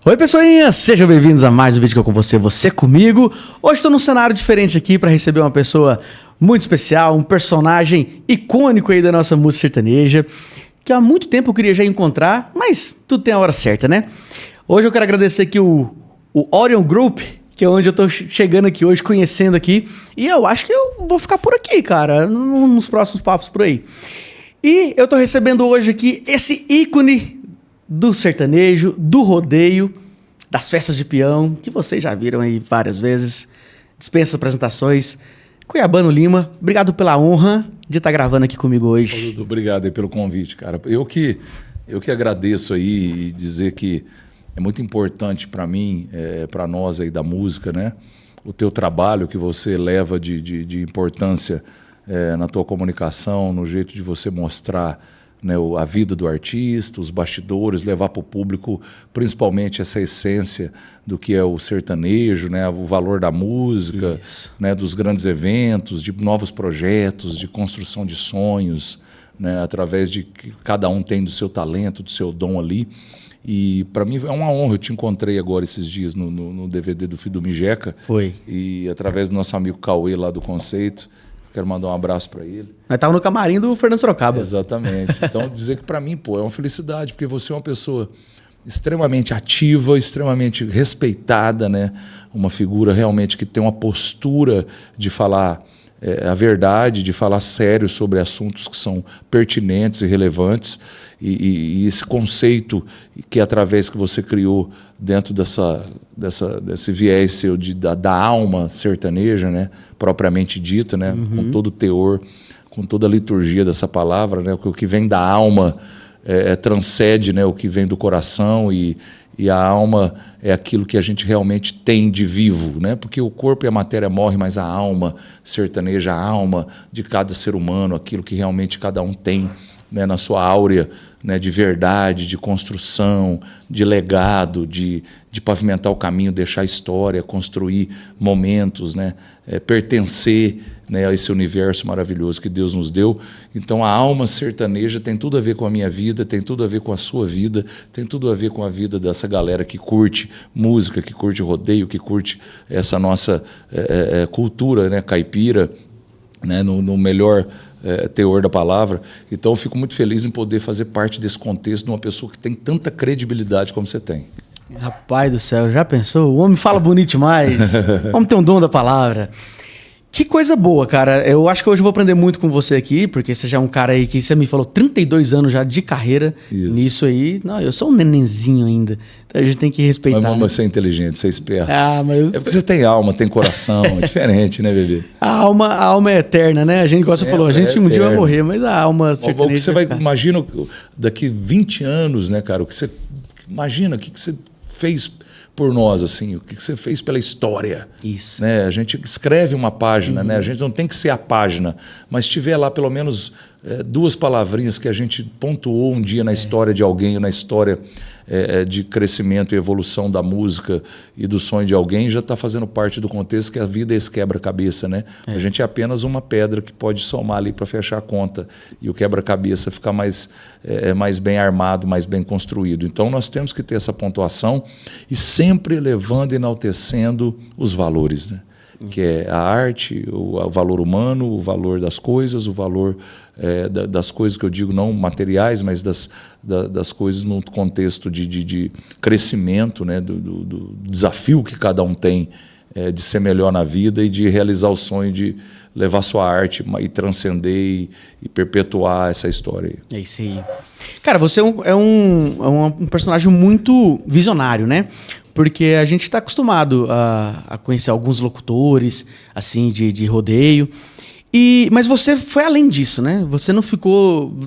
Oi pessoinhas, sejam bem-vindos a mais um vídeo que eu com você comigo. Hoje estou num cenário diferente aqui para receber uma pessoa muito especial, um personagem icônico aí da nossa música sertaneja, que há muito tempo eu queria já encontrar, mas tudo tem a hora certa, né? Hoje eu quero agradecer aqui o Orion Group, que é onde eu tô chegando aqui hoje, conhecendo aqui, e eu acho que eu vou ficar por aqui, cara, nos próximos papos por aí. E eu tô recebendo hoje aqui esse ícone do sertanejo, do rodeio, das festas de peão, que vocês já viram aí várias vezes. Dispensa apresentações. Cuiabano Lima, obrigado pela honra de estar gravando aqui comigo hoje. Obrigado aí pelo convite, cara. Eu que agradeço aí e dizer que é muito importante para mim, para nós aí da música, né? O teu trabalho que você leva de importância na tua comunicação, no jeito de você mostrar, né, a vida do artista, os bastidores, levar para o público principalmente essa essência do que é o sertanejo, né, o valor da música, né, dos grandes eventos, de novos projetos, de construção de sonhos, né, através de que cada um tem do seu talento, do seu dom ali. E para mim é uma honra. Eu te encontrei agora esses dias no DVD do Fido Mijeca. Foi. E através do nosso amigo Cauê lá do Conceito. Quero mandar um abraço para ele. Nós estávamos no camarim do Fernando Sorocaba. Exatamente. Então, dizer que para mim, pô, é uma felicidade, porque você é uma pessoa extremamente ativa, extremamente respeitada, né? Uma figura realmente que tem uma postura de falar a verdade, de falar sério sobre assuntos que são pertinentes e relevantes. E esse conceito que, através que você criou dentro desse viés seu da alma sertaneja, né, propriamente dita, né, com todo o teor, com toda a liturgia dessa palavra, né, o que vem da alma transcende, né, o que vem do coração, e a alma é aquilo que a gente realmente tem de vivo, né? Porque o corpo e a matéria morrem, mas a alma sertaneja, a alma de cada ser humano, aquilo que realmente cada um tem, né, na sua áurea, né, de verdade, de construção, de legado, de pavimentar o caminho, deixar história, construir momentos, né, pertencer, né, a esse universo maravilhoso que Deus nos deu. Então a alma sertaneja tem tudo a ver com a minha vida, tem tudo a ver com a sua vida, tem tudo a ver com a vida dessa galera que curte música, que curte rodeio, que curte essa nossa cultura, né, caipira, né, no melhor teor da palavra. Então eu fico muito feliz em poder fazer parte desse contexto de uma pessoa que tem tanta credibilidade como você tem. Rapaz do céu, já pensou? O homem fala bonito demais. O homem tem um dom da palavra. Que coisa boa, cara. Eu acho que hoje eu vou aprender muito com você aqui, porque você já é um cara aí que você me falou 32 anos já de carreira. Isso. Nisso aí. Não, eu sou um nenenzinho ainda. Então a gente tem que respeitar. Mas você é inteligente, você é esperto. Ah, mas... É porque você tem alma, tem coração. É diferente, né, bebê? A alma é eterna, né? A gente, igual você falou, a gente um dia vai morrer, mas a alma sertaneja... Você imagina daqui 20 anos, né, cara? Imagina o que você fez por nós, assim, o que você fez pela história. Isso. Né? A gente escreve uma página, né? A gente não tem que ser a página, mas tiver lá pelo menos duas palavrinhas que a gente pontuou um dia na história de alguém, ou na história de crescimento e evolução da música e do sonho de alguém, já está fazendo parte do contexto que a vida é esse quebra-cabeça, né? A gente é apenas uma pedra que pode somar ali para fechar a conta e o quebra-cabeça ficar mais bem armado, mais bem construído. Então nós temos que ter essa pontuação e sempre elevando e enaltecendo os valores, né? Que é a arte, o valor humano, o valor das coisas, o valor das coisas que eu digo não materiais, mas das coisas no contexto de crescimento, né, do desafio que cada um tem de ser melhor na vida e de realizar o sonho de levar sua arte e transcender e perpetuar essa história aí. É isso aí. Cara, você é um personagem muito visionário, né? Porque a gente está acostumado a conhecer alguns locutores assim de rodeio. Mas você foi além disso, né? Você não ficou...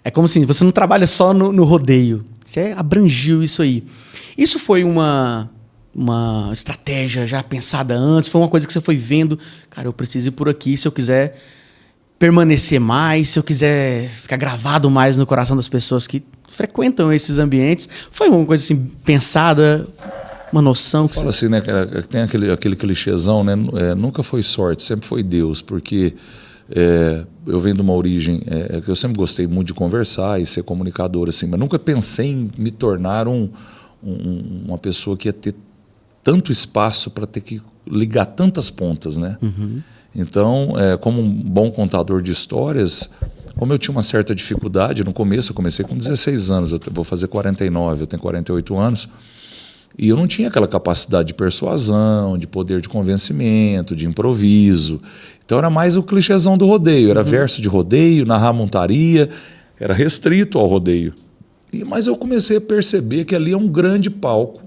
É como assim, você não trabalha só no rodeio. Você abrangiu isso aí. Isso foi uma estratégia já pensada antes? Foi uma coisa que você foi vendo? Cara, eu preciso ir por aqui se eu quiser permanecer mais, se eu quiser ficar gravado mais no coração das pessoas que frequentam esses ambientes. Foi uma coisa assim pensada... Uma noção que fala assim, né, cara? Tem aquele clichêzão, né? Nunca foi sorte, sempre foi Deus, porque eu venho de uma origem que eu sempre gostei muito de conversar e ser comunicador, assim, mas nunca pensei em me tornar um uma pessoa que ia ter tanto espaço para ter que ligar tantas pontas, né? Então, como um bom contador de histórias, como eu tinha uma certa dificuldade no começo, eu comecei com 16 anos, eu vou fazer 49, eu tenho 48 anos, e eu não tinha aquela capacidade de persuasão, de poder de convencimento, de improviso. Então era mais o clichêzão do rodeio, era verso de rodeio, narrar montaria, era restrito ao rodeio. Mas eu comecei a perceber que ali é um grande palco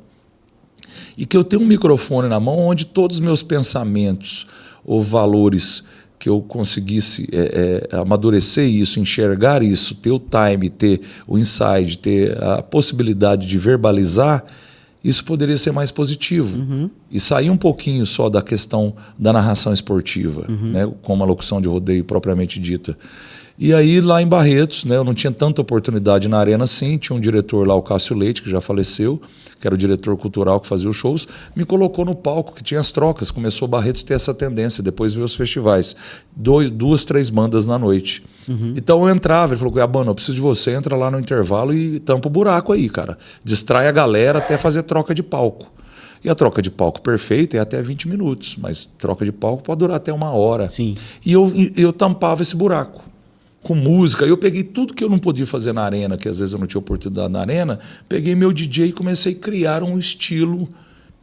e que eu tenho um microfone na mão onde todos os meus pensamentos ou valores que eu conseguisse amadurecer isso, enxergar isso, ter o time, ter o insight, ter a possibilidade de verbalizar, isso poderia ser mais positivo. E sair um pouquinho só da questão da narração esportiva, né, como a locução de rodeio propriamente dita. E aí, lá em Barretos, né, eu não tinha tanta oportunidade na arena assim, tinha um diretor lá, o Cássio Leite, que já faleceu, que era o diretor cultural que fazia os shows, me colocou no palco, que tinha as trocas, começou Barretos a ter essa tendência, depois veio os festivais, 2, 3 bandas na noite. Então eu entrava, ele falou, Cuiabano, eu preciso de você, entra lá no intervalo e tampa o buraco aí, cara. Distrai a galera até fazer troca de palco. E a troca de palco perfeita é até 20 minutos, mas troca de palco pode durar até 1 hora. Sim. E eu tampava esse buraco com música. Eu peguei tudo que eu não podia fazer na arena, que às vezes eu não tinha oportunidade na arena, peguei meu DJ e comecei a criar um estilo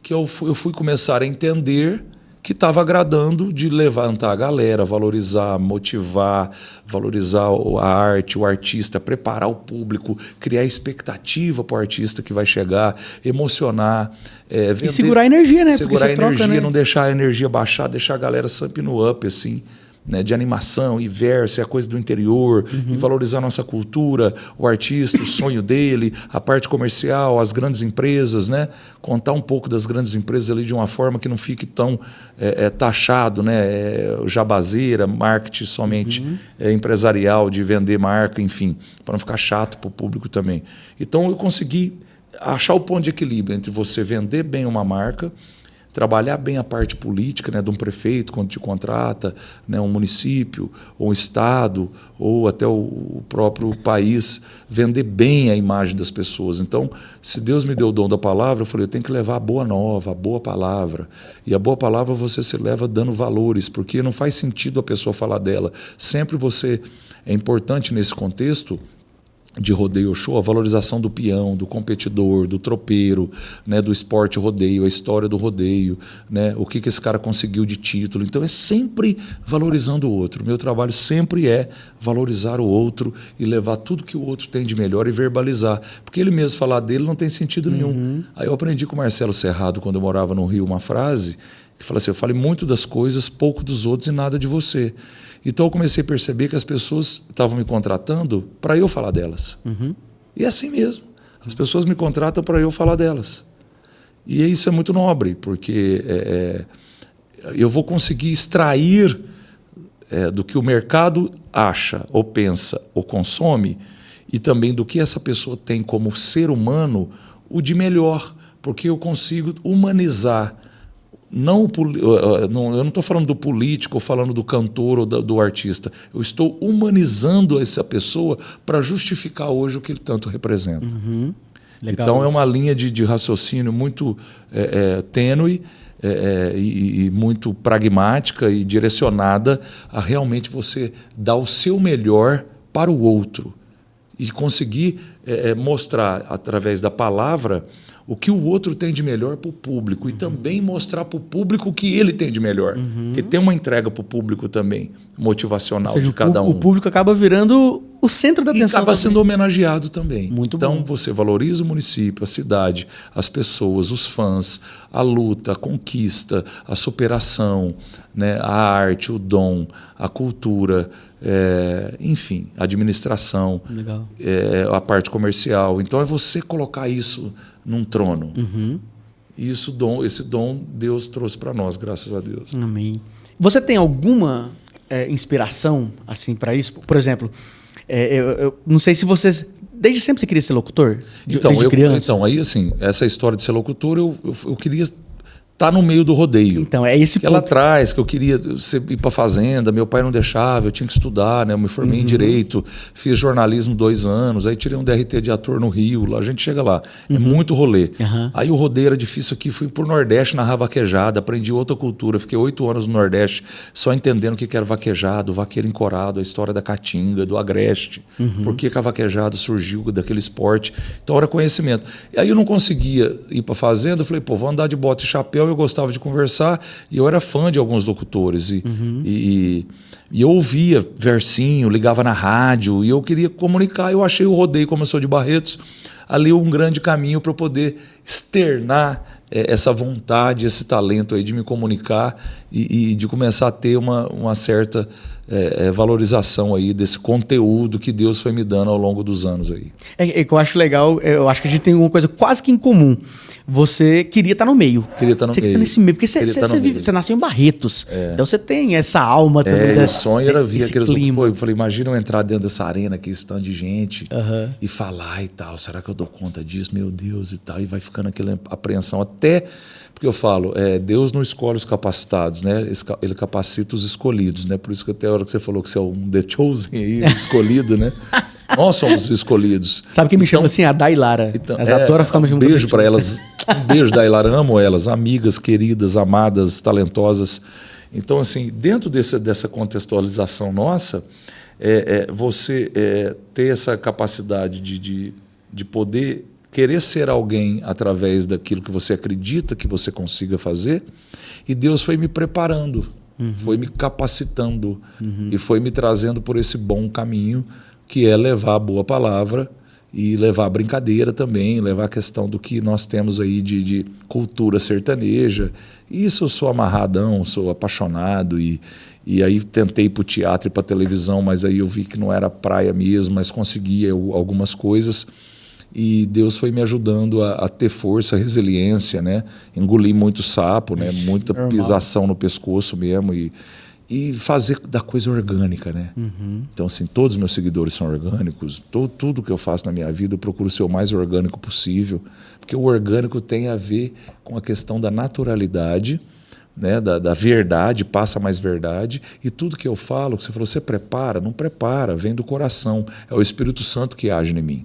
que eu fui começar a entender que estava agradando, de levantar a galera, valorizar, motivar, valorizar a arte, o artista, preparar o público, criar expectativa para o artista que vai chegar, emocionar. Vender, e segurar a energia, né? Segurar a energia, troca, né? não deixar a energia baixar, deixar a galera sempre no up, assim. Né, de animação e verso, é a coisa do interior, e valorizar a nossa cultura, o artista, o sonho dele, a parte comercial, as grandes empresas, né, contar um pouco das grandes empresas ali de uma forma que não fique tão taxado, né, jabazeira, marketing somente empresarial, de vender marca, enfim, para não ficar chato para o público também. Então eu consegui achar o ponto de equilíbrio entre você vender bem uma marca, trabalhar bem a parte política, né, de um prefeito quando te contrata, né, um município, ou um estado, ou até o próprio país, vender bem a imagem das pessoas. Então, se Deus me deu o dom da palavra, eu falei, eu tenho que levar a boa nova, a boa palavra. E a boa palavra você se leva dando valores, porque não faz sentido a pessoa falar dela. Sempre você é importante nesse contexto de rodeio show, a valorização do peão, do competidor, do tropeiro, né, do esporte rodeio, a história do rodeio, né, o que esse cara conseguiu de título. Então é sempre valorizando o outro. O meu trabalho sempre é valorizar o outro e levar tudo que o outro tem de melhor e verbalizar. Porque ele mesmo falar dele não tem sentido nenhum. Aí eu aprendi com o Marcelo Serrado, quando eu morava no Rio, uma frase que fala assim, eu falo muito das coisas, pouco dos outros e nada de você. Então eu comecei a perceber que as pessoas estavam me contratando para eu falar delas. E é assim mesmo. As pessoas me contratam para eu falar delas. E isso é muito nobre, porque eu vou conseguir extrair do que o mercado acha, ou pensa, ou consome, e também do que essa pessoa tem como ser humano, o de melhor, porque eu consigo humanizar. Eu não estou falando do político, ou falando do cantor ou do artista. Eu estou humanizando essa pessoa para justificar hoje o que ele tanto representa. Então é uma linha de raciocínio muito tênue e muito pragmática e direcionada a realmente você dar o seu melhor para o outro e conseguir mostrar através da palavra o que o outro tem de melhor para o público e também mostrar para o público o que ele tem de melhor. Porque tem uma entrega para o público também, motivacional, ou seja, de cada um. O público acaba virando o centro da atenção. E acaba sendo homenageado também. Muito então, bom. você valoriza o município, a cidade, as pessoas, os fãs, a luta, a conquista, a superação, né, a arte, o dom, a cultura, enfim, a administração, a parte comercial. Então, é você colocar isso num trono. E esse dom Deus trouxe para nós, graças a Deus. Amém. Você tem alguma inspiração assim para isso? Por exemplo, eu não sei se você... Desde sempre você queria ser locutor? Então, desde criança? Então, aí assim, essa história de ser locutor, eu queria tá no meio do rodeio. Então, é esse que ponto. Ela atrás, que eu queria ir para fazenda, meu pai não deixava, eu tinha que estudar, né? Eu me formei em Direito, fiz jornalismo 2 anos, aí tirei um DRT de ator no Rio, lá a gente chega lá. É muito rolê. Aí o rodeio era difícil aqui, fui pro Nordeste narrar vaquejada, aprendi outra cultura, fiquei 8 anos no Nordeste só entendendo o que era vaquejado, vaqueiro encorado, a história da caatinga, do agreste, por que a vaquejada surgiu daquele esporte. Então era conhecimento. E aí eu não conseguia ir para fazenda, eu falei, pô, vou andar de bota e chapéu, eu gostava de conversar e eu era fã de alguns locutores e eu ouvia versinho, ligava na rádio e eu queria comunicar. Eu achei o rodeio, como eu sou de Barretos, ali um grande caminho para eu poder externar essa vontade, esse talento aí de me comunicar e de começar a ter uma certa valorização aí desse conteúdo que Deus foi me dando ao longo dos anos aí. É que eu acho legal, eu acho que a gente tem uma coisa quase que em comum. Você queria estar no meio. Queria estar no meio. Você queria estar nesse meio, porque você nasceu em Barretos. Então você tem essa alma também. O sonho era ver aqueles... Pô, eu falei, imagina eu entrar dentro dessa arena, aquele stand de gente, e falar e tal, será que eu dou conta disso? Meu Deus e tal. E vai ficando aquela apreensão até... Porque eu falo, Deus não escolhe os capacitados, né? Ele capacita os escolhidos, né? Por isso que até a hora que você falou que você é um The Chosen aí, escolhido, né? Nós somos os escolhidos. Sabe quem me chama assim? A Dailara. Então, as adoram ficar me chamando. Um beijo para elas. Um beijo, Dailara. Amo elas. Amigas, queridas, amadas, talentosas. Então, assim, dentro dessa contextualização nossa, você ter essa capacidade de poder querer ser alguém através daquilo que você acredita que você consiga fazer, e Deus foi me preparando, foi me capacitando e foi me trazendo por esse bom caminho, que é levar a boa palavra e levar a brincadeira também, levar a questão do que nós temos aí de cultura sertaneja. Isso eu sou amarradão, sou apaixonado e aí tentei ir para o teatro e para a televisão, mas aí eu vi que não era praia mesmo, mas conseguia algumas coisas. E Deus foi me ajudando a ter força, resiliência, né? Engoli muito sapo, né? Muita pisação no pescoço mesmo e fazer da coisa orgânica, né? Então, assim, todos os meus seguidores são orgânicos. Tudo que eu faço na minha vida eu procuro ser o mais orgânico possível, porque o orgânico tem a ver com a questão da naturalidade, né? Da verdade, passa mais verdade. E tudo que eu falo, que você falou, você prepara? Não prepara, vem do coração. É o Espírito Santo que age em mim.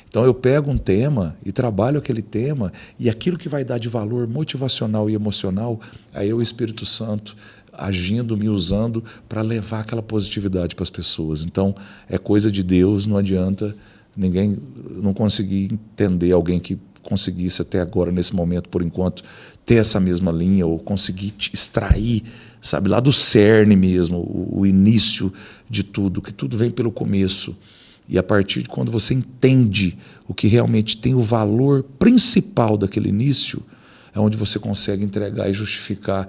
Então eu pego um tema e trabalho aquele tema, e aquilo que vai dar de valor motivacional e emocional, aí é o Espírito Santo agindo, me usando para levar aquela positividade para as pessoas. Então é coisa de Deus, não adianta ninguém, não conseguir entender alguém que conseguisse até agora, nesse momento, por enquanto, ter essa mesma linha ou conseguir extrair, sabe, lá do cerne mesmo, o início de tudo, que tudo vem pelo começo. E a partir de quando você entende o que realmente tem o valor principal daquele início, é onde você consegue entregar e justificar,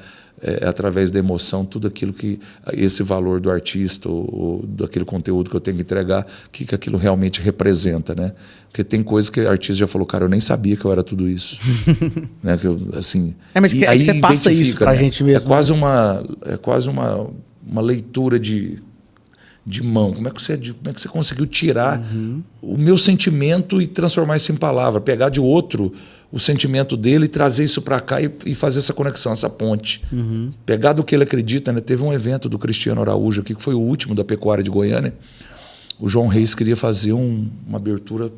através da emoção, tudo aquilo que esse valor do artista ou daquele conteúdo que eu tenho que entregar, que aquilo realmente representa, né? Porque tem coisas que o artista já falou, cara, eu nem sabia que eu era tudo isso. Né? Que eu, assim, mas que aí você passa isso pra gente mesmo. É quase uma leitura de mão. Como é que você conseguiu tirar o meu sentimento e transformar isso em palavra? Pegar de outro o sentimento dele e trazer isso para cá e fazer essa conexão, essa ponte. Pegar do que ele acredita, né? Teve um evento do Cristiano Araújo aqui, que foi o último da Pecuária de Goiânia. O João Reis queria fazer uma abertura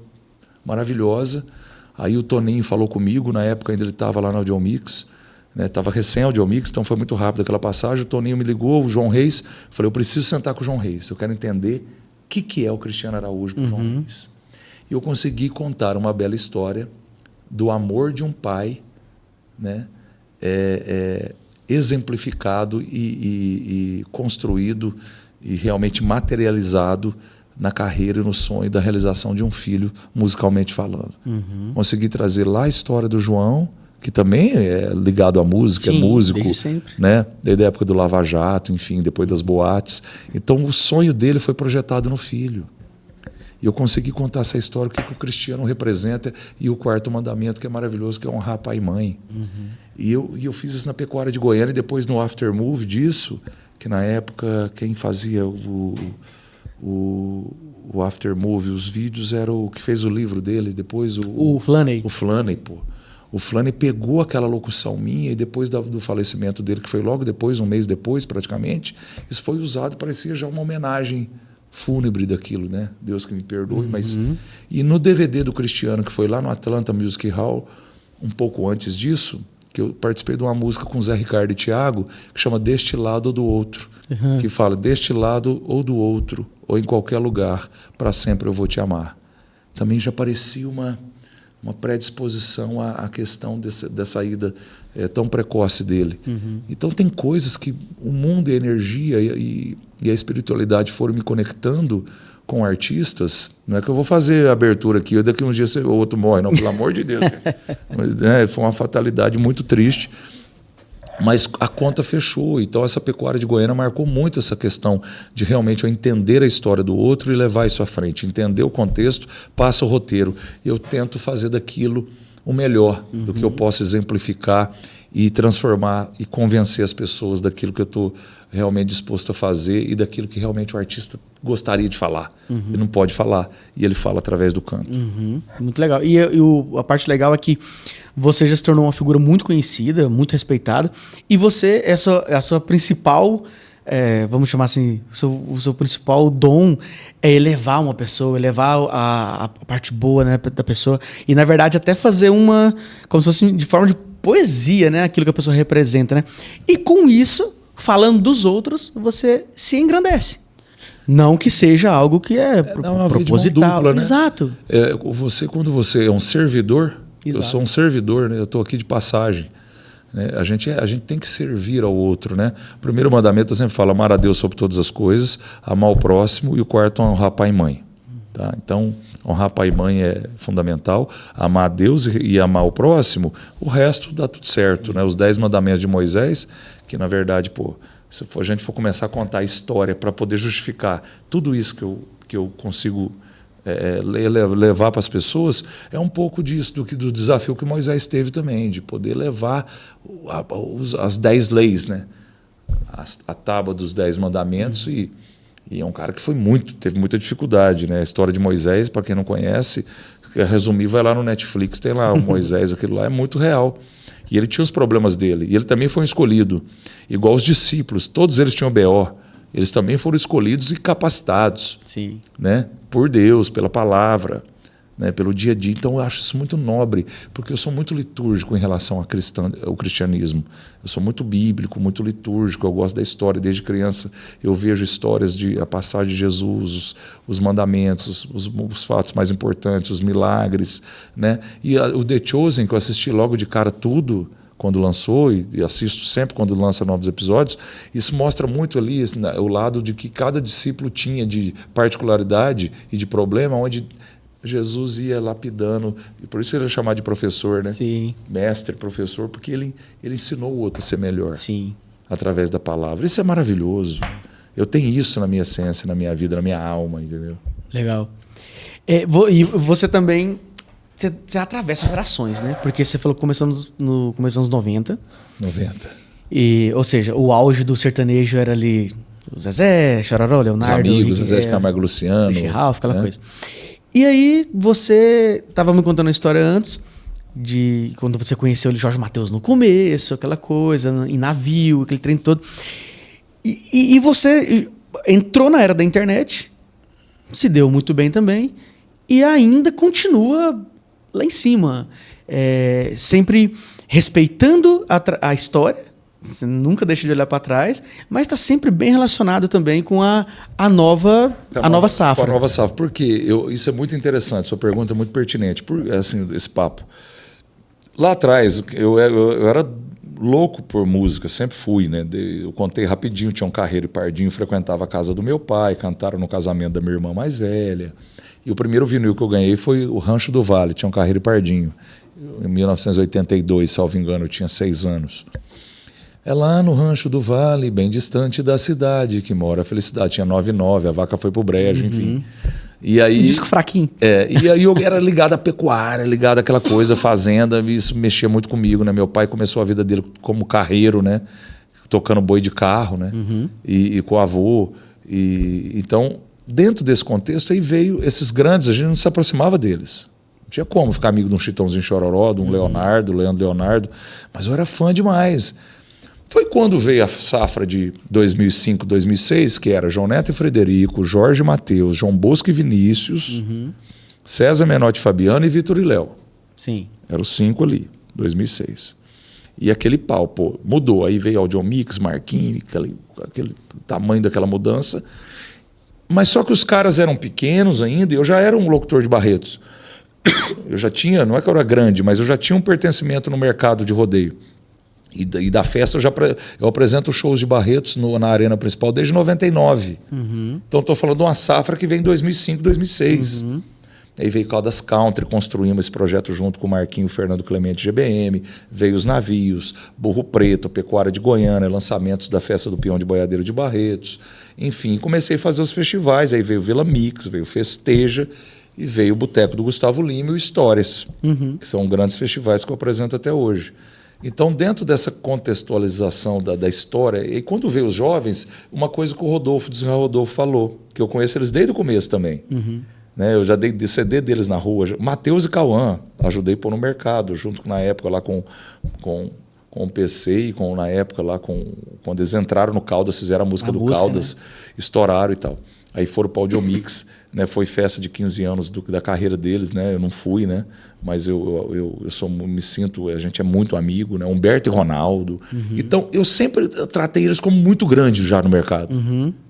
maravilhosa. Aí o Toninho falou comigo, na época ainda ele estava lá na Audiomix, estava recém Audiomix, então foi muito rápido aquela passagem. O Toninho me ligou, o João Reis, falei, eu preciso sentar com o João Reis, eu quero entender o que é o Cristiano Araújo para o João Reis. E eu consegui contar uma bela história do amor de um pai, né, exemplificado e construído e realmente materializado na carreira e no sonho da realização de um filho, musicalmente falando. Consegui trazer lá a história do João, que também é ligado à música, é músico, desde sempre, né? Desde a época do Lava Jato, enfim, depois das boates. Então o sonho dele foi projetado no filho. E eu consegui contar essa história, o que o cristiano representa, e o quarto mandamento, que é maravilhoso, que é honrar pai e mãe. E eu fiz isso na Pecuária de Goiânia, e depois no aftermovie disso, que na época quem fazia o aftermovie, os vídeos, era o que fez o livro dele, depois o Flaney. O Flaney, pô. O Flane pegou aquela locução minha e depois do falecimento dele, que foi logo depois, um mês depois praticamente, isso foi usado, parecia já uma homenagem fúnebre daquilo, né? Deus que me perdoe, mas... E no DVD do Cristiano, que foi lá no Atlanta Music Hall, um pouco antes disso, que eu participei de uma música com Zé Ricardo e Thiago, que chama Deste Lado ou do Outro, que fala, deste lado ou do outro, ou em qualquer lugar, para sempre eu vou te amar. Também já parecia uma predisposição à questão dessa ida tão precoce dele. Então tem coisas que o mundo e a energia e a espiritualidade foram me conectando com artistas. Não é que eu vou fazer a abertura aqui e daqui uns dias o outro morre, não, pelo amor de Deus. Mas, foi uma fatalidade muito triste. Mas a conta fechou, então essa pecuária de Goiânia marcou muito essa questão de realmente eu entender a história do outro e levar isso à frente, entender o contexto, passa o roteiro. Eu tento fazer daquilo o melhor do que eu posso exemplificar e transformar e convencer as pessoas daquilo que eu estou realmente disposto a fazer e daquilo que realmente o artista gostaria de falar. Ele não pode falar, e ele fala através do canto. Muito legal. E a parte legal é que você já se tornou uma figura muito conhecida, muito respeitada, e você, a sua principal, vamos chamar assim, o seu principal dom é elevar uma pessoa, elevar a parte boa, né, da pessoa, e na verdade até fazer como se fosse de forma de poesia, né, aquilo que a pessoa representa, né? E com isso, falando dos outros, você se engrandece. Não que seja algo que é proposital. Dupla, né? Exato. Quando você é um servidor, Exato. Eu sou um servidor, né? Eu estou aqui de passagem. Né? A gente tem que servir ao outro. Né? O primeiro mandamento eu sempre falo, amar a Deus sobre todas as coisas, amar o próximo, e o quarto, honrar pai e mãe. Tá? Então, honrar pai e mãe é fundamental, amar a Deus e amar o próximo, o resto dá tudo certo. Né? Os 10 mandamentos de Moisés, que na verdade, se a gente for começar a contar a história para poder justificar tudo isso que eu consigo levar para as pessoas, é um pouco disso, do desafio que Moisés teve também, de poder levar as 10 leis, né? A tábua dos 10 mandamentos, e é um cara que teve muita dificuldade, né? A história de Moisés, para quem não conhece, resumir, vai lá no Netflix, tem lá o Moisés, aquilo lá é muito real. E ele tinha os problemas dele, e ele também foi um escolhido, igual os discípulos, todos eles tinham BO. Eles também foram escolhidos e capacitados. Sim. Né? Por Deus, pela palavra, né? Pelo dia a dia. Então eu acho isso muito nobre, porque eu sou muito litúrgico em relação ao cristianismo. Eu sou muito bíblico, muito litúrgico, eu gosto da história. Desde criança eu vejo histórias a passagem de Jesus, os mandamentos, os fatos mais importantes, os milagres. Né? E o The Chosen, que eu assisti logo de cara tudo, quando lançou, e assisto sempre quando lança novos episódios, isso mostra muito ali o lado de que cada discípulo tinha de particularidade e de problema, onde Jesus ia lapidando, e por isso ele é chamado de professor, né? Sim. Mestre, professor, porque ele ensinou o outro a ser melhor. Sim. Através da palavra. Isso é maravilhoso. Eu tenho isso na minha essência, na minha vida, na minha alma, entendeu? Legal. E você também... Você atravessa gerações, né? Porque você falou que começou nos anos 90. 90. Ou seja, o auge do sertanejo era ali o Zezé, Chororó, Leonardo... Os amigos, Zezé de Camargo, Luciano. Ralph, aquela coisa. E aí você estava me contando a história antes, de quando você conheceu o Jorge Mateus no começo, aquela coisa, em navio, aquele trem todo. E você entrou na era da internet, se deu muito bem também, e ainda continua lá em cima, sempre respeitando a história, você nunca deixa de olhar para trás, mas está sempre bem relacionado também com a nova safra. Com a nova safra, porque isso é muito interessante, sua pergunta é muito pertinente, assim, esse papo. Lá atrás, eu era louco por música, sempre fui, né? Eu contei rapidinho, tinha um Carreiro e Pardinho, frequentava a casa do meu pai, cantaram no casamento da minha irmã mais velha. E o primeiro vinil que eu ganhei foi o Rancho do Vale, tinha um Carreiro e Pardinho. Em 1982, salvo engano, eu tinha 6 anos. É lá no Rancho do Vale, bem distante da cidade, que mora a felicidade. Tinha 9,9, a vaca foi pro brejo, enfim. E aí, um disco fraquinho. E aí eu era ligado à pecuária, ligado àquela coisa, fazenda, isso mexia muito comigo, né? Meu pai começou a vida dele como carreiro, né? Tocando boi de carro, né? E com o avô. Então, dentro desse contexto, aí veio esses grandes, a gente não se aproximava deles. tinha como ficar amigo de um Chitãozinho Chororó, de um Leonardo, Leandro Leonardo, mas eu era fã demais. Foi quando veio a safra de 2005, 2006, que era João Neto e Frederico, Jorge Mateus, João Bosco e Vinícius, César Menotti e Fabiano e Vitor e Léo. Sim. Eram os 5 ali, 2006. E aquele pau, pô, mudou. Aí veio Audio Mix, Marquinhos, aquele tamanho daquela mudança. Mas só que os caras eram pequenos ainda, e eu já era um locutor de Barretos. Eu já tinha, não é que eu era grande, mas eu já tinha um pertencimento no mercado de rodeio. E da festa eu apresento shows de Barretos na arena principal desde 99. Então estou falando de uma safra que vem em 2005, 2006. Aí veio Caldas Country, construímos esse projeto junto com o Marquinho Fernando Clemente GBM, veio os navios, Burro Preto, Pecuária de Goiânia, lançamentos da Festa do Peão de Boiadeiro de Barretos. Enfim, comecei a fazer os festivais, aí veio o Vila Mix, veio o Festeja e veio o Boteco do Gustavo Lima e o Histórias, que são grandes festivais que eu apresento até hoje. Então, dentro dessa contextualização da história, e quando veio os jovens, uma coisa que o Rodolfo falou, que eu conheço eles desde o começo também. Né? Eu já dei CD deles na rua. Matheus e Cauã, ajudei a pôr no mercado, junto na época lá com o PC e na época lá quando eles entraram no Caldas, fizeram a música do Caldas, né? Estouraram e tal. Aí foram para o Audio Mix, né? Foi festa de 15 anos da carreira deles, né? Eu não fui, né? Mas eu me sinto, a gente é muito amigo, né? Humberto e Ronaldo. Então, eu sempre tratei eles como muito grandes já no mercado.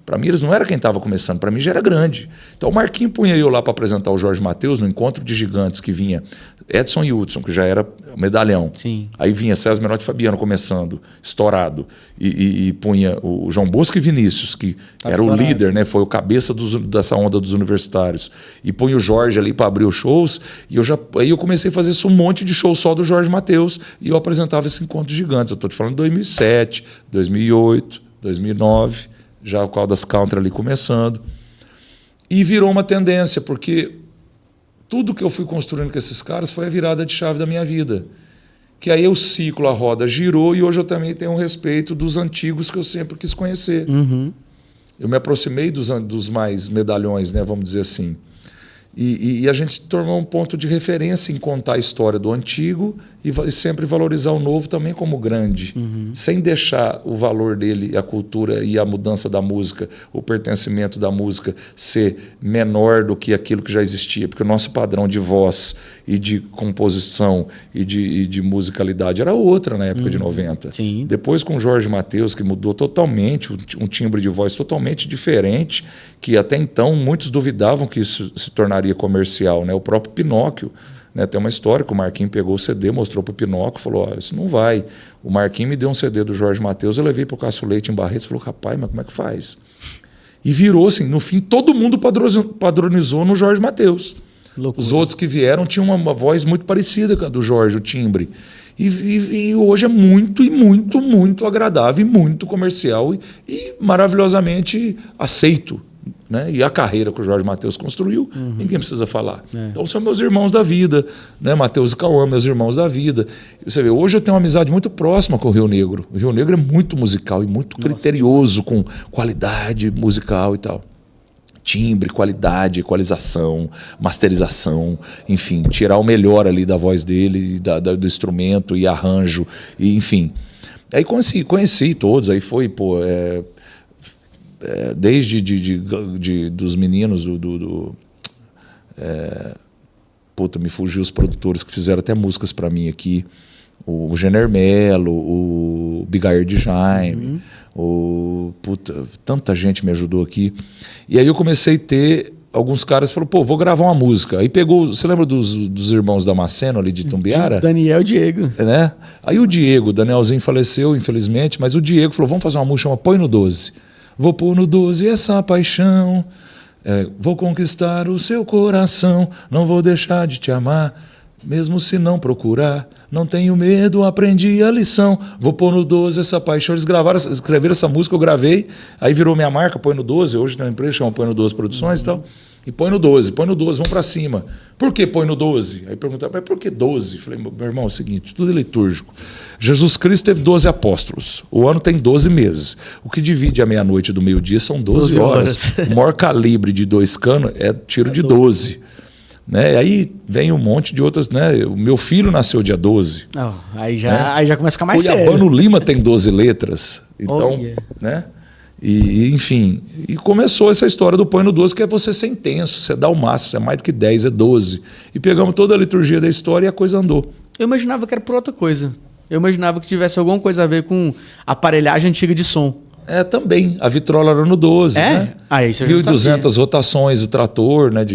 Para mim, eles não era quem estava começando, para mim já era grande. Então, o Marquinho punha eu lá para apresentar o Jorge Mateus no Encontro de Gigantes, que vinha Edson e Hudson, que já era medalhão. Sim. Aí vinha César Menotti e Fabiano começando, estourado. E punha o João Bosco e Vinícius, que era o líder, né? Foi o cabeça dessa onda dos universitários. E punha o Jorge ali para abrir os shows. E aí eu comecei a fazer um monte de show só do Jorge Mateus. E eu apresentava esse Encontro de Gigantes. Eu estou te falando de 2007, 2008, 2009... já o Caldas Country ali começando. E virou uma tendência, porque tudo que eu fui construindo com esses caras foi a virada de chave da minha vida. Que aí o ciclo, a roda girou, e hoje eu também tenho um respeito dos antigos que eu sempre quis conhecer. Eu me aproximei dos mais medalhões, né, vamos dizer assim. E a gente se tornou um ponto de referência em contar a história do antigo e sempre valorizar o novo também como grande, sem deixar o valor dele, a cultura e a mudança da música, o pertencimento da música ser menor do que aquilo que já existia, porque o nosso padrão de voz e de composição e de musicalidade era outra na época de 90. Sim. Depois com o Jorge Mateus, que mudou totalmente, um timbre de voz totalmente diferente, que até então muitos duvidavam que isso se tornaria comercial, né? O próprio Pinóquio, né? Tem uma história que o Marquinhos pegou o CD, mostrou para o Pinóquio, falou, isso não vai. O Marquinhos me deu um CD do Jorge Mateus, eu levei para o Cássio Leite em Barretos, falou, rapaz, mas como é que faz? E virou assim, no fim todo mundo padronizou no Jorge Mateus. Loucura. Os outros que vieram tinham uma voz muito parecida com a do Jorge, o timbre. E hoje é muito agradável, e muito comercial e maravilhosamente aceito. Né? E a carreira que o Jorge Mateus construiu, ninguém precisa falar. Então são meus irmãos da vida, né? Mateus e Cauã, meus irmãos da vida. Você vê, hoje eu tenho uma amizade muito próxima com o Rio Negro. O Rio Negro é muito musical e muito criterioso, com qualidade musical e tal. Timbre, qualidade, equalização, masterização, enfim, tirar o melhor ali da voz dele, do instrumento e arranjo, e, enfim. Aí conheci todos, aí foi, desde dos meninos me fugiu os produtores que fizeram até músicas para mim aqui, o Jenner Mello, o Bigair de Jaime, tanta gente me ajudou aqui. E aí eu comecei a ter alguns caras que falaram, vou gravar uma música. Aí pegou, você lembra dos irmãos Damasceno ali de Tumbiara? Daniel e Diego. Né? Aí o Danielzinho faleceu, infelizmente, mas o Diego falou, vamos fazer uma música, chama Põe no 12. Vou pôr no 12 essa paixão, vou conquistar o seu coração, não vou deixar de te amar, mesmo se não procurar, não tenho medo, aprendi a lição, vou pôr no 12 essa paixão. Eles escreveram essa música, eu gravei, aí virou minha marca, Põe no 12, hoje tem uma empresa que chama Põe no 12 Produções e tal, e põe no 12, vamos pra cima. Por que põe no 12? Aí perguntaram, mas por que 12? Falei, meu irmão, é o seguinte, tudo é litúrgico. Jesus Cristo teve 12 apóstolos, o ano tem 12 meses. O que divide a meia-noite do meio-dia são 12 horas. O maior calibre de 2 canos é tiro de 12. Né? E aí vem um monte de outras, né? O meu filho nasceu dia 12. Oh, aí já começa a ficar mais sério. Cuiabano Lima tem 12 letras. Então, né? E, enfim, e começou essa história do Põe no 12, que é você ser intenso, você dá o máximo, você é mais do que 10, é 12. E pegamos toda a liturgia da história e a coisa andou. Eu imaginava que era por outra coisa. Eu imaginava que tivesse alguma coisa a ver com aparelhagem antiga de som. Também. A vitrola era no 12, né? Isso eu já 1.200 rotações, o trator, né?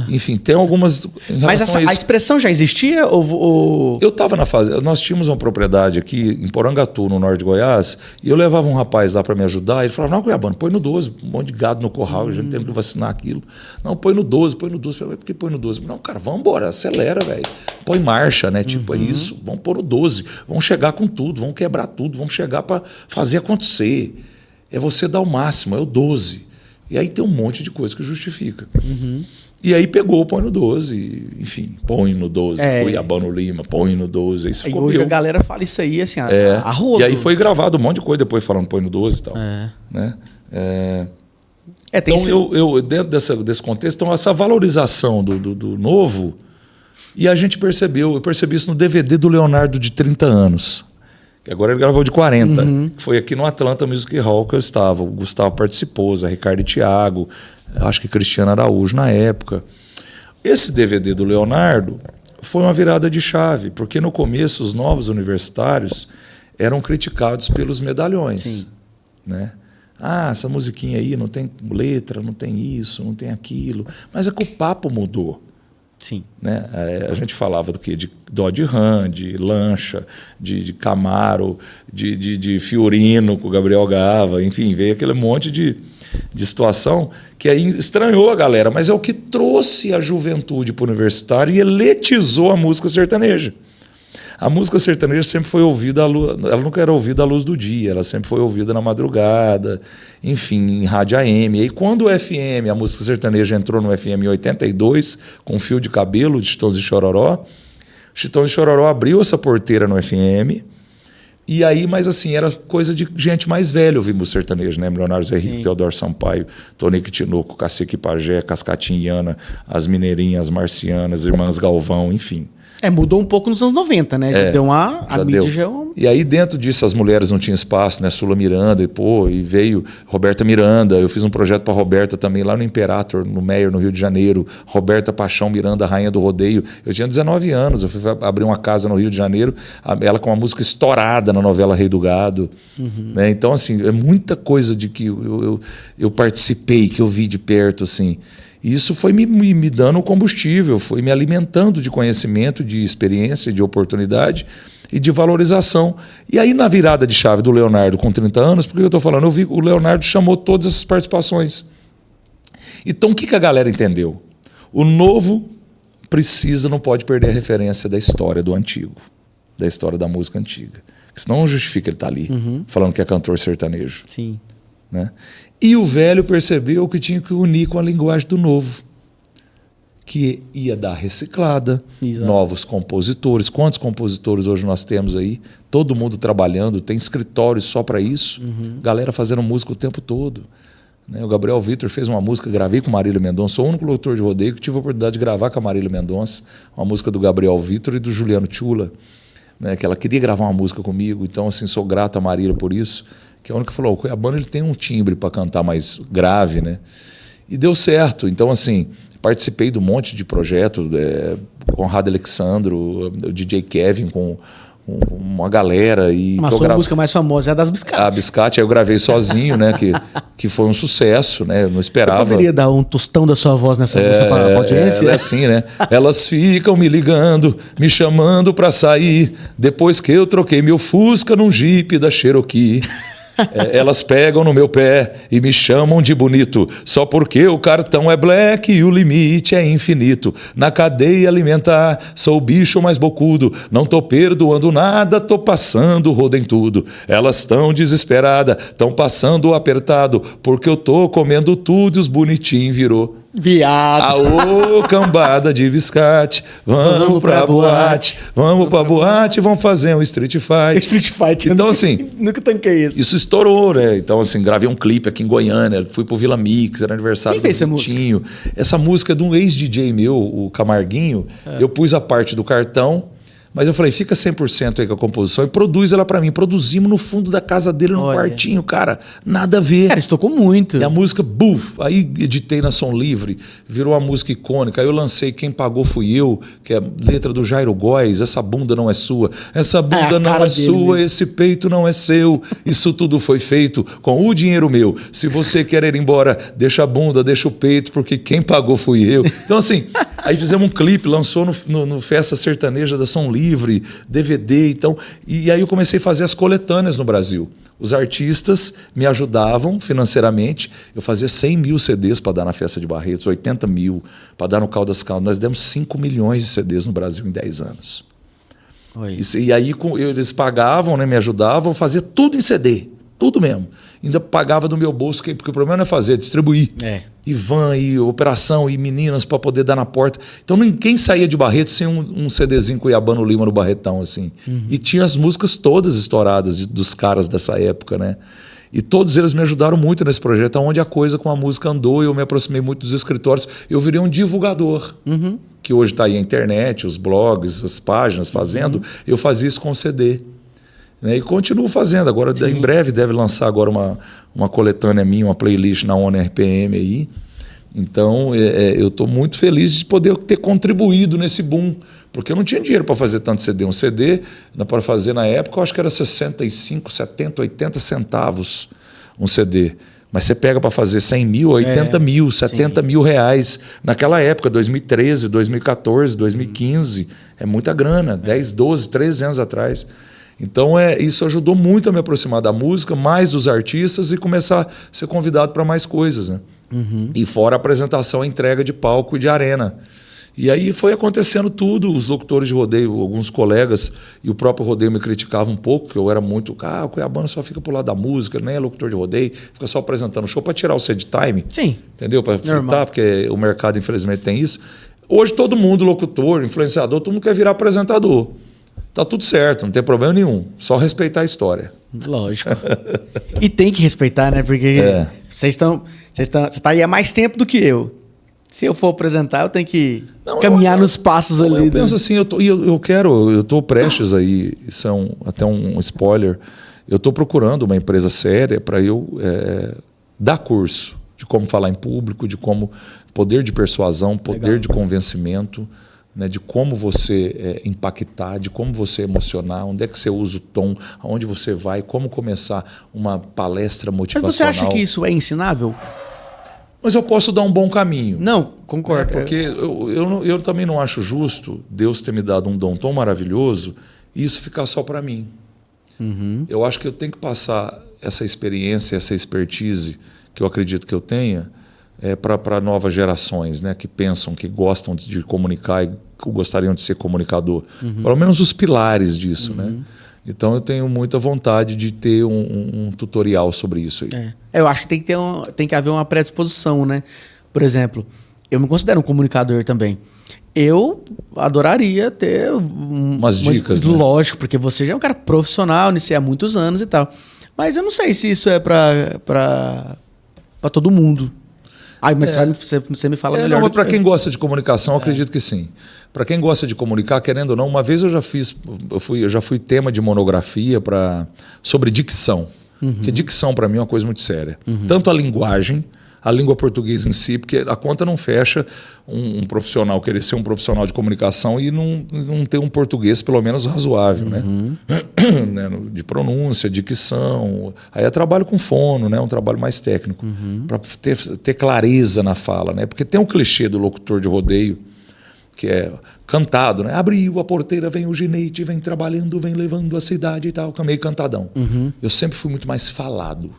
Enfim, tem algumas... Mas a expressão já existia? Ou... Eu estava na fase... Nós tínhamos uma propriedade aqui em Porangatu, no norte de Goiás, e eu levava um rapaz lá para me ajudar, e ele falava, não, Cuiabano, põe no 12, um monte de gado no corral, a gente tem que vacinar aquilo. Não, põe no 12, põe no 12. Eu falei, por que põe no 12? Não, cara, vamos embora, acelera, velho. Põe marcha, né? Tipo, é isso, vamos pôr no 12, vamos chegar com tudo, vamos quebrar tudo, vamos chegar para fazer acontecer. É você dar o máximo, é o 12. E aí tem um monte de coisa que justifica. E aí pegou, põe no 12, enfim, põe no 12, Cuiabano Lima, põe no 12. Isso ficou hoje a galera fala isso aí assim, a rodo. E aí foi gravado um monte de coisa depois falando põe no 12 e tal. Né? Então eu dentro desse contexto, então essa valorização do novo, e a gente eu percebi isso no DVD do Leonardo de 30 anos. Agora ele gravou de 40. Que foi aqui no Atlanta Music Hall que eu estava. O Gustavo participou, Zé Ricardo e Thiago, acho que Cristiano Araújo na época. Esse DVD do Leonardo foi uma virada de chave, porque no começo os novos universitários eram criticados pelos medalhões. Sim. Né? Essa musiquinha aí não tem letra, não tem isso, não tem aquilo. Mas é que o papo mudou. Sim. Né? A gente falava do quê? De Dodge Ram, de Lancha, de Camaro, de Fiorino com o Gabriel Gava, enfim, veio aquele monte de situação que aí estranhou a galera, mas é o que trouxe a juventude para o universitário e eletizou a música sertaneja. A música sertaneja sempre foi ouvida, ela nunca era ouvida à luz do dia, ela sempre foi ouvida na madrugada, enfim, em rádio AM. E aí quando o FM, a música sertaneja entrou no FM em 82, com Fio de Cabelo, de Chitãozinho e Chororó, Chitãozinho e Chororó abriu essa porteira no FM, e aí, mas assim, era coisa de gente mais velha ouvir música sertaneja, né? Leonardo Zé Rico, Teodoro Sampaio, Tonico Tinoco, Cacique Pajé, Cascatinhana, as Mineirinhas, as Marcianas, Irmãs Galvão, enfim. Mudou um pouco nos anos 90, né? Já deu uma... A mídia já... E aí dentro disso as mulheres não tinham espaço, né? Sula Miranda, e veio Roberta Miranda. Eu fiz um projeto para Roberta também lá no Imperator, no Meier, no Rio de Janeiro. Roberta Paixão Miranda, rainha do rodeio. Eu tinha 19 anos, eu fui abrir uma casa no Rio de Janeiro, ela com uma música estourada na novela Rei do Gado. Né? Então, assim, é muita coisa de que eu participei, que eu vi de perto, assim. E isso foi me dando combustível, foi me alimentando de conhecimento, de experiência, de oportunidade e de valorização. E aí, na virada de chave do Leonardo com 30 anos, por que eu estou falando? Eu vi que o Leonardo chamou todas essas participações. Então, o que a galera entendeu? O novo não pode perder a referência da história do antigo, da história da música antiga. Porque senão não justifica ele estar ali, falando que é cantor sertanejo. Sim. Né? E o velho percebeu que tinha que unir com a linguagem do novo, que ia dar reciclada, novos compositores. Quantos compositores hoje nós temos aí? Todo mundo trabalhando, tem escritórios só para isso, galera fazendo música o tempo todo. Né? O Gabriel Vitor fez uma música, gravei com Marília Mendonça, sou o único locutor de rodeio que tive a oportunidade de gravar com a Marília Mendonça, uma música do Gabriel Vitor e do Juliano Tchula, né? Que ela queria gravar uma música comigo, então assim, sou grato a Marília por isso. Que é a única que falou, o Cuiabano ele tem um timbre para cantar mais grave, né? E deu certo. Então, assim, participei de um monte de projeto, Conrado Alexandro, o DJ Kevin com uma galera. Mas a sua música mais famosa é a das Biscate. A Biscate, aí eu gravei sozinho, né? Que foi um sucesso, né? Eu não esperava. Você poderia dar um tostão da sua voz nessa música para a audiência? É assim, né? Elas ficam me ligando, me chamando para sair, depois que eu troquei meu Fusca num Jeep da Cherokee. Elas pegam no meu pé e me chamam de bonito, só porque o cartão é black e o limite é infinito. Na cadeia alimentar, sou o bicho mais bocudo, não tô perdoando nada, tô passando rodo em tudo. Elas tão desesperadas, tão passando apertado, porque eu tô comendo tudo e os bonitinhos virou Viado. Aô, cambada de biscate, vamos pra boate, vamos pra boate, vamos fazer um Street Fight. Street Fight. Então, assim... Nunca tanquei isso. Isso estourou, né? Então, assim, gravei um clipe aqui em Goiânia, fui pro Vila Mix, era aniversário Quem fez do Vitinho. Essa música é de um ex-DJ meu, o Camarguinho. Eu pus a parte do cartão, mas eu falei, fica 100% aí com a composição e produz ela pra mim. Produzimos no fundo da casa dele, no quartinho, cara. Nada a ver. Cara, isso tocou muito. E a música, buf, aí editei na Som Livre, virou uma música icônica. Aí eu lancei Quem Pagou Fui Eu, que é a letra do Jairo Góes, essa bunda não é sua, essa bunda não é sua, mesmo. Esse peito não é seu, isso tudo foi feito com o dinheiro meu. Se você quer ir embora, deixa a bunda, deixa o peito, porque quem pagou fui eu. Então assim, aí fizemos um clipe, lançou no Festa Sertaneja da Som Livre, DVD, então, e aí eu comecei a fazer as coletâneas no Brasil. Os artistas me ajudavam financeiramente. Eu fazia 100 mil CDs para dar na Festa de Barretos, 80 mil para dar no Caldas Caldas. Nós demos 5 milhões de CDs no Brasil em 10 anos. E aí eles pagavam, né, me ajudavam, fazia tudo em CD. Tudo mesmo. Ainda pagava do meu bolso, porque o problema não é fazer, é distribuir. E van, e operação, e meninas para poder dar na porta. Então ninguém saía de Barreto sem um CDzinho Cuiabano Lima no Barretão, assim. E tinha as músicas todas estouradas dos caras dessa época, né? E todos eles me ajudaram muito nesse projeto, onde a coisa com a música andou, eu me aproximei muito dos escritórios, eu virei um divulgador. Que hoje está aí a internet, os blogs, as páginas fazendo, eu fazia isso com CD. E continuo fazendo. Agora, em breve, deve lançar agora uma coletânea minha, uma playlist na ONU RPM aí. Então, eu estou muito feliz de poder ter contribuído nesse boom, porque eu não tinha dinheiro para fazer tanto CD. Um CD, para fazer na época, eu acho que era 65, 70, 80 centavos um CD. Mas você pega para fazer 100 mil, 80 mil, 70 mil reais. Naquela época, 2013, 2014, 2015, é muita grana. 10, 12, 13 anos atrás. Então isso ajudou muito a me aproximar da música, mais dos artistas e começar a ser convidado para mais coisas, né? E fora a apresentação, a entrega de palco e de arena. E aí foi acontecendo tudo, os locutores de rodeio, alguns colegas e o próprio rodeio me criticavam um pouco, que eu era muito, o Cuiabano só fica pro lado da música, nem é locutor de rodeio, fica só apresentando o show para tirar o set time. Sim. Entendeu? Para fritar, porque o mercado infelizmente tem isso. Hoje todo mundo, locutor, influenciador, todo mundo quer virar apresentador. Tá tudo certo, não tem problema nenhum. Só respeitar a história. Lógico. E tem que respeitar, né? Porque você tá aí há mais tempo do que eu. Se eu for apresentar, eu tenho que caminhar nos passos ali. Eu penso assim, eu tô prestes aí, isso é até um spoiler, eu tô procurando uma empresa séria para eu dar curso de como falar em público, de como poder de persuasão, poder de convencimento, né, de como você impactar, de como você emocionar, onde é que você usa o tom, aonde você vai, como começar uma palestra motivacional. Mas você acha que isso é ensinável? Mas eu posso dar um bom caminho. Não, concordo. Porque eu também não acho justo Deus ter me dado um dom tão maravilhoso e isso ficar só para mim. Eu acho que eu tenho que passar essa experiência, essa expertise que eu acredito que eu tenha para novas gerações, né, que pensam, que gostam de comunicar e gostariam de ser comunicador. Pelo menos os pilares disso, né? Então eu tenho muita vontade de ter um tutorial sobre isso aí. Eu acho que tem que haver uma predisposição, né? Por exemplo, eu me considero um comunicador também. Eu adoraria ter umas dicas, né? Lógico, porque você já é um cara profissional, nisso há muitos anos e tal. Mas eu não sei se isso é para todo mundo. Mas você me fala melhor. Não, para quem gosta de comunicação, eu acredito que sim. Para quem gosta de comunicar, querendo ou não, uma vez eu já fui tema de monografia sobre dicção. Porque dicção para mim é uma coisa muito séria. Tanto a linguagem, a língua portuguesa em si, porque a conta não fecha um profissional querer ser um profissional de comunicação e não ter um português pelo menos razoável, né? De pronúncia, dicção. Aí é trabalho com fono, né? Um trabalho mais técnico, para ter clareza na fala, né? Porque tem um clichê do locutor de rodeio que é cantado, né? Abriu a porteira, vem o ginete, vem trabalhando, vem levando a cidade e tal, meio cantadão. Eu sempre fui muito mais falado.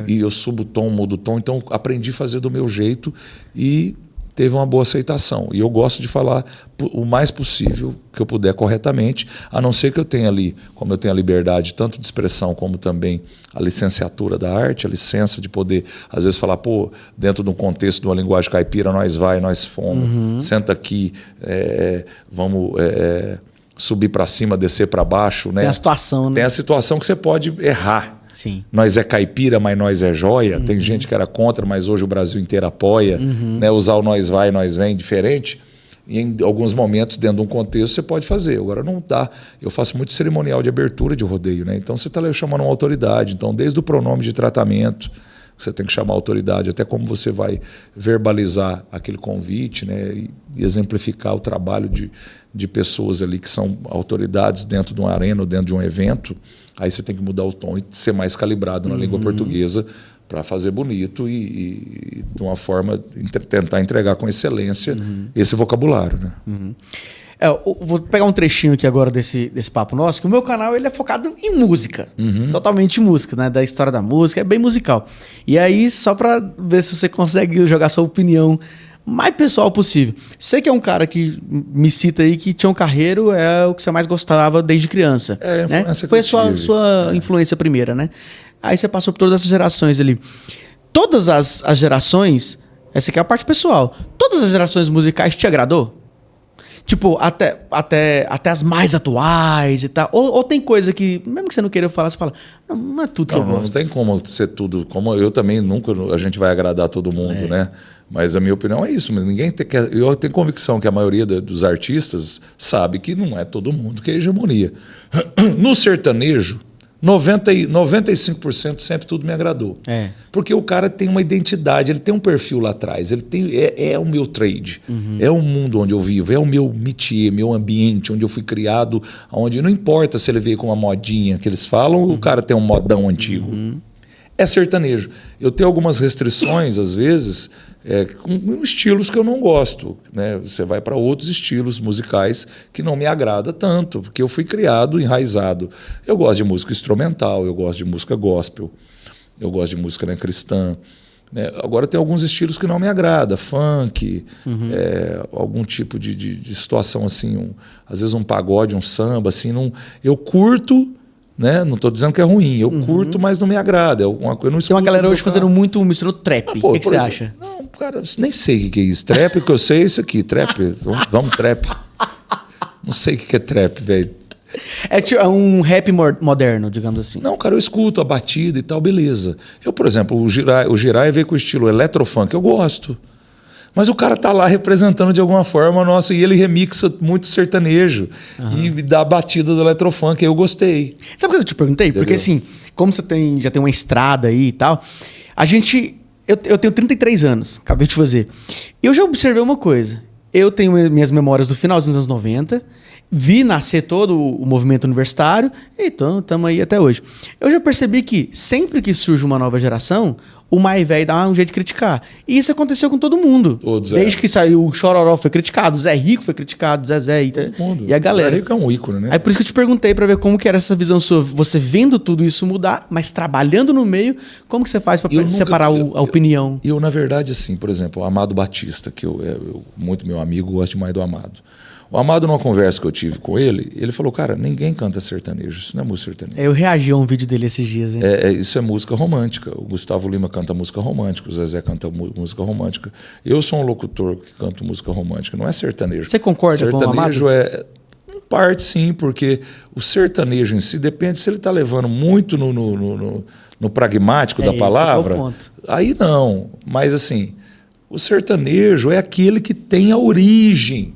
E eu subo o tom, mudo o tom, então aprendi a fazer do meu jeito e teve uma boa aceitação. E eu gosto de falar o mais possível que eu puder corretamente, a não ser que eu tenha ali, como eu tenho a liberdade tanto de expressão como também a licenciatura da arte, a licença de poder, às vezes, falar, pô, dentro de um contexto de uma linguagem caipira, nós fomos, senta aqui, vamos subir para cima, descer para baixo. Né? Tem a situação, né? Tem a situação que você pode errar. Sim. Nós é caipira, mas nós é joia. Tem gente que era contra, mas hoje o Brasil inteiro apoia. Né? Usar o nós vai, nós vem, diferente. E em alguns momentos, dentro de um contexto, você pode fazer. Agora não dá. Eu faço muito cerimonial de abertura de rodeio. Né? Então você está chamando uma autoridade. Então, desde o pronome de tratamento, você tem que chamar a autoridade, até como você vai verbalizar aquele convite, né? E exemplificar o trabalho de pessoas ali que são autoridades dentro de uma arena ou dentro de um evento. Aí você tem que mudar o tom e ser mais calibrado na língua portuguesa para fazer bonito e de uma forma tentar entregar com excelência esse vocabulário. Né? Eu vou pegar um trechinho aqui agora desse papo nosso, que o meu canal ele é focado em música, totalmente música, né? Da história da música, é bem musical. E aí, só para ver se você consegue jogar sua opinião mais pessoal possível. Você que é um cara que me cita aí que Tião Carreiro é o que você mais gostava desde criança. É a influência, né? Foi a sua influência primeira, né? Aí você passou por todas essas gerações ali. Todas as gerações, essa aqui é a parte pessoal, todas as gerações musicais te agradou? Tipo, até as mais atuais e tal. Ou tem coisa que, mesmo que você não queira falar, você fala, não é tudo que eu gosto. Não tem como ser tudo. Como eu também nunca a gente vai agradar todo mundo, né? Mas a minha opinião é isso. Eu tenho convicção que a maioria dos artistas sabe que não é todo mundo que é hegemonia. No sertanejo, 95% sempre tudo me agradou. Porque o cara tem uma identidade, ele tem um perfil lá atrás, ele tem, é o meu trade, é o mundo onde eu vivo, é o meu métier, meu ambiente, onde eu fui criado, onde não importa se ele veio com uma modinha que eles falam, o cara tem um modão antigo. É sertanejo. Eu tenho algumas restrições, às vezes, com estilos que eu não gosto. Né? Você vai para outros estilos musicais que não me agrada tanto, porque eu fui criado, enraizado. Eu gosto de música instrumental, eu gosto de música gospel, eu gosto de música cristã. Né? Agora tem alguns estilos que não me agrada, funk, algum tipo de situação assim, às vezes um pagode, um samba, assim, eu curto. Né? Não estou dizendo que é ruim, eu curto, mas não me agrada. Eu não tem uma galera hoje fazendo muito misturando trap. O que você acha? Não, cara, nem sei o que é isso. Trap, o que eu sei é isso aqui, trap. Vamos trap. Não sei o que é trap, velho. É um rap moderno, digamos assim. Não, cara, eu escuto a batida e tal, beleza. Eu, por exemplo, o Jirai veio com o estilo electrofunk, eu gosto. Mas o cara tá lá representando de alguma forma nossa, e ele remixa muito sertanejo e dá a batida do eletrofunk, eu gostei. Sabe o que eu te perguntei? Entendeu? Porque assim, como você já tem uma estrada aí e tal, eu tenho 33 anos, acabei de fazer. Eu já observei uma coisa. Eu tenho minhas memórias do final dos anos 90, vi nascer todo o movimento universitário e estamos aí até hoje. Eu já percebi que sempre que surge uma nova geração, o mais velho dá um jeito de criticar. E isso aconteceu com todo mundo. Desde que saiu o Chororó foi criticado, o Zé Rico foi criticado, o Zezé e a galera. O Zé Rico é um ícone, né? Aí por isso que eu te perguntei pra ver como que era essa visão sua. Você vendo tudo isso mudar, mas trabalhando no meio, como que você faz pra separar a opinião? Eu, na verdade, assim, por exemplo, o Amado Batista, que eu muito meu amigo, gosto demais do Amado. O Amado, numa conversa que eu tive com ele, ele falou, cara, ninguém canta sertanejo, isso não é música sertaneja. Eu reagi a um vídeo dele esses dias, hein? Isso é música romântica. O Gustavo Lima canta música romântica, o Zezé canta música romântica. Eu sou um locutor que canto música romântica, não é sertanejo. Você concorda com o Amado? Sertanejo em parte, sim, porque o sertanejo em si depende se ele está levando muito no pragmático da palavra. Esse é o ponto. Aí não, mas assim... O sertanejo é aquele que tem a origem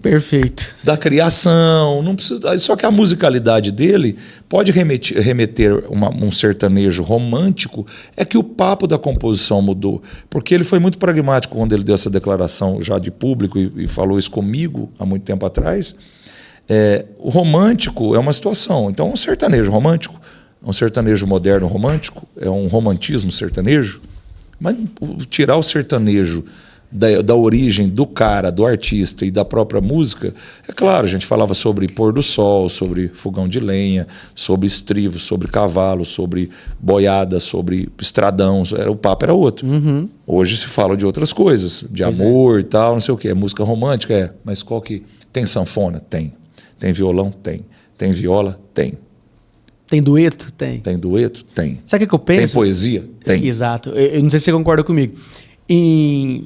da criação. Não precisa, só que a musicalidade dele pode remeter um sertanejo romântico. É que o papo da composição mudou. Porque ele foi muito pragmático quando ele deu essa declaração já de público e falou isso comigo há muito tempo atrás. O romântico é uma situação. Então, um sertanejo romântico, um sertanejo moderno romântico, é um romantismo sertanejo. Mas tirar o sertanejo da origem do cara, do artista e da própria música, é claro, a gente falava sobre pôr do sol, sobre fogão de lenha, sobre estrivo, sobre cavalo, sobre boiada, sobre estradão, o papo era outro. Hoje se fala de outras coisas, de amor e tal, não sei o quê. Música romântica, mas qual que... Tem sanfona? Tem. Tem violão? Tem. Tem viola? Tem. Tem dueto? Tem. Tem dueto? Tem. Sabe o que eu penso? Tem poesia? Tem. Exato. Eu não sei se você concorda comigo.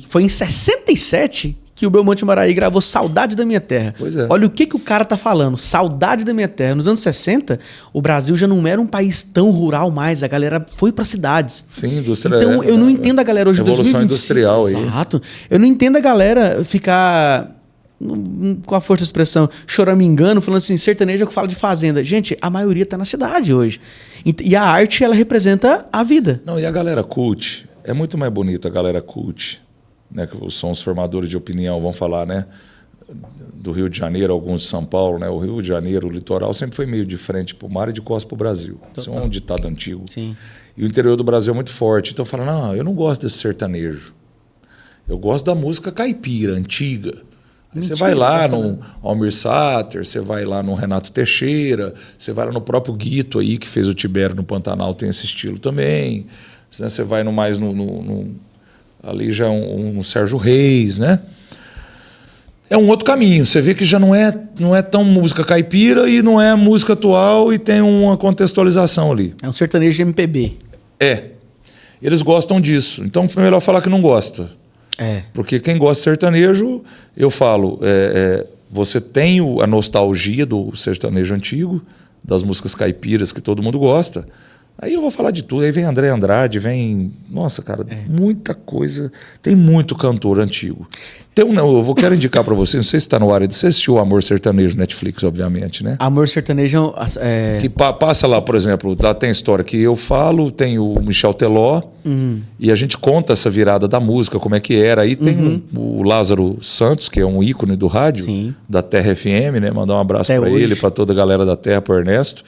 Foi em 67 que o Belmonte Maraí gravou Saudade da Minha Terra. Pois é. Olha o que o cara tá falando. Saudade da Minha Terra. Nos anos 60, o Brasil já não era um país tão rural mais. A galera foi para cidades. Sim, indústria. Então, eu não entendo a galera hoje em Revolução 2025. industrial aí. Exato. Eu não entendo a galera ficar... com a força de expressão, choramingando, falando assim, sertanejo é o que fala de fazenda. Gente, a maioria tá na cidade hoje. E a arte, ela representa a vida. Não, e a galera cult, é muito mais bonita a galera cult, né? Que são os formadores de opinião, vão falar, né? Do Rio de Janeiro, alguns de São Paulo, né? O Rio de Janeiro, o litoral, sempre foi meio de frente pro mar e de costas pro Brasil. Isso é um ditado antigo. Sim. E o interior do Brasil é muito forte. Então eu falo, não, eu não gosto desse sertanejo. Eu gosto da música caipira, antiga. Aí você vai lá no Almir Sater, você vai lá no Renato Teixeira, você vai lá no próprio Guito aí, que fez o Tibério no Pantanal, tem esse estilo também. Você vai ali já um Sérgio Reis, né? É um outro caminho. Você vê que já não é tão música caipira e não é música atual e tem uma contextualização ali. É um sertanejo de MPB. É. Eles gostam disso. Então é melhor falar que não gosta. Porque quem gosta de sertanejo, eu falo, você tem a nostalgia do sertanejo antigo, das músicas caipiras que todo mundo gosta. Aí eu vou falar de tudo. Aí vem André Andrade, vem... Nossa, cara, muita coisa. Tem muito cantor antigo. Quero indicar para você, não sei se está no ar, você assistiu o Amor Sertanejo Netflix, obviamente, né? Amor Sertanejo Que passa lá, por exemplo, lá tem a história que eu falo, tem o Michel Teló, e a gente conta essa virada da música, como é que era. Aí tem o Lázaro Santos, que é um ícone do rádio, Sim. da Terra FM, né? Mandar um abraço para ele, para toda a galera da Terra, para o Ernesto.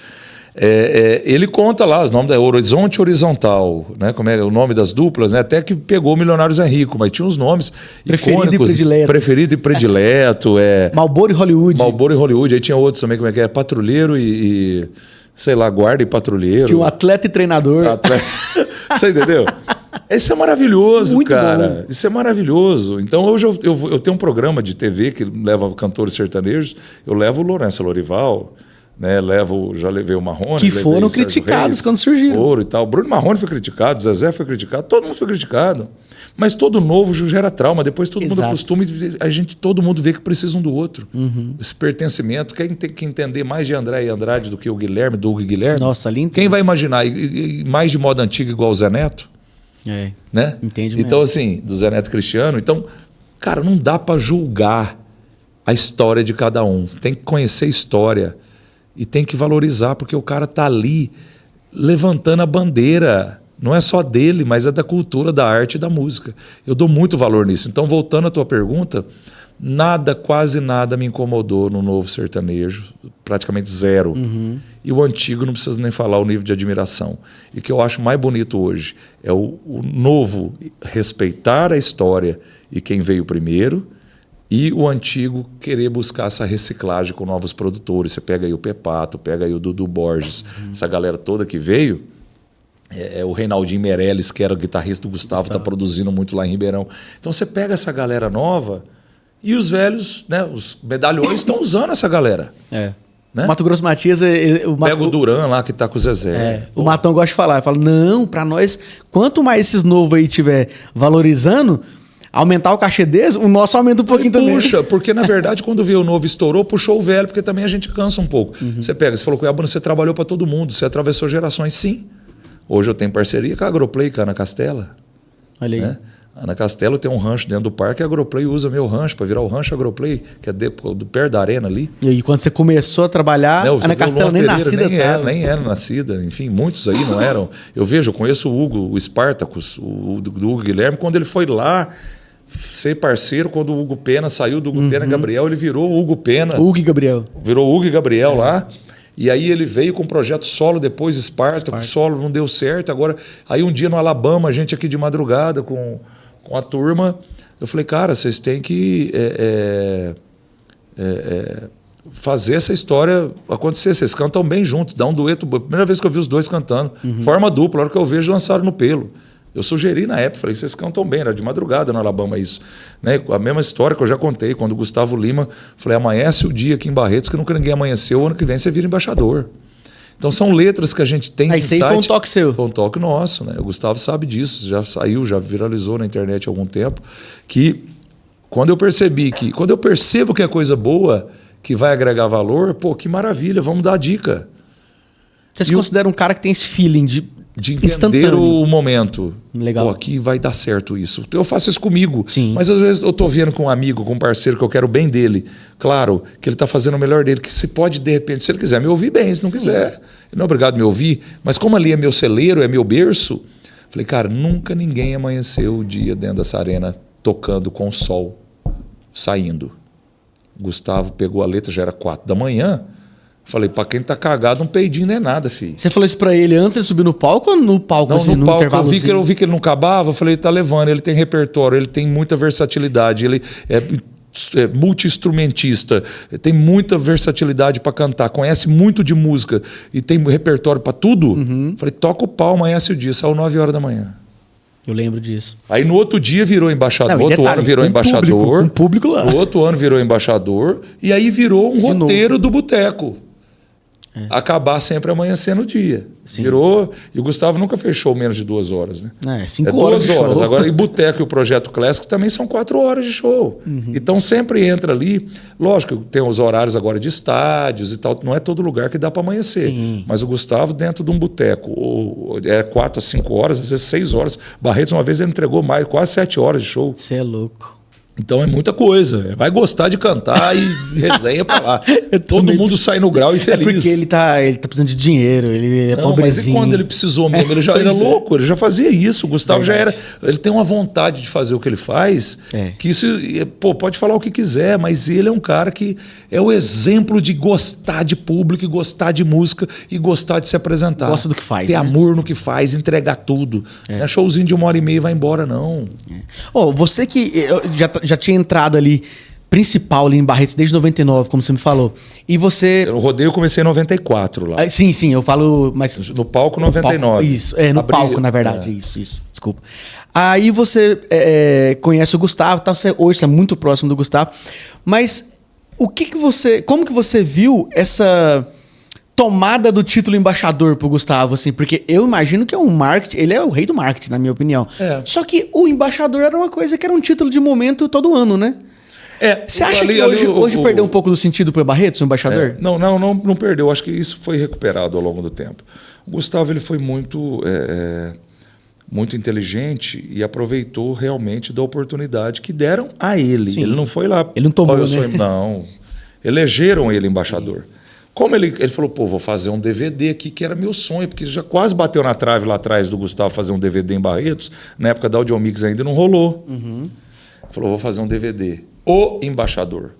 Ele conta lá os nomes da Horizonte Horizontal, né? Como é o nome das duplas, né? Até que pegou o Milionários é Rico, mas tinha uns nomes Preferido e predileto. Preferido e predileto. Malboro e Hollywood. Malboro e Hollywood. Aí tinha outros também, como é que é? Patrulheiro e sei lá, guarda e patrulheiro. Tinha um atleta e treinador. Você entendeu? Isso é maravilhoso, Muito cara. bom. Isso é maravilhoso. Então, hoje eu tenho um programa de TV que leva cantores sertanejos. Eu levo o Lourenço Lorival, né? Já levei o Marrone. Que foram criticados quando surgiram. Ouro e tal. Bruno Marrone foi criticado, Zezé foi criticado, todo mundo foi criticado. Mas todo novo gera trauma. Depois todo mundo acostuma e todo mundo vê que precisa um do outro. Esse pertencimento. Quem tem que entender mais de André e Andrade do que o Guilherme, do Hugo e Guilherme? Nossa, ali entende. Quem vai imaginar? E mais de moda antiga igual o Zé Neto? Né? Entende então, mesmo. assim, do Zé Neto Cristiano. Então, cara, não dá para julgar a história de cada um. Tem que conhecer a história e tem que valorizar, porque o cara tá ali levantando a bandeira. Não é só dele, mas é da cultura, da arte e da música. Eu dou muito valor nisso. Então, voltando à tua pergunta, quase nada me incomodou no novo sertanejo, praticamente zero. E o antigo, não preciso nem falar o nível de admiração. E o que eu acho mais bonito hoje é o novo respeitar a história e quem veio primeiro, e o antigo querer buscar essa reciclagem com novos produtores. Você pega aí o Pepato, pega aí o Dudu Borges, essa galera toda que veio. O Reinaldinho Meirelles, que era o guitarrista do Gustavo, está produzindo muito lá em Ribeirão. Então você pega essa galera nova e os velhos, né, os medalhões estão usando essa galera. Né? Mato Grosso Matias... Pega o Duran lá, que está com o Zezé. O Matão gosta de falar. Fala, não, para nós, quanto mais esses novos aí estiver valorizando, aumentar o cachê deles, o nosso aumenta um pouquinho também. Puxa, porque na verdade quando veio o novo estourou, puxou o velho, porque também a gente cansa um pouco. Você falou que você trabalhou para todo mundo, você atravessou gerações, sim. Hoje eu tenho parceria com a Agroplay, com a Ana Castela. Olha aí. Né? A Ana Castela tem um rancho dentro do parque, a Agroplay usa meu rancho para virar o rancho Agroplay, que é do perto da arena ali. E quando você começou a trabalhar, a Ana Castela nem nascida nem era nascida. Enfim, muitos aí não eram. Eu conheço o Hugo, o Spartacus, do Hugo Guilherme, quando ele foi lá ser parceiro, quando o Hugo Pena saiu do Hugo Pena Gabriel, ele virou o Hugo Pena. Hugo e Gabriel. Virou Hugo e Gabriel lá. E aí ele veio com um projeto solo, depois Spartacus, solo não deu certo. Agora, aí um dia no Alabama, a gente aqui de madrugada com com a turma. Eu falei, cara, vocês têm que fazer essa história acontecer. Vocês cantam bem juntos, dá um dueto. Primeira vez que eu vi os dois cantando, forma dupla, a hora que eu vejo, lançaram no Pelo. Eu sugeri na época, falei, vocês cantam bem, era de madrugada no Alabama isso. Né? A mesma história que eu já contei, quando o Gustavo Lima, falei, amanhece o dia aqui em Barretos, que nunca ninguém amanheceu, ano que vem você vira embaixador. Então são letras que a gente tem de insight. Isso aí foi um toque seu. Foi um toque nosso, né? O Gustavo sabe disso, já saiu, já viralizou na internet há algum tempo, que quando eu percebo que é coisa boa, que vai agregar valor, pô, que maravilha, vamos dar a dica. Você se considera um cara que tem esse feeling de entender o momento. Legal. Pô, aqui vai dar certo isso. Eu faço isso comigo. Sim. Mas às vezes eu estou vendo com um amigo, com um parceiro que eu quero o bem dele. Claro que ele está fazendo o melhor dele, que se pode, de repente, se ele quiser me ouvir bem, se não quiser, ele não é obrigado a me ouvir. Mas como ali é meu celeiro, é meu berço, falei, cara, nunca ninguém amanheceu o dia dentro dessa arena tocando com o sol saindo. Gustavo pegou a letra, já era 4 da manhã. Falei, pra quem tá cagado, um peidinho não é nada, filho. Você falou isso pra ele antes de subir no palco ou no palco? Não, assim, no palco. Eu vi que ele não acabava, eu falei, ele tá levando, ele tem repertório, ele tem muita versatilidade, ele é multi-instrumentista, tem muita versatilidade para cantar, conhece muito de música e tem repertório para tudo. Falei, toca o pau, amanhece o dia, saiu 9 horas da manhã. Eu lembro disso. Aí no outro dia virou embaixador, outro ano virou embaixador. Um público lá. No outro ano virou embaixador e aí virou um roteiro do boteco. Acabar sempre amanhecendo o dia. Sim. Virou. E o Gustavo nunca fechou menos de 2 horas, né? 5 horas. 2 horas. Agora, e Boteco e o Projeto Classic também são 4 horas de show. Então sempre entra ali. Lógico, tem os horários agora de estádios e tal. Não é todo lugar que dá para amanhecer. Sim. Mas o Gustavo, dentro de um boteco, é 4 a 5 horas, às vezes 6 horas. Barretos, uma vez, ele entregou quase 7 horas de show. Você é louco. Então é muita coisa. Vai gostar de cantar e resenha pra lá. Todo mundo sai no grau e feliz. É porque ele tá precisando de dinheiro, ele é pobrezinho. Mas e quando ele precisou mesmo? Ele já era louco, ele já fazia isso. O Gustavo já era. Ele tem uma vontade de fazer o que ele faz. Que isso, pode falar o que quiser, mas ele é um cara que é o exemplo de gostar de público, e gostar de música e gostar de se apresentar. Gosta do que faz. Ter amor no que faz, entregar tudo. Não é showzinho de 1h30 e vai embora, não. Você que já tinha entrado ali, principal ali em Barretos desde 99, como você me falou. E você... No rodeio eu comecei em 94 lá. Sim, eu falo... Mas no palco, 99. Palco, isso, no palco, na verdade. Isso, desculpa. Aí você conhece o Gustavo, hoje você é muito próximo do Gustavo. Mas como que você viu essa tomada do título embaixador pro Gustavo, assim? Porque eu imagino que é um marketing, ele é o rei do marketing, na minha opinião. Só que o embaixador era uma coisa que era um título de momento todo ano, né? Você acha que hoje perdeu um pouco do sentido pro Barretos, o embaixador? Não perdeu. Acho que isso foi recuperado ao longo do tempo. O Gustavo ele foi muito inteligente e aproveitou realmente da oportunidade que deram a ele. Sim. Ele não foi lá... Ele não tomou, né? Não. Elegeram ele embaixador. Sim. Como ele falou, vou fazer um DVD aqui, que era meu sonho, porque já quase bateu na trave lá atrás do Gustavo fazer um DVD em Barretos. Na época da Audiomix ainda não rolou. Falou, vou fazer um DVD. O embaixador.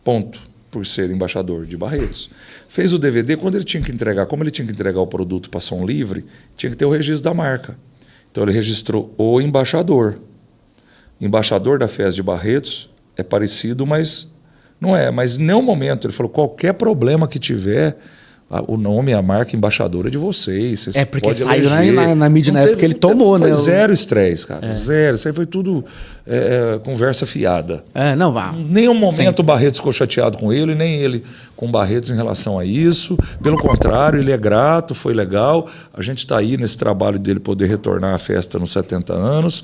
Ponto. Por ser embaixador de Barretos. Fez o DVD, quando ele tinha que entregar, como ele tinha que entregar o produto para Som Livre, tinha que ter o registro da marca. Então ele registrou o embaixador. Embaixador da Festa de Barretos é parecido, mas não é. Mas em nenhum momento ele falou, qualquer problema que tiver, o nome, a marca embaixadora é de vocês. Porque saiu na mídia na época que ele tomou, né? Zero estresse, cara. Zero. Isso aí foi tudo conversa fiada. Nenhum momento o Barretos ficou chateado com ele, nem ele com o Barretos em relação a isso. Pelo contrário, ele é grato, foi legal. A gente está aí nesse trabalho dele poder retornar à festa nos 70 anos.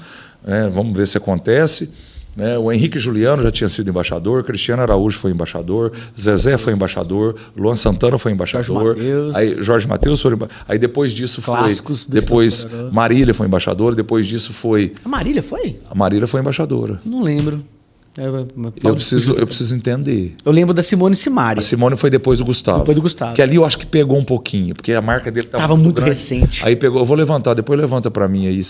Vamos ver se acontece. O Henrique Juliano já tinha sido embaixador, Cristiano Araújo foi embaixador, Zezé foi embaixador, Luan Santana foi embaixador, Jorge Mateus foi embaixador. Aí depois disso depois Marília foi embaixadora, depois disso foi... A Marília foi? A Marília foi embaixadora. Não lembro. Eu preciso entender. Eu lembro da Simone Simari. A Simone foi depois do Gustavo. Depois do Gustavo. Que ali eu acho que pegou um pouquinho, porque a marca dele estava muito recente. Aí pegou, eu vou levantar, depois levanta para mim aí,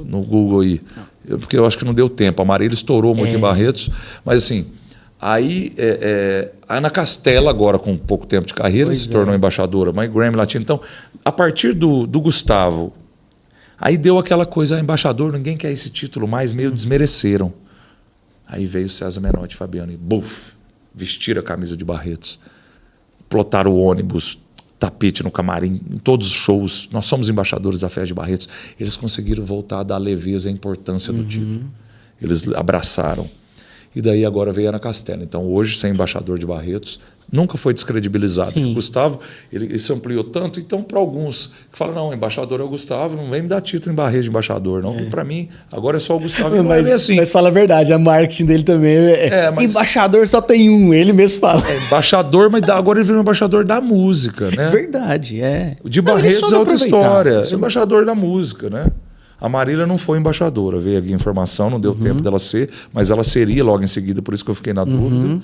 no Google aí. Porque eu acho que não deu tempo. A Marília estourou muito em Barretos. Mas assim, aí a Ana Castela, agora com pouco tempo de carreira, se tornou embaixadora. Mãe Grammy Latino. Então, a partir do Gustavo Aí deu aquela coisa, embaixador, ninguém quer esse título mais, meio desmereceram. Aí veio o César Menotti e Fabiano e buf, vestiram a camisa de Barretos, plotaram o ônibus, tapete no camarim, em todos os shows. Nós somos embaixadores da festa de Barretos. Eles conseguiram voltar a dar leveza e a importância do título. Eles abraçaram. E daí agora veio Ana Castela. Então hoje, ser embaixador de Barretos, nunca foi descredibilizado. O Gustavo, ele se ampliou tanto. Então, para alguns que falam, não, embaixador é o Gustavo, não vem me dar título em Barretos de embaixador, não. Para mim, agora é só o Gustavo. E não é assim. Mas fala a verdade, a marketing dele também embaixador só tem um, ele mesmo fala. Embaixador, mas agora ele virou embaixador da música, né? Verdade, é. O de Barretos é outra história. Embaixador da música, né? A Marília não foi embaixadora, veio aqui a informação, não deu tempo dela ser, mas ela seria logo em seguida, por isso que eu fiquei na dúvida.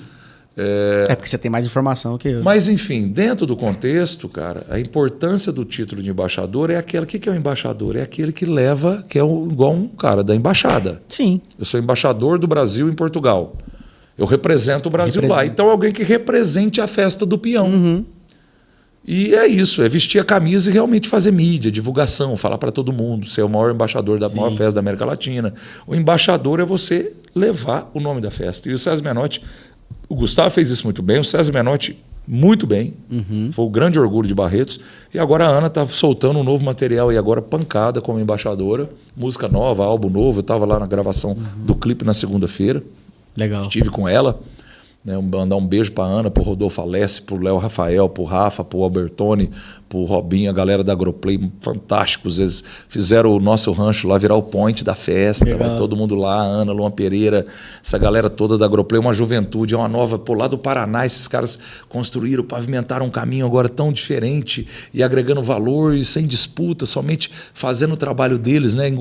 Porque você tem mais informação que eu. Mas, enfim, dentro do contexto, cara, a importância do título de embaixador é aquela... O que é o embaixador? É aquele que leva, que é igual um cara da embaixada. Sim. Eu sou embaixador do Brasil em Portugal. Eu represento o Brasil lá. Então, alguém que represente a festa do peão. E é isso, é vestir a camisa e realmente fazer mídia, divulgação, falar para todo mundo, ser o maior embaixador da maior festa da América Latina. O embaixador é você levar o nome da festa. E o César Menotti, o Gustavo fez isso muito bem, o César Menotti muito bem, foi o grande orgulho de Barretos. E agora a Ana está soltando um novo material e agora pancada como embaixadora, música nova, álbum novo. Eu estava lá na gravação do clipe na segunda-feira. Legal. Estive com ela. Mandar um beijo para a Ana, para o Rodolfo Alessi, para o Léo Rafael, para o Rafa, para o Albertoni, para o Robinho, a galera da Agroplay, fantásticos. Eles fizeram o nosso rancho lá virar o point da festa. Vai todo mundo lá, a Ana, Luan Pereira, essa galera toda da Agroplay, uma juventude, uma nova. Por lá do Paraná, esses caras construíram, pavimentaram um caminho agora tão diferente e agregando valor e sem disputa, somente fazendo o trabalho deles, né?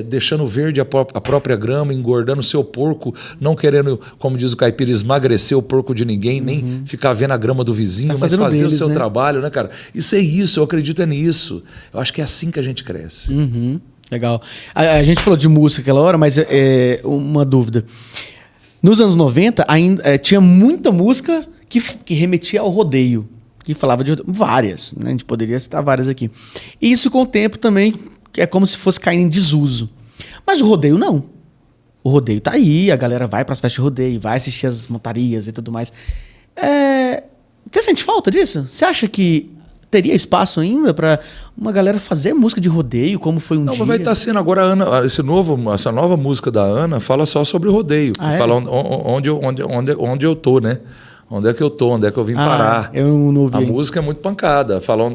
Deixando verde a própria grama, engordando o seu porco, não querendo, como diz o caipira, esmagrecer o porco de ninguém, nem ficar vendo a grama do vizinho, mas fazer o seu trabalho, né, cara? Isso é isso, eu acredito nisso. Eu acho que é assim que a gente cresce. Legal. A gente falou de música aquela hora, mas uma dúvida. Nos anos 90, ainda tinha muita música que remetia ao rodeio, que falava de várias, né? A gente poderia citar várias aqui. E isso com o tempo também é como se fosse caindo em desuso. Mas o rodeio não. O rodeio tá aí, a galera vai para as festas de rodeio, vai assistir as montarias e tudo mais. Você sente falta disso? Você acha que teria espaço ainda para uma galera fazer música de rodeio, como foi dia? Não, mas vai estar sendo agora a Ana, essa nova música da Ana fala só sobre rodeio. Fala onde eu tô, né? Onde é que eu tô, onde é que eu vim parar. Eu não ouvi. A música é muito pancada. Fala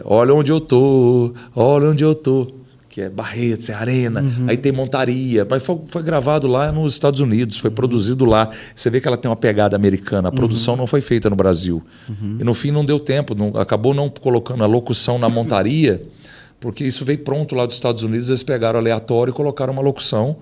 olha onde eu tô, olha onde eu tô. Que é Barretos, é Arena, aí tem montaria, mas foi gravado lá nos Estados Unidos, foi produzido lá. Você vê que ela tem uma pegada americana, a produção não foi feita no Brasil. E no fim não deu tempo, acabou não colocando a locução na montaria, porque isso veio pronto lá dos Estados Unidos, eles pegaram aleatório e colocaram uma locução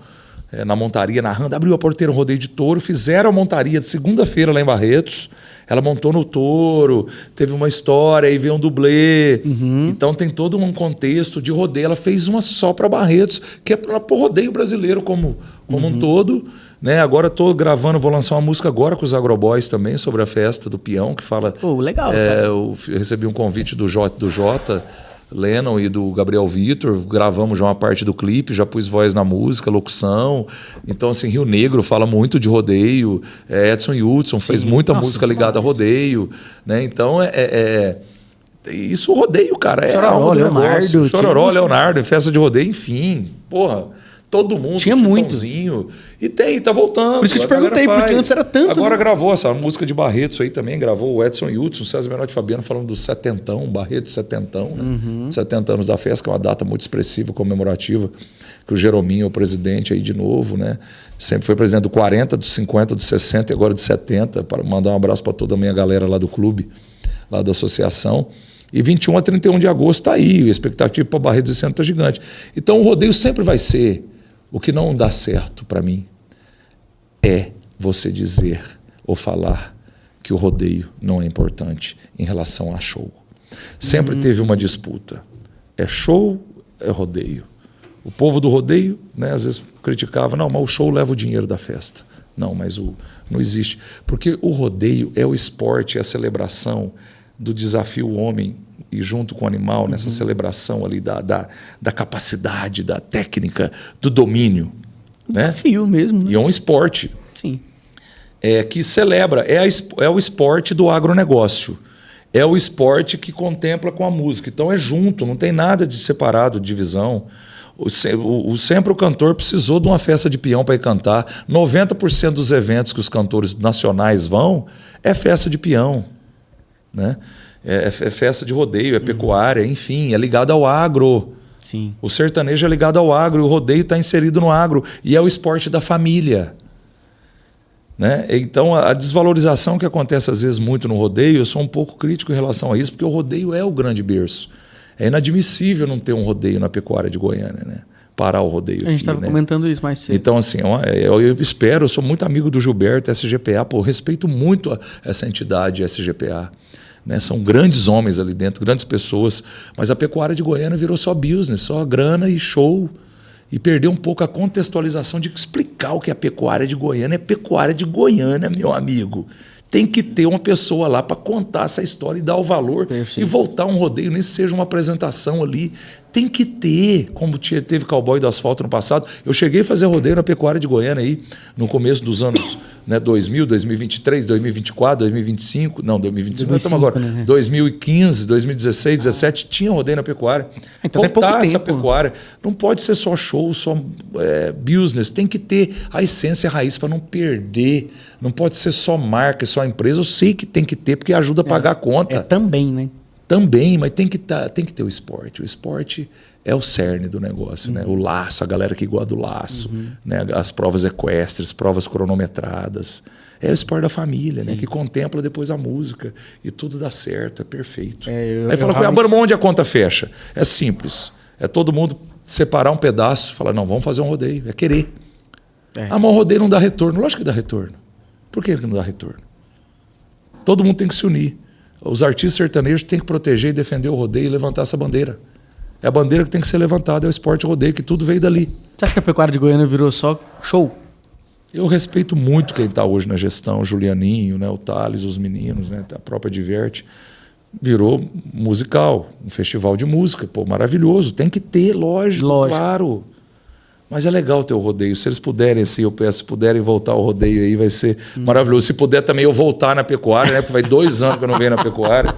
na montaria, narrando, abriu a porteira, um rodeio de touro, fizeram a montaria de segunda-feira lá em Barretos, ela montou no touro, teve uma história, aí veio um dublê, então tem todo um contexto de rodeio, ela fez uma só para Barretos, que é para o rodeio brasileiro como um todo, né? Agora estou gravando, vou lançar uma música agora com os Agroboys também, sobre a festa do peão, que fala... legal. Eu recebi um convite do Jota Lennon e do Gabriel Vitor, gravamos já uma parte do clipe, já pus voz na música, locução. Então, assim, Rio Negro fala muito de rodeio, Edson Hudson fez muita música ligada a rodeio, né? Então, isso rodeio, cara. Chororó, Leonardo. Chororó, Leonardo, festa de rodeio, enfim. Porra, todo mundo. Tinha muito. E tá voltando. Por isso que eu te perguntei, porque antes era tanto. Agora gravou essa música de Barretos aí também, gravou o Edson Hudson, o César Menotti e Fabiano falando do setentão, Barretos setentão, né? 70 anos da festa, que é uma data muito expressiva, comemorativa, que o Jerominho é o presidente aí de novo, né? Sempre foi presidente do 40, do 50, do 60 e agora do 70, para mandar um abraço para toda a minha galera lá do clube, lá da associação. E 21 a 31 de agosto está aí, a expectativa para Barretos esse ano está gigante. Então o rodeio sempre vai ser... O que não dá certo para mim é você dizer ou falar que o rodeio não é importante em relação a show. Sempre teve uma disputa. É show, é rodeio. O povo do rodeio, né, às vezes criticava, não, mas o show leva o dinheiro da festa. Não, mas não existe. Porque o rodeio é o esporte, é a celebração do desafio homem e junto com o animal, nessa celebração ali da capacidade, da técnica, do domínio. Desafio mesmo. Né? E é um esporte. Sim. Que celebra, é o esporte do agronegócio. É o esporte que contempla com a música. Então é junto, não tem nada de separado, de divisão. Sempre o cantor precisou de uma festa de peão para ir cantar. 90% dos eventos que os cantores nacionais vão é festa de peão. Né? É festa de rodeio, é pecuária, enfim, é ligado ao agro. Sim. O sertanejo é ligado ao agro, e o rodeio está inserido no agro. E é o esporte da família. Né? Então, a desvalorização que acontece às vezes muito no rodeio, eu sou um pouco crítico em relação a isso, porque o rodeio é o grande berço. É inadmissível não ter um rodeio na pecuária de Goiânia, né? Parar o rodeio. A gente estava comentando isso mais cedo. Então, assim, eu espero, eu sou muito amigo do Gilberto, SGPA, respeito muito essa entidade, SGPA. Né? São grandes homens ali dentro, grandes pessoas, mas a pecuária de Goiânia virou só business, só grana e show. E perdeu um pouco a contextualização de explicar o que é a pecuária de Goiânia. É pecuária de Goiânia, meu amigo. Tem que ter uma pessoa lá para contar essa história e dar o valor. Perfeito. E voltar um rodeio, nem se seja uma apresentação ali. Tem que ter, como teve Cowboy do Asfalto no passado. Eu cheguei a fazer rodeio na pecuária de Goiânia aí, no começo dos anos 2000, 2023, 2024, 2025. Não, 2025, 2005, nós estamos agora. Né? 2015, 2016, 2017, tinha rodeio na pecuária. Então voltar essa pecuária. Não pode ser só show, só business. Tem que ter a essência, a raiz para não perder. Não pode ser só marca, só empresa. Eu sei que tem que ter, porque ajuda a pagar a conta. Também, né? Também, mas tem que ter o esporte. O esporte é o cerne do negócio, né? O laço, a galera que gosta do laço, né? As provas equestres, provas cronometradas. É o esporte da família, né? Que contempla depois a música e tudo dá certo, é perfeito. Aí fala, realmente... onde a conta fecha? É simples. É todo mundo separar um pedaço, falar, não, vamos fazer um rodeio, é querer. Mas um rodeio não dá retorno. Lógico que dá retorno. Por que não dá retorno? Todo mundo tem que se unir. Os artistas sertanejos têm que proteger e defender o rodeio e levantar essa bandeira. É a bandeira que tem que ser levantada, é o esporte rodeio, que tudo veio dali. Você acha que a pecuária de Goiânia virou só show? Eu respeito muito quem está hoje na gestão, o Julianinho, né, o Thales, os meninos, né, a própria Diverte. Virou musical, um festival de música, maravilhoso. Tem que ter, lógico. Claro. Mas é legal ter o rodeio. Se eles puderem, assim, eu peço, se puderem voltar ao rodeio aí, vai ser maravilhoso. Se puder também eu voltar na pecuária, né? Porque vai 2 anos que eu não venho na pecuária.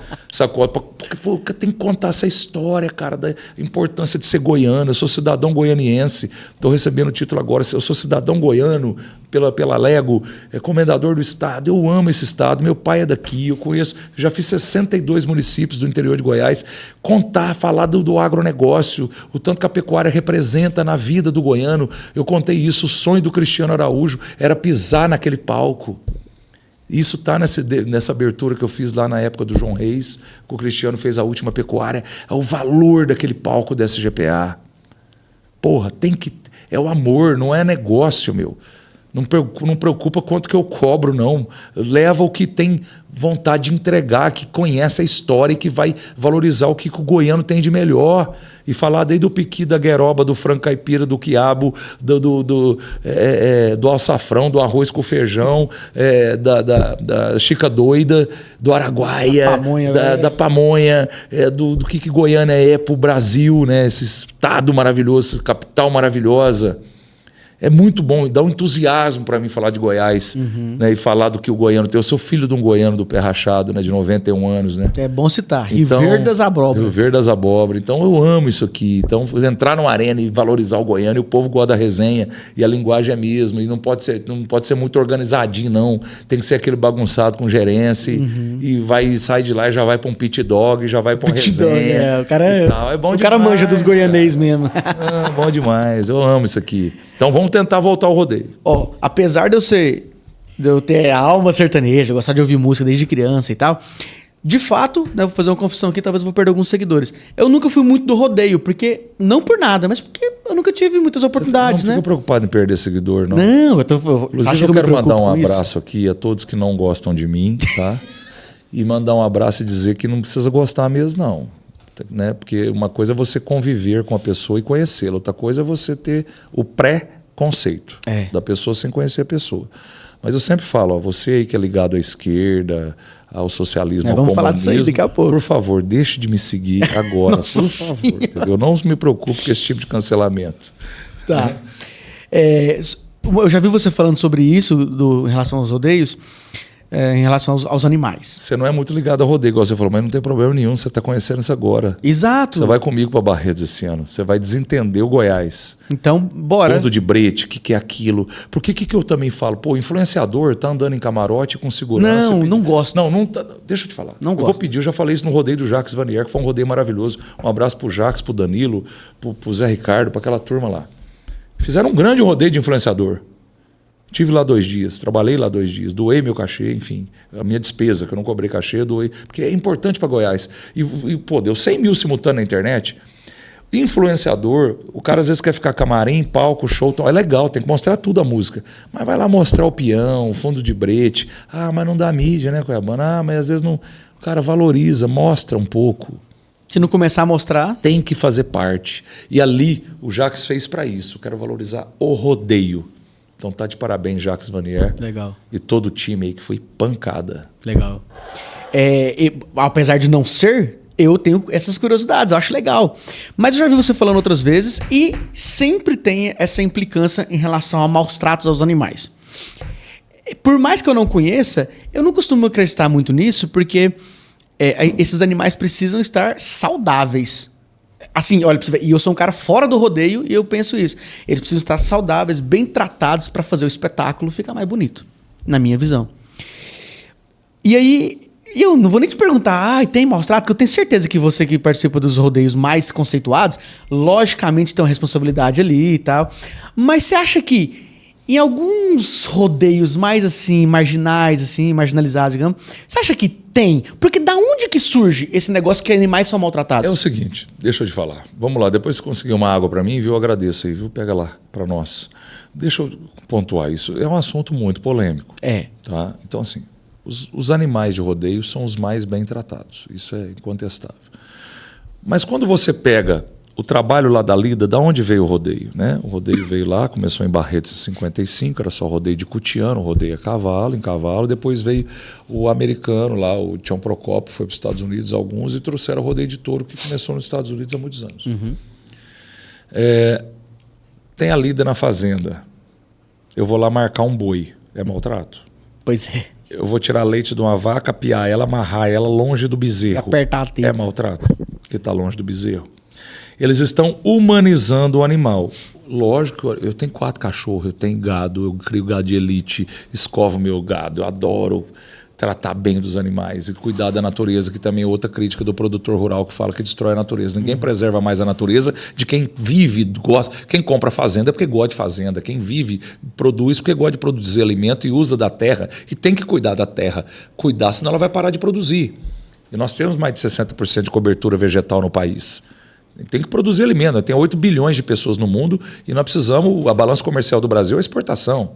Porque tem que contar essa história, cara, da importância de ser goiano. Eu sou cidadão goianiense. Estou recebendo o título agora. Eu sou cidadão goiano pela Lego, comendador do estado. Eu amo esse estado. Meu pai é daqui, eu conheço. Já fiz 62 municípios do interior de Goiás. Falar do agronegócio, o tanto que a pecuária representa na vida do goiano. Eu contei isso, o sonho do Cristiano Araújo era pisar naquele palco. Isso está nessa abertura que eu fiz lá na época do João Reis, que o Cristiano fez a última pecuária. É o valor daquele palco da SGPA. É o amor, não é negócio, meu. Não preocupa quanto que eu cobro, não. Leva o que tem vontade de entregar, que conhece a história e que vai valorizar o que o goiano tem de melhor. E falar desde o piqui da gueroba, do frango caipira, do quiabo, do alçafrão, do arroz com feijão, da chica doida, do araguaia, da pamonha, do que Goiânia é para o Brasil, né? Esse estado maravilhoso, essa capital maravilhosa. É muito bom e dá um entusiasmo para mim falar de Goiás, né, e falar do que o goiano tem. Eu sou filho de um goiano do Pé Rachado, né, de 91 anos. Né? É bom citar. Rio Verde das Abóbora. Rio Verde das Abóbora. Então eu amo isso aqui. Então entrar numa arena e valorizar o goiano, e o povo gosta da resenha, e a linguagem é mesmo. E não pode ser muito organizadinho, não. Tem que ser aquele bagunçado com gerência, e sai de lá e já vai para um pit dog, já vai para uma resenha. O cara é bom demais, cara manja dos goianês mesmo. Bom demais. Eu amo isso aqui. Então vamos tentar voltar ao rodeio. Apesar de eu ter a alma sertaneja, gostar de ouvir música desde criança e tal, de fato, né, vou fazer uma confissão aqui, talvez eu vou perder alguns seguidores. Eu nunca fui muito do rodeio, porque não por nada, mas porque eu nunca tive muitas oportunidades, né? Não fica preocupado em perder seguidor, não. Não, inclusive eu quero mandar um abraço aqui a todos que não gostam de mim, tá? E mandar um abraço e dizer que não precisa gostar mesmo, não. Né? Porque uma coisa é você conviver com a pessoa e conhecê-la, outra coisa é você ter o pré-conceito da pessoa sem conhecer a pessoa. Mas eu sempre falo, ó, você aí que é ligado à esquerda, ao socialismo, ao vamos comunismo, falar disso aí daqui a pouco. por favor, deixe de me seguir agora, por favor. Entendeu? Não me preocupe com esse tipo de cancelamento. Tá. Eu já vi você falando sobre isso em relação aos rodeios, em relação aos animais. Você não é muito ligado ao rodeio, igual você falou, mas não tem problema nenhum, você está conhecendo isso agora. Exato. Você vai comigo para Barretos esse ano, você vai desentender o Goiás. Então, bora. Fundo de brete, o que é aquilo? Porque que eu também falo? Pô, influenciador tá andando em camarote com segurança. Não gosto. Não tá, deixa eu te falar. Não eu gosto. vou pedir, eu já falei isso no rodeio do Jacques Vanier, que foi um rodeio maravilhoso. Um abraço pro Jacques, pro Danilo, pro Zé Ricardo, para aquela turma lá. Fizeram um grande rodeio de influenciador. Tive lá 2 dias, trabalhei lá 2 dias, doei meu cachê, enfim, a minha despesa, que eu não cobrei cachê, eu doei, porque é importante para Goiás. Pô, deu 100 mil simultâneo na internet. Influenciador, o cara às vezes quer ficar camarim, palco, show, é legal, tem que mostrar tudo a música. Mas vai lá mostrar o peão, o fundo de brete. Ah, mas não dá mídia, né, Cuiabana? Ah, mas às vezes não. O cara valoriza, mostra um pouco. Se não começar a mostrar... Tem que fazer parte. E ali, o Jacques fez para isso. Quero valorizar o rodeio. Então tá de parabéns, Jacques Vanier. Legal. E todo o time aí que foi pancada. Legal. Apesar de não ser, eu tenho essas curiosidades, eu acho legal. Mas eu já vi você falando outras vezes e sempre tem essa implicância em relação a maus tratos aos animais. Por mais que eu não conheça, eu não costumo acreditar muito nisso, porque esses animais precisam estar saudáveis. Assim, olha, e eu sou um cara fora do rodeio e eu penso isso. Eles precisam estar saudáveis, bem tratados para fazer o espetáculo ficar mais bonito, na minha visão. E aí, eu não vou nem te perguntar, tem maus tratos, porque eu tenho certeza que você que participa dos rodeios mais conceituados, logicamente tem uma responsabilidade ali e tal. Mas você acha que em alguns rodeios mais assim, marginais, assim, marginalizados, digamos, você acha que tem? Porque da onde que surge esse negócio que animais são maltratados? É o seguinte, deixa eu te falar. Vamos lá, depois que você conseguir uma água para mim, viu? Eu agradeço aí, viu? Pega lá para nós. Deixa eu pontuar isso. É um assunto muito polêmico. Tá? Então, assim, os animais de rodeio são os mais bem tratados. Isso é incontestável. Mas quando você pega o trabalho lá da lida, da onde veio o rodeio? Né? O rodeio veio lá, começou em Barretos em 55, era só rodeio de cutiano, rodeio a cavalo, em cavalo. Depois veio o americano lá, o Tião Procópio, foi para os Estados Unidos, alguns, e trouxeram o rodeio de touro, que começou nos Estados Unidos há muitos anos. Uhum. Tem a lida na fazenda. Eu vou lá marcar um boi. É maltrato? Pois é. Eu vou tirar leite de uma vaca, piar ela, amarrar ela longe do bezerro. Apertar a teta. É maltrato? Porque está longe do bezerro. Eles estão humanizando o animal. Lógico, eu tenho 4 cachorros, eu tenho gado, eu crio gado de elite, escovo meu gado, eu adoro tratar bem dos animais e cuidar da natureza, que também é outra crítica do produtor rural que fala que destrói a natureza. Ninguém preserva mais a natureza de quem vive, gosta. Quem compra fazenda é porque gosta de fazenda. Quem vive, produz porque gosta de produzir alimento e usa da terra. E tem que cuidar da terra. Cuidar, senão ela vai parar de produzir. E nós temos mais de 60% de cobertura vegetal no país. Tem que produzir alimento. Tem 8 bilhões de pessoas no mundo e nós precisamos, a balança comercial do Brasil é a exportação.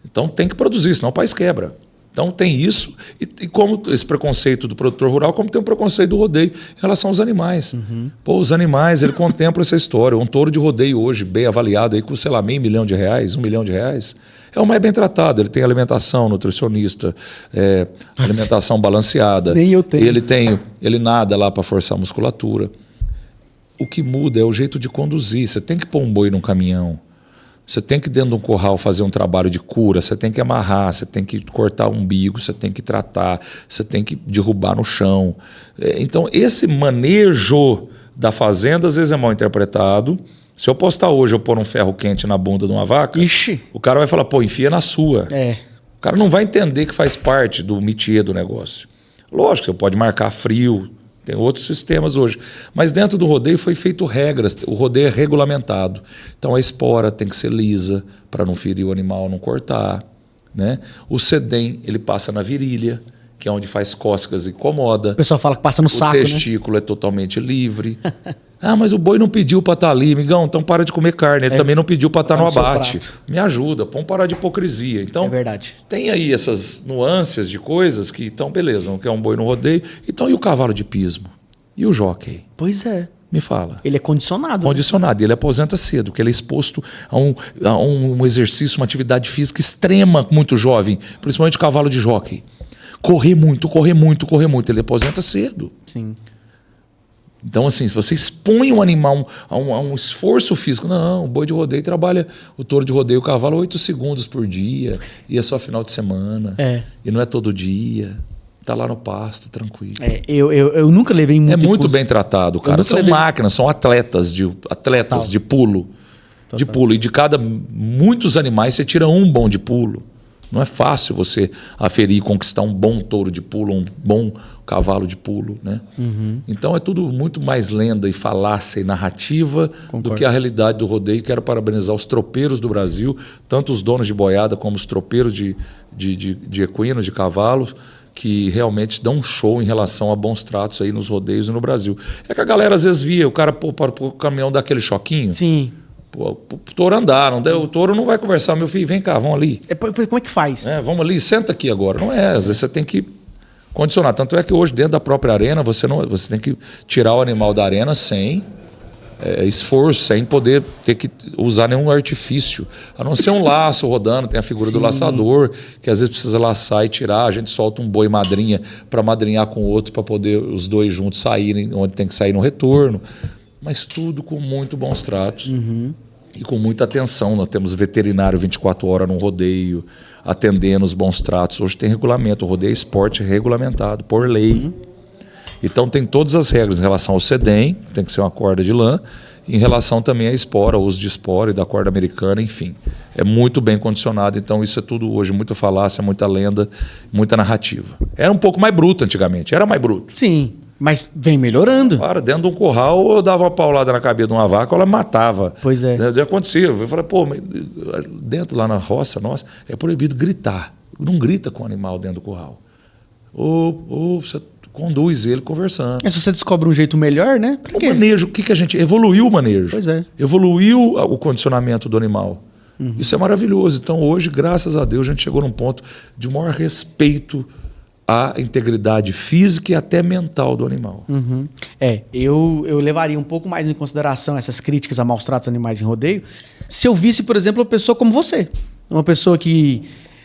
Então tem que produzir, senão o país quebra. Então tem isso, e como esse preconceito do produtor rural, como tem um preconceito do rodeio em relação aos animais. Uhum. Pô, os animais, ele contempla essa história. Um touro de rodeio hoje, bem avaliado, aí com, sei lá, R$500 mil, R$1 milhão, é o mais bem tratado. Ele tem alimentação, nutricionista, alimentação balanceada. Nem eu tenho. Ele nada lá para forçar a musculatura. O que muda é o jeito de conduzir. Você tem que pôr um boi num caminhão. Você tem que, dentro de um curral, fazer um trabalho de cura, você tem que amarrar, você tem que cortar o umbigo, você tem que tratar, você tem que derrubar no chão. Então, esse manejo da fazenda, às vezes, é mal interpretado. Se eu postar hoje, eu pôr um ferro quente na bunda de uma vaca, Ixi. O cara vai falar, pô, enfia na sua. O cara não vai entender que faz parte do métier do negócio. Lógico, você pode marcar frio, tem outros sistemas hoje. Mas dentro do rodeio foi feito regras. O rodeio é regulamentado. Então a espora tem que ser lisa para não ferir o animal, não cortar. Né? O sedem, ele passa na virilha, que é onde faz cócegas e incomoda. O pessoal fala que passa no saco, né? O testículo é totalmente livre. Ah, mas o boi não pediu para estar ali, amigão, então para de comer carne. Ele também não pediu para estar no abate. Me ajuda, vamos parar de hipocrisia. Então, é verdade. Tem aí essas nuances de coisas que, então, beleza, não quer um boi no rodeio. Então, e o cavalo de pismo? E o jockey? Pois é. Me fala. Ele é condicionado. Condicionado. E ele aposenta cedo, porque ele é exposto a um exercício, uma atividade física extrema, muito jovem, principalmente o cavalo de jockey. Correr muito, correr muito, correr muito. Ele aposenta cedo. Sim. Então, assim, se você expõe um animal a um esforço físico, não, o boi de rodeio trabalha, o touro de rodeio, o cavalo, 8 segundos por dia, e é só final de semana, e não é todo dia, tá lá no pasto, tranquilo. Eu nunca levei muito. É muito bem tratado, cara. São máquinas, são atletas de pulo. Total. De pulo. E de cada muitos animais, você tira um bom de pulo. Não é fácil você aferir e conquistar um bom touro de pulo, um bom cavalo de pulo, né? Então é tudo muito mais lenda e falácia e narrativa do que a realidade do rodeio. Quero parabenizar os tropeiros do Brasil, tanto os donos de boiada como os tropeiros de equinos, de cavalos, que realmente dão um show em relação a bons tratos aí nos rodeios e no Brasil. É que a galera às vezes via o cara para o caminhão dar aquele choquinho. Sim. Pô, o touro andar, o touro não vai conversar, meu filho, vem cá, vamos ali. Como é que faz? Vamos ali, senta aqui agora. Não é, às vezes você tem que condicionar. Tanto é que hoje, dentro da própria arena, você tem que tirar o animal da arena sem esforço, sem poder ter que usar nenhum artifício. A não ser um laço rodando, tem a figura do laçador, que às vezes precisa laçar e tirar. A gente solta um boi madrinha para madrinhar com o outro, para poder os dois juntos saírem onde tem que sair no retorno. Mas tudo com muito bons tratos e com muita atenção. Nós temos veterinário 24 horas no rodeio, atendendo os bons tratos. Hoje tem regulamento, o rodeio é esporte regulamentado por lei. Então tem todas as regras em relação ao sedem, tem que ser uma corda de lã, em relação também à espora, ao uso de espora e da corda americana, enfim. É muito bem condicionado, então isso é tudo hoje, muita falácia, muita lenda, muita narrativa. Era um pouco mais bruto antigamente, era mais bruto. Sim. Mas vem melhorando. Claro, dentro de um curral eu dava uma paulada na cabeça de uma vaca, ela matava. Pois é. Já acontecia. Eu falei, pô, mas dentro lá na roça nossa é proibido gritar. Não grita com o animal dentro do curral. Você conduz ele conversando. Se você descobre um jeito melhor, né? Pra quê? O manejo, o que a gente... Evoluiu o manejo. Pois é. Evoluiu o condicionamento do animal. Isso é maravilhoso. Então hoje, graças a Deus, a gente chegou num ponto de maior respeito a integridade física e até mental do animal. Eu levaria um pouco mais em consideração essas críticas a maus tratos animais em rodeio se eu visse, por exemplo, uma pessoa como você. Uma pessoa que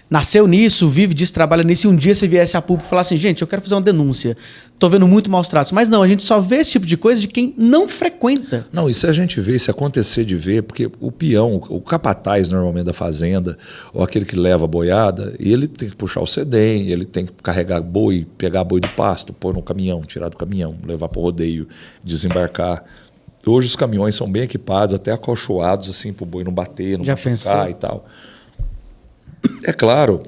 nasceu nisso, vive disso, trabalha nisso, e um dia você viesse a público e falasse assim, gente, eu quero fazer uma denúncia, tô vendo muito maus tratos. Mas não, a gente só vê esse tipo de coisa de quem não frequenta. Não, isso a gente vê, se acontecer de ver, porque o peão, o capataz normalmente da fazenda, ou aquele que leva a boiada, ele tem que puxar o sedem, ele tem que carregar boi, pegar boi do pasto, pôr no caminhão, tirar do caminhão, levar para o rodeio, desembarcar. Hoje os caminhões são bem equipados, até acolchoados assim, para o boi não bater, não machucar e tal. É claro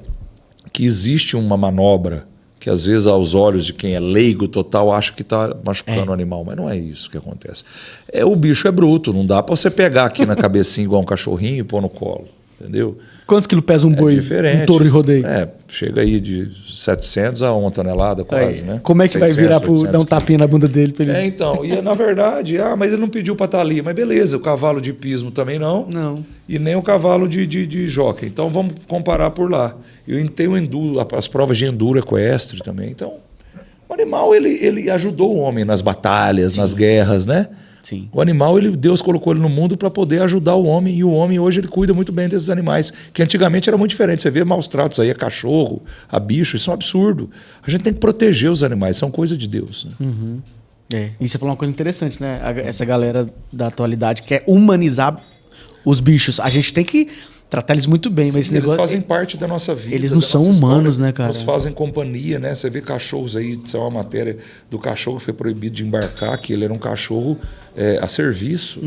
que existe uma manobra que às vezes aos olhos de quem é leigo total acha que está machucando o animal, mas não é isso que acontece. O bicho é bruto, não dá para você pegar aqui na cabecinha igual um cachorrinho e pôr no colo, entendeu? Quantos quilos pesa um boi, um touro de rodeio? Chega aí de 700 a 1 tonelada quase, né? Como é que 600, vai virar para dar um tapinha na bunda dele? Pra ele... Então, e na verdade, mas ele não pediu para estar ali. Mas beleza, o cavalo de pismo também não. E nem o cavalo de jockey. Então vamos comparar por lá. E tem o enduro, as provas de enduro equestre também. Então, o animal ele ajudou o homem nas batalhas, nas guerras, né? Sim. O animal, Deus colocou ele no mundo para poder ajudar o homem, e o homem hoje ele cuida muito bem desses animais, que antigamente era muito diferente. Você vê maus tratos aí a cachorro, a bicho, isso é um absurdo. A gente tem que proteger os animais, são coisa de Deus. Né? E você falou uma coisa interessante, né? Essa galera da atualidade quer humanizar os bichos. A gente tem que tratar eles muito bem. Sim, mas esse eles negócio, fazem parte da nossa vida. Eles não são humanos, história, né, cara? Nos fazem companhia, né? Você vê cachorros aí, isso é uma matéria do cachorro que foi proibido de embarcar, que ele era um cachorro a serviço.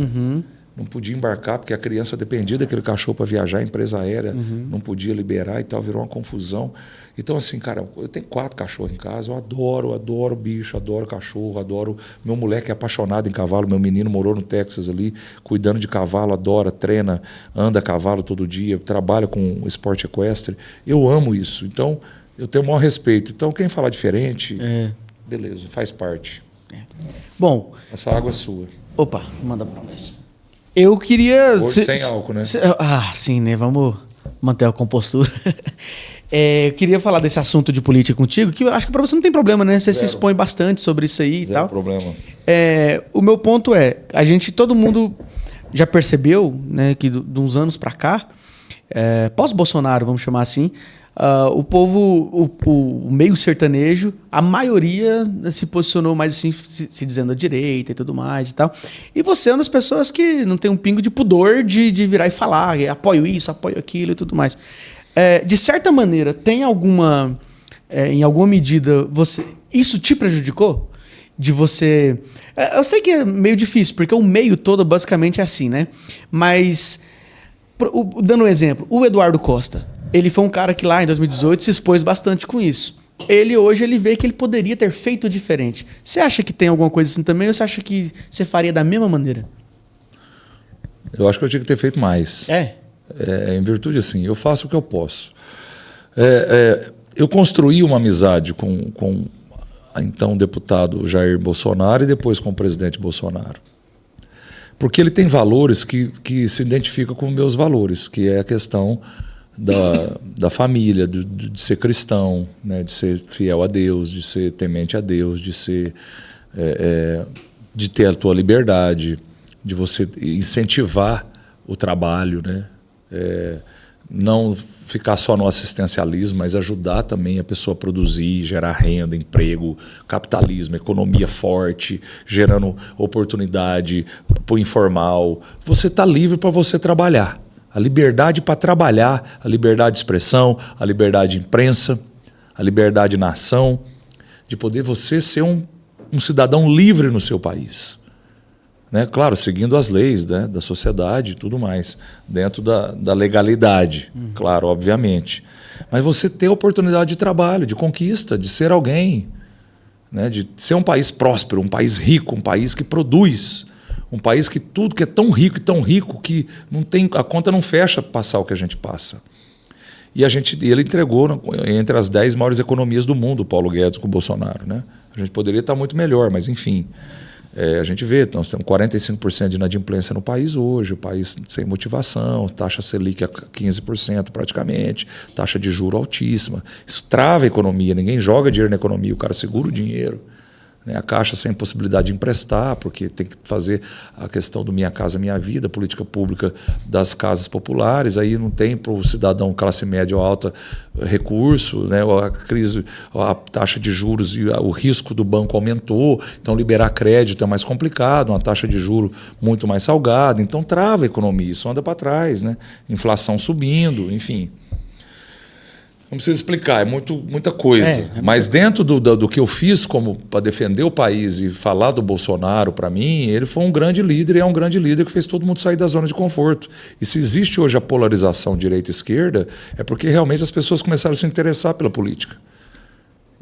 Não podia embarcar porque a criança dependia daquele cachorro para viajar, a empresa aérea não podia liberar e tal, virou uma confusão. Então, assim, cara, eu tenho 4 cachorros em casa, eu adoro bicho, adoro cachorro, adoro... Meu moleque é apaixonado em cavalo, meu menino morou no Texas ali, cuidando de cavalo, adora, treina, anda a cavalo todo dia, trabalha com esporte equestre. Eu amo isso, então eu tenho o maior respeito. Então, quem falar diferente, beleza, faz parte. Bom... Essa água é sua. Opa, manda pra nós. Eu queria... Hoje sem álcool, né? Sim, né? Vamos manter a compostura. Eu queria falar desse assunto de política contigo, que eu acho que para você não tem problema, né? Você se expõe bastante sobre isso aí e tal. Zero problema. O meu ponto é, todo mundo já percebeu, né, que de uns anos para cá, pós-Bolsonaro, vamos chamar assim, o povo, o meio sertanejo, a maioria se posicionou mais assim, se dizendo à direita e tudo mais e tal. E você é uma das pessoas que não tem um pingo de pudor de virar e falar, apoio isso, apoio aquilo e tudo mais. De certa maneira, tem alguma... em alguma medida, isso te prejudicou? De você... eu sei que é meio difícil, porque o meio todo basicamente é assim, né? Mas, dando um exemplo, o Eduardo Costa, ele foi um cara que lá em 2018 se expôs bastante com isso. Hoje ele vê que ele poderia ter feito diferente. Você acha que tem alguma coisa assim também, ou você acha que você faria da mesma maneira? Eu acho que eu tinha que ter feito mais. Em virtude, assim, eu faço o que eu posso. Eu construí uma amizade com então deputado Jair Bolsonaro e depois com o presidente Bolsonaro. Porque ele tem valores que se identificam com meus valores, que é a questão da família, de ser cristão, né, de ser fiel a Deus, de ser temente a Deus, de ter a tua liberdade, de você incentivar o trabalho, né? Não ficar só no assistencialismo, mas ajudar também a pessoa a produzir, gerar renda, emprego, capitalismo, economia forte, gerando oportunidade para o informal. Você está livre para você trabalhar. A liberdade para trabalhar, a liberdade de expressão, a liberdade de imprensa, a liberdade na ação, de poder você ser um cidadão livre no seu país. Né? Claro, seguindo as leis, né, da sociedade e tudo mais, dentro da legalidade, claro, obviamente. Mas você ter oportunidade de trabalho, de conquista, de ser alguém, né, de ser um país próspero, um país rico, um país que produz, um país que tudo que é tão rico que não tem, a conta não fecha para passar o que a gente passa. E ele entregou entre as 10 maiores economias do mundo, o Paulo Guedes com o Bolsonaro. Né? A gente poderia estar muito melhor, mas enfim... a gente vê, nós temos 45% de inadimplência no país hoje, o país sem motivação, taxa Selic a 15% praticamente, taxa de juro altíssima. Isso trava a economia, ninguém joga dinheiro na economia, o cara segura o dinheiro. Né? A Caixa sem possibilidade de emprestar, porque tem que fazer a questão do Minha Casa Minha Vida, política pública das casas populares, aí não tem para o cidadão classe média ou alta recurso, né? A crise, a taxa de juros e o risco do banco aumentou, então liberar crédito é mais complicado, uma taxa de juros muito mais salgada, então trava a economia, isso anda para trás, né? Inflação subindo, enfim. Não precisa explicar, é muita coisa. Mas dentro do que eu fiz para defender o país e falar do Bolsonaro, para mim, ele foi um grande líder e é um grande líder que fez todo mundo sair da zona de conforto. E se existe hoje a polarização direita e esquerda, é porque realmente as pessoas começaram a se interessar pela política.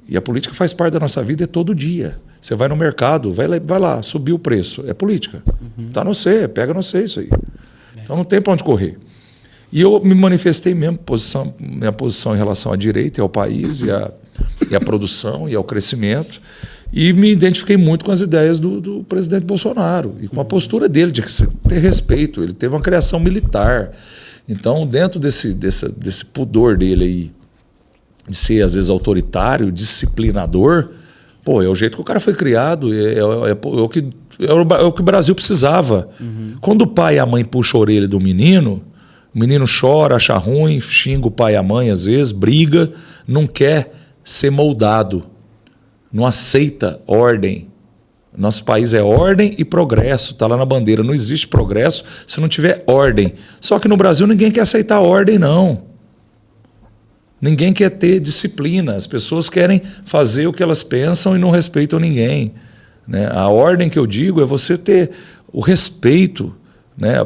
E a política faz parte da nossa vida todo dia. Você vai no mercado, vai lá, subiu o preço. É política. Tá no C, pega no C isso aí. Então não tem para onde correr. E eu me manifestei mesmo, minha posição em relação à direita e ao país, e à produção e ao crescimento, e me identifiquei muito com as ideias do presidente Bolsonaro, e com a postura dele de ter respeito. Ele teve uma criação militar. Então, dentro desse pudor dele aí, de ser às vezes autoritário, disciplinador, é o jeito que o cara foi criado, é o que o Brasil precisava. Quando o pai e a mãe puxam a orelha do menino, o menino chora, acha ruim, xinga o pai e a mãe às vezes, briga, não quer ser moldado, não aceita ordem. Nosso país é ordem e progresso, está lá na bandeira. Não existe progresso se não tiver ordem. Só que no Brasil ninguém quer aceitar ordem, não. Ninguém quer ter disciplina. As pessoas querem fazer o que elas pensam e não respeitam ninguém. Né? A ordem que eu digo é você ter o respeito, né,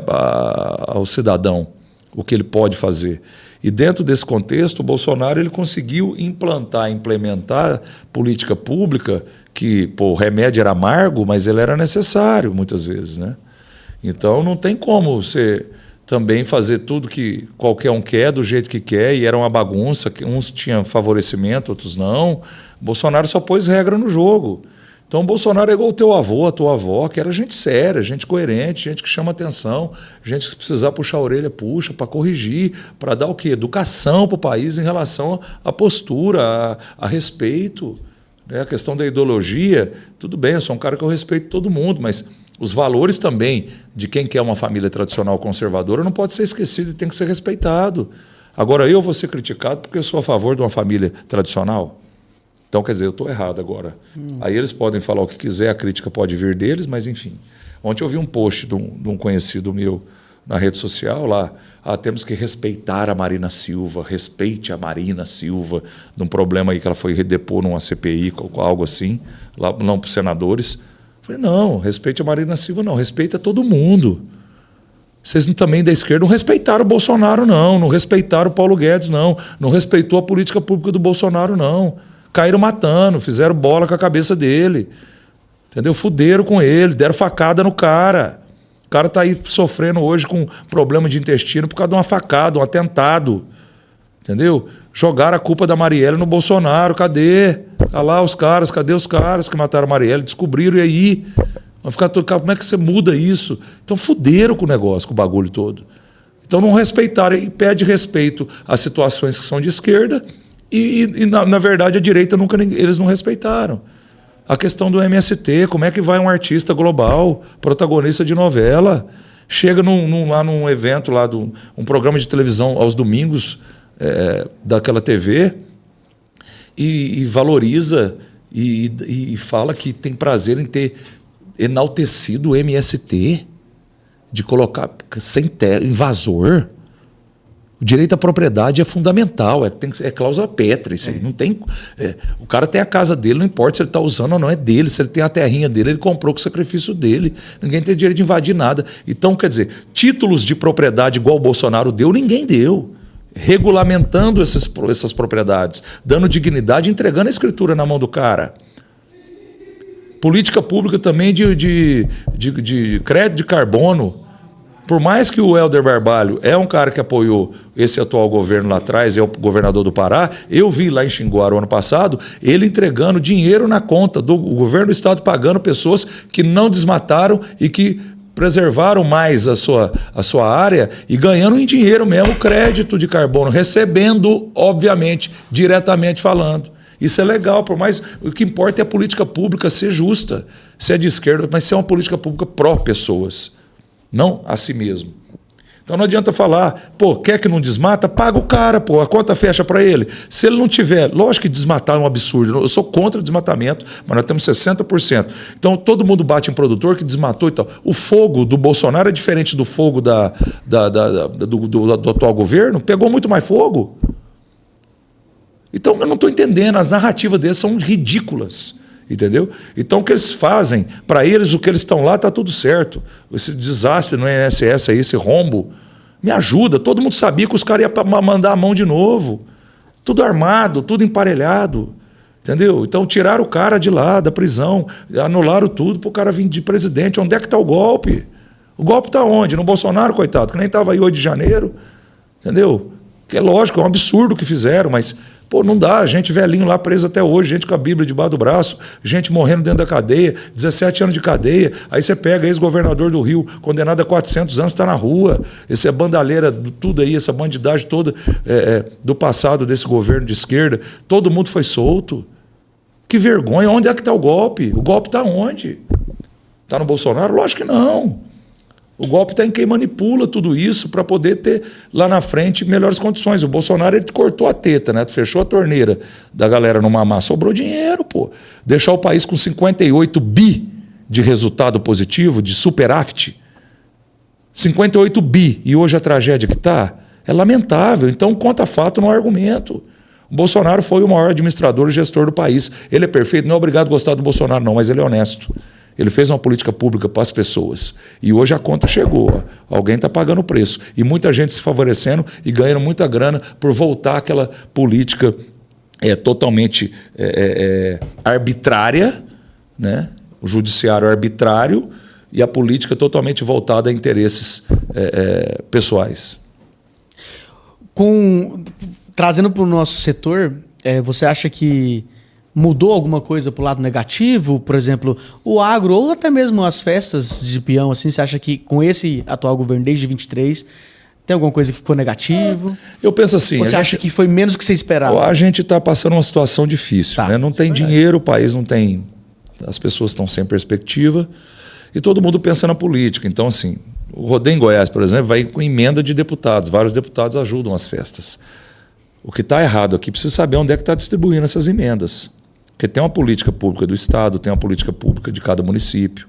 ao cidadão, o que ele pode fazer. E dentro desse contexto, o Bolsonaro ele conseguiu implementar política pública que o remédio era amargo, mas ele era necessário muitas vezes. Né? Então não tem como você também fazer tudo que qualquer um quer, do jeito que quer, e era uma bagunça, que uns tinham favorecimento, outros não. O Bolsonaro só pôs regra no jogo. Então o Bolsonaro é igual o teu avô, a tua avó, que era gente séria, gente coerente, gente que chama atenção, gente que se precisar puxar a orelha, puxa, para corrigir, para dar o quê? Educação para o país em relação à postura, a respeito. Né? A questão da ideologia, tudo bem, eu sou um cara que eu respeito todo mundo, mas os valores também de quem quer uma família tradicional conservadora não pode ser esquecido e tem que ser respeitado. Agora, eu vou ser criticado porque eu sou a favor de uma família tradicional? Então, quer dizer, eu estou errado agora. Aí eles podem falar o que quiser, a crítica pode vir deles, mas enfim. Ontem eu vi um post de um conhecido meu na rede social lá, temos que respeitar a Marina Silva, respeite a Marina Silva, de um problema aí que ela foi redepor numa CPI, algo assim, lá, não para os senadores. Eu falei, não, respeite a Marina Silva não, respeita todo mundo. Vocês também da esquerda não respeitaram o Bolsonaro, não respeitaram o Paulo Guedes, não respeitou a política pública do Bolsonaro, não. Caíram matando, fizeram bola com a cabeça dele, entendeu? Fuderam com ele, deram facada no cara. O cara está aí sofrendo hoje com problema de intestino por causa de uma facada, um atentado, entendeu? Jogaram a culpa da Marielle no Bolsonaro, cadê? Tá lá os caras, cadê os caras que mataram a Marielle? Descobriram, e aí? Vão ficar tocando, como é que você muda isso? Então fuderam com o negócio, com o bagulho todo. Então não respeitaram, e pede respeito às situações que são de esquerda, e na verdade a direita eles não respeitaram. A questão do MST, como é que vai um artista global, protagonista de novela, chega lá num evento, lá um programa de televisão aos domingos daquela TV, e valoriza e fala que tem prazer em ter enaltecido o MST, de colocar sem invasor. O direito à propriedade é fundamental, é cláusula pétrea. Isso aí. Não tem, o cara tem a casa dele, não importa se ele está usando ou não, é dele. Se ele tem a terrinha dele, ele comprou com o sacrifício dele. Ninguém tem direito de invadir nada. Então, quer dizer, títulos de propriedade igual o Bolsonaro deu, ninguém deu. Regulamentando essas propriedades, dando dignidade, entregando a escritura na mão do cara. Política pública também de crédito de carbono. Por mais que o Helder Barbalho é um cara que apoiou esse atual governo lá atrás, é o governador do Pará, eu vi lá em Xinguara o ano passado, ele entregando dinheiro na conta do governo do estado, pagando pessoas que não desmataram e que preservaram mais a sua área e ganhando em dinheiro mesmo crédito de carbono, recebendo, obviamente, diretamente falando. Isso é legal, por mais o que importa é a política pública ser justa, ser de esquerda, mas ser uma política pública pró-pessoas, não a si mesmo. Então não adianta falar, quer que não desmata? Paga o cara, a conta fecha para ele. Se ele não tiver, lógico que desmatar é um absurdo, eu sou contra o desmatamento, mas nós temos 60%. Então todo mundo bate em produtor que desmatou e tal. O fogo do Bolsonaro é diferente do fogo do atual governo, pegou muito mais fogo. Então eu não estou entendendo, as narrativas deles são ridículas. Entendeu? Então o que eles fazem, para eles o que eles estão lá está tudo certo. Esse desastre no INSS aí, esse rombo, me ajuda. Todo mundo sabia que os caras iam mandar a mão de novo. Tudo armado, tudo emparelhado. Entendeu? Então tiraram o cara de lá, da prisão, anularam tudo para o cara vir de presidente. Onde é que está o golpe? O golpe está onde? No Bolsonaro, coitado, que nem estava aí 8 de janeiro. Entendeu? Que é lógico, é um absurdo o que fizeram, mas não dá, gente velhinho lá preso até hoje, gente com a Bíblia debaixo do braço, gente morrendo dentro da cadeia, 17 anos de cadeia, aí você pega ex-governador do Rio, condenado a 400 anos, está na rua, essa é bandalheira, tudo aí, essa bandidagem toda do passado desse governo de esquerda, todo mundo foi solto. Que vergonha, onde é que está o golpe? O golpe está onde? Está no Bolsonaro? Lógico que não. O golpe está em quem manipula tudo isso para poder ter lá na frente melhores condições. O Bolsonaro ele cortou a teta, né? Fechou a torneira da galera no mamar. Sobrou dinheiro, pô. Deixar o país com 58 bi de resultado positivo, de superávit. 58 bi. E hoje a tragédia que está é lamentável. Então conta fato, não argumento. O Bolsonaro foi o maior administrador e gestor do país. Ele é perfeito, não é obrigado a gostar do Bolsonaro não, mas ele é honesto. Ele fez uma política pública para as pessoas. E hoje a conta chegou. Alguém está pagando o preço. E muita gente se favorecendo e ganhando muita grana por voltar àquela política totalmente arbitrária, né? O judiciário arbitrário e a política totalmente voltada a interesses pessoais. Trazendo para o nosso setor, você acha que mudou alguma coisa para o lado negativo? Por exemplo, o agro ou até mesmo as festas de peão, assim, você acha que com esse atual governo desde 23 Tem alguma coisa que ficou negativo? Eu penso assim... Ou você acha que foi menos do que você esperava? A gente está passando uma situação difícil. Tá, né? Não tem dinheiro, o país não tem... As pessoas estão sem perspectiva e todo mundo pensa na política. Então, assim, o rodeio em Goiás, por exemplo, vai com emenda de deputados. Vários deputados ajudam as festas. O que está errado aqui, precisa saber onde é que está distribuindo essas emendas. Porque tem uma política pública do Estado, tem uma política pública de cada município.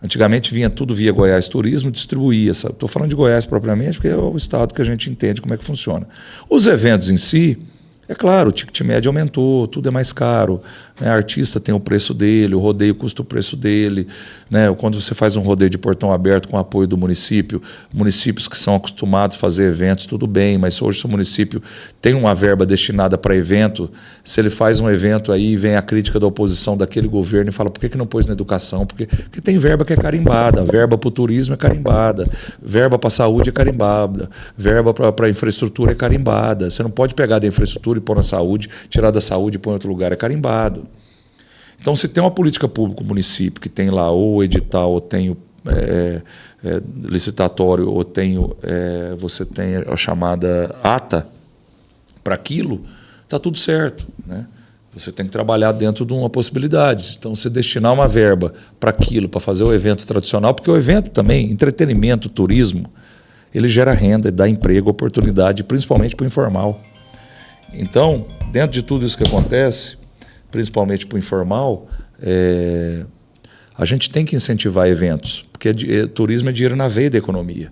Antigamente vinha tudo via Goiás Turismo, distribuía. Estou falando de Goiás propriamente, porque é o estado que a gente entende como é que funciona. Os eventos em si, é claro, o ticket médio aumentou, tudo é mais caro. Né? Artista tem o preço dele, o rodeio custa o preço dele. Né? Quando você faz um rodeio de portão aberto com apoio do município, municípios que são acostumados a fazer eventos, tudo bem, mas hoje se o município tem uma verba destinada para evento, se ele faz um evento aí, vem a crítica da oposição daquele governo e fala por que não pôs na educação? Porque tem verba que é carimbada, verba para o turismo é carimbada, verba para a saúde é carimbada, verba para a infraestrutura é carimbada. Você não pode pegar da infraestrutura e pôr na saúde, tirar da saúde e pôr em outro lugar, é carimbado. Então, se tem uma política pública, o município, que tem lá ou edital, ou tem licitatório, ou você tem a chamada ata para aquilo, está tudo certo. Né? Você tem que trabalhar dentro de uma possibilidade. Então, você destinar uma verba para aquilo, para fazer o evento tradicional, porque o evento também, entretenimento, turismo, ele gera renda, dá emprego, oportunidade, principalmente para o informal. Então, dentro de tudo isso que acontece, principalmente para o informal, a gente tem que incentivar eventos, porque turismo é dinheiro na veia da economia.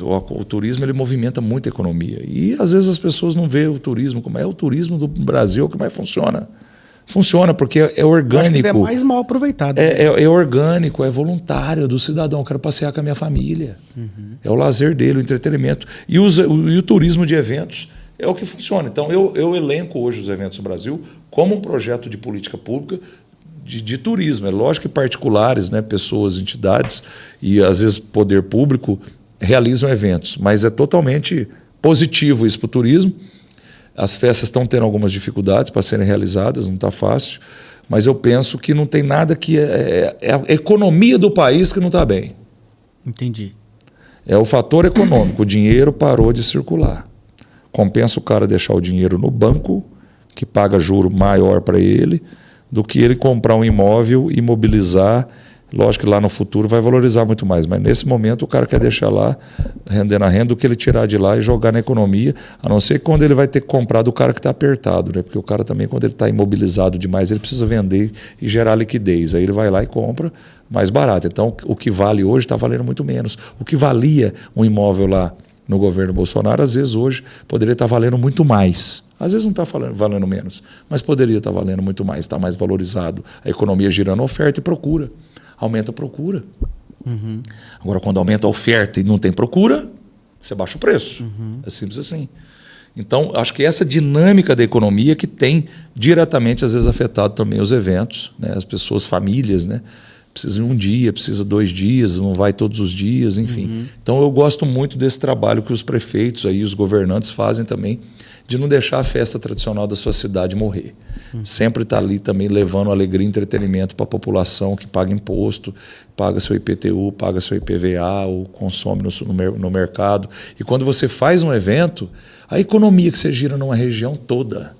O turismo ele movimenta muito a economia. E às vezes as pessoas não veem o turismo como é o turismo do Brasil que mais funciona. Funciona porque é orgânico. Acho que ele é mais mal aproveitado. É orgânico, é voluntário do cidadão. Eu quero passear com a minha família. Uhum. É o lazer dele, o entretenimento. E o turismo de eventos é o que funciona. Então, eu elenco hoje os eventos no Brasil como um projeto de política pública de turismo. É lógico que particulares, né, pessoas, entidades e, às vezes, poder público realizam eventos, mas é totalmente positivo isso para o turismo. As festas estão tendo algumas dificuldades para serem realizadas, não está fácil, mas eu penso que não tem nada que... É a economia do país que não está bem. Entendi. É o fator econômico. O dinheiro parou de circular. Compensa o cara deixar o dinheiro no banco, que paga juro maior para ele, do que ele comprar um imóvel, imobilizar. Lógico que lá no futuro vai valorizar muito mais, mas nesse momento o cara quer deixar lá, rendendo a renda, do que ele tirar de lá e jogar na economia, a não ser que quando ele vai ter que comprar do cara que está apertado, né? Porque o cara também, quando ele está imobilizado demais, ele precisa vender e gerar liquidez. Aí ele vai lá e compra mais barato. Então, o que vale hoje está valendo muito menos. O que valia um imóvel lá no governo Bolsonaro, às vezes hoje poderia estar valendo muito mais. Às vezes não está valendo menos, mas poderia estar valendo muito mais, está mais valorizado. A economia girando oferta e procura. Aumenta a procura. Uhum. Agora, quando aumenta a oferta e não tem procura, você baixa o preço. Uhum. É simples assim. Então, acho que essa dinâmica da economia que tem diretamente, às vezes, afetado também os eventos, né? As pessoas, famílias, né? Precisa de um dia, precisa 2 dias, não vai todos os dias, enfim. Uhum. Então, eu gosto muito desse trabalho que os prefeitos, aí, os governantes fazem também, de não deixar a festa tradicional da sua cidade morrer. Sempre está ali também levando alegria e entretenimento para a população que paga imposto, paga seu IPTU, paga seu IPVA, ou consome no mercado. E quando você faz um evento, a economia que você gira numa região toda.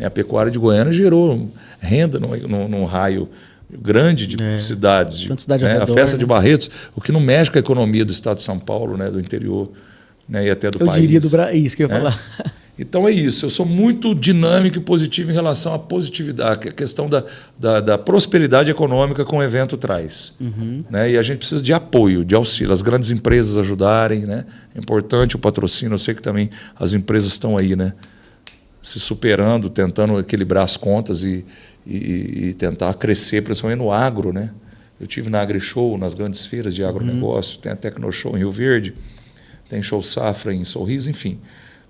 A pecuária de Goiânia gerou renda num raio grande de cidades. Cidade ao redor, a festa né? de Barretos, o que não mexe com a economia do estado de São Paulo, né, do interior, né, e até do país. Eu diria do Brasil, isso que eu ia falar. Então é isso, eu sou muito dinâmico e positivo em relação à positividade, a questão da prosperidade econômica que um evento traz. Uhum. Né? E a gente precisa de apoio, de auxílio, as grandes empresas ajudarem, né? É importante o patrocínio, eu sei que também as empresas estão aí, né? Se superando, tentando equilibrar as contas e tentar crescer, principalmente no agro. Né? Eu tive na AgriShow, nas grandes feiras de agronegócio, tem a Tecnoshow em Rio Verde, tem Show Safra em Sorriso, enfim.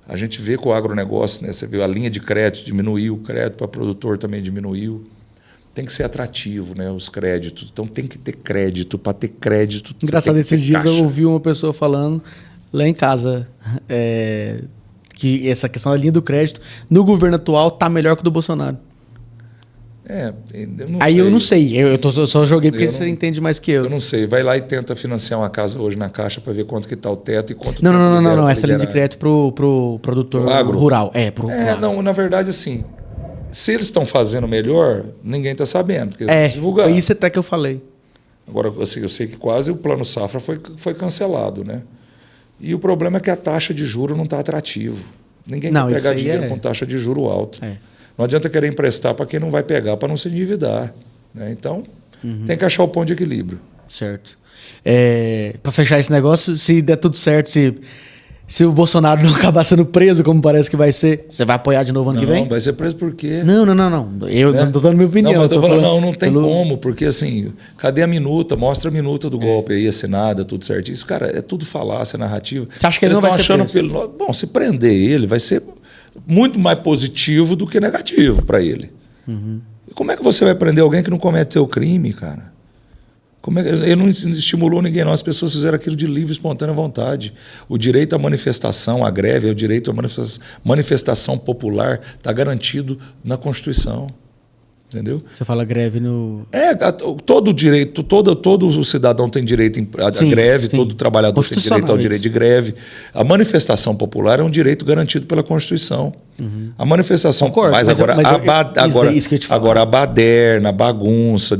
A gente vê que o agronegócio, né, você vê a linha de crédito diminuiu, o crédito para produtor também diminuiu. Tem que ser atrativo, né, os créditos. Então tem que ter crédito. Para ter crédito, engraçado, esses dias eu ouvi uma pessoa falando lá em casa que essa questão da linha do crédito no governo atual está melhor que o do Bolsonaro. Eu não sei. Eu só joguei porque você entende mais que eu. Eu não sei. Vai lá e tenta financiar uma casa hoje na Caixa para ver quanto que está o teto e quanto... Não. Essa linha de crédito pro produtor rural. Não, na verdade, assim, se eles estão fazendo melhor, ninguém está sabendo. Porque foi isso até que eu falei. Agora, assim, eu sei que quase o Plano Safra foi cancelado, né? E o problema é que a taxa de juros não está atrativo. Ninguém quer pegar dinheiro com taxa de juro alto. Não adianta querer emprestar para quem não vai pegar, para não se endividar. Né? Então, tem que achar o ponto de equilíbrio. Certo. Para fechar esse negócio, se der tudo certo, se o Bolsonaro não acabar sendo preso, como parece que vai ser, você vai apoiar de novo ano que vem? Não, vai ser preso por quê? Não. Eu não estou dando minha opinião. Não tem como, porque assim, cadê a minuta? Mostra a minuta do golpe aí, assinada, tudo certo. Isso, cara, é tudo falácia, narrativa. Você acha que ele não vai ser preso? Bom, se prender ele, vai ser muito mais positivo do que negativo para ele. E como é que você vai prender alguém que não cometeu crime, cara? Ele não estimulou ninguém, não. As pessoas fizeram aquilo de livre e espontânea vontade. O direito à manifestação, à greve, o direito à manifestação popular está garantido na Constituição. Entendeu? Você fala greve no... Todo direito, todo o cidadão tem direito à greve, todo trabalhador tem direito ao direito de greve. A manifestação popular é um direito garantido pela Constituição. A manifestação... Concordo, agora a baderna, a bagunça,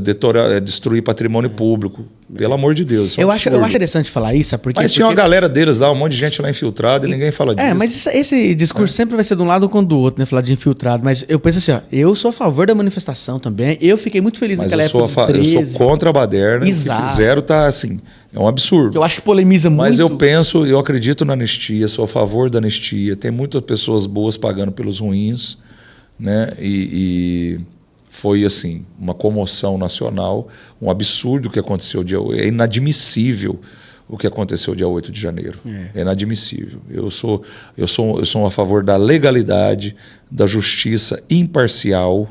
destruir patrimônio público. Pelo amor de Deus. Eu acho interessante falar isso. Mas tinha uma galera deles lá, um monte de gente lá infiltrada e ninguém fala disso. Mas esse discurso sempre vai ser de um lado ou do outro, né? Falar de infiltrado. Mas eu penso assim, eu sou a favor da manifestação também. Eu fiquei muito feliz naquela época. Eu sou contra a baderna. Exato. O que fizeram tá assim, é um absurdo. Eu acho que polemiza muito. Mas eu acredito na anistia, sou a favor da anistia. Tem muitas pessoas boas pagando pelos ruins, né? E foi assim, uma comoção nacional, um absurdo o que aconteceu dia 8. É inadmissível o que aconteceu dia 8 de janeiro. É inadmissível. Eu sou a favor da legalidade, da justiça imparcial.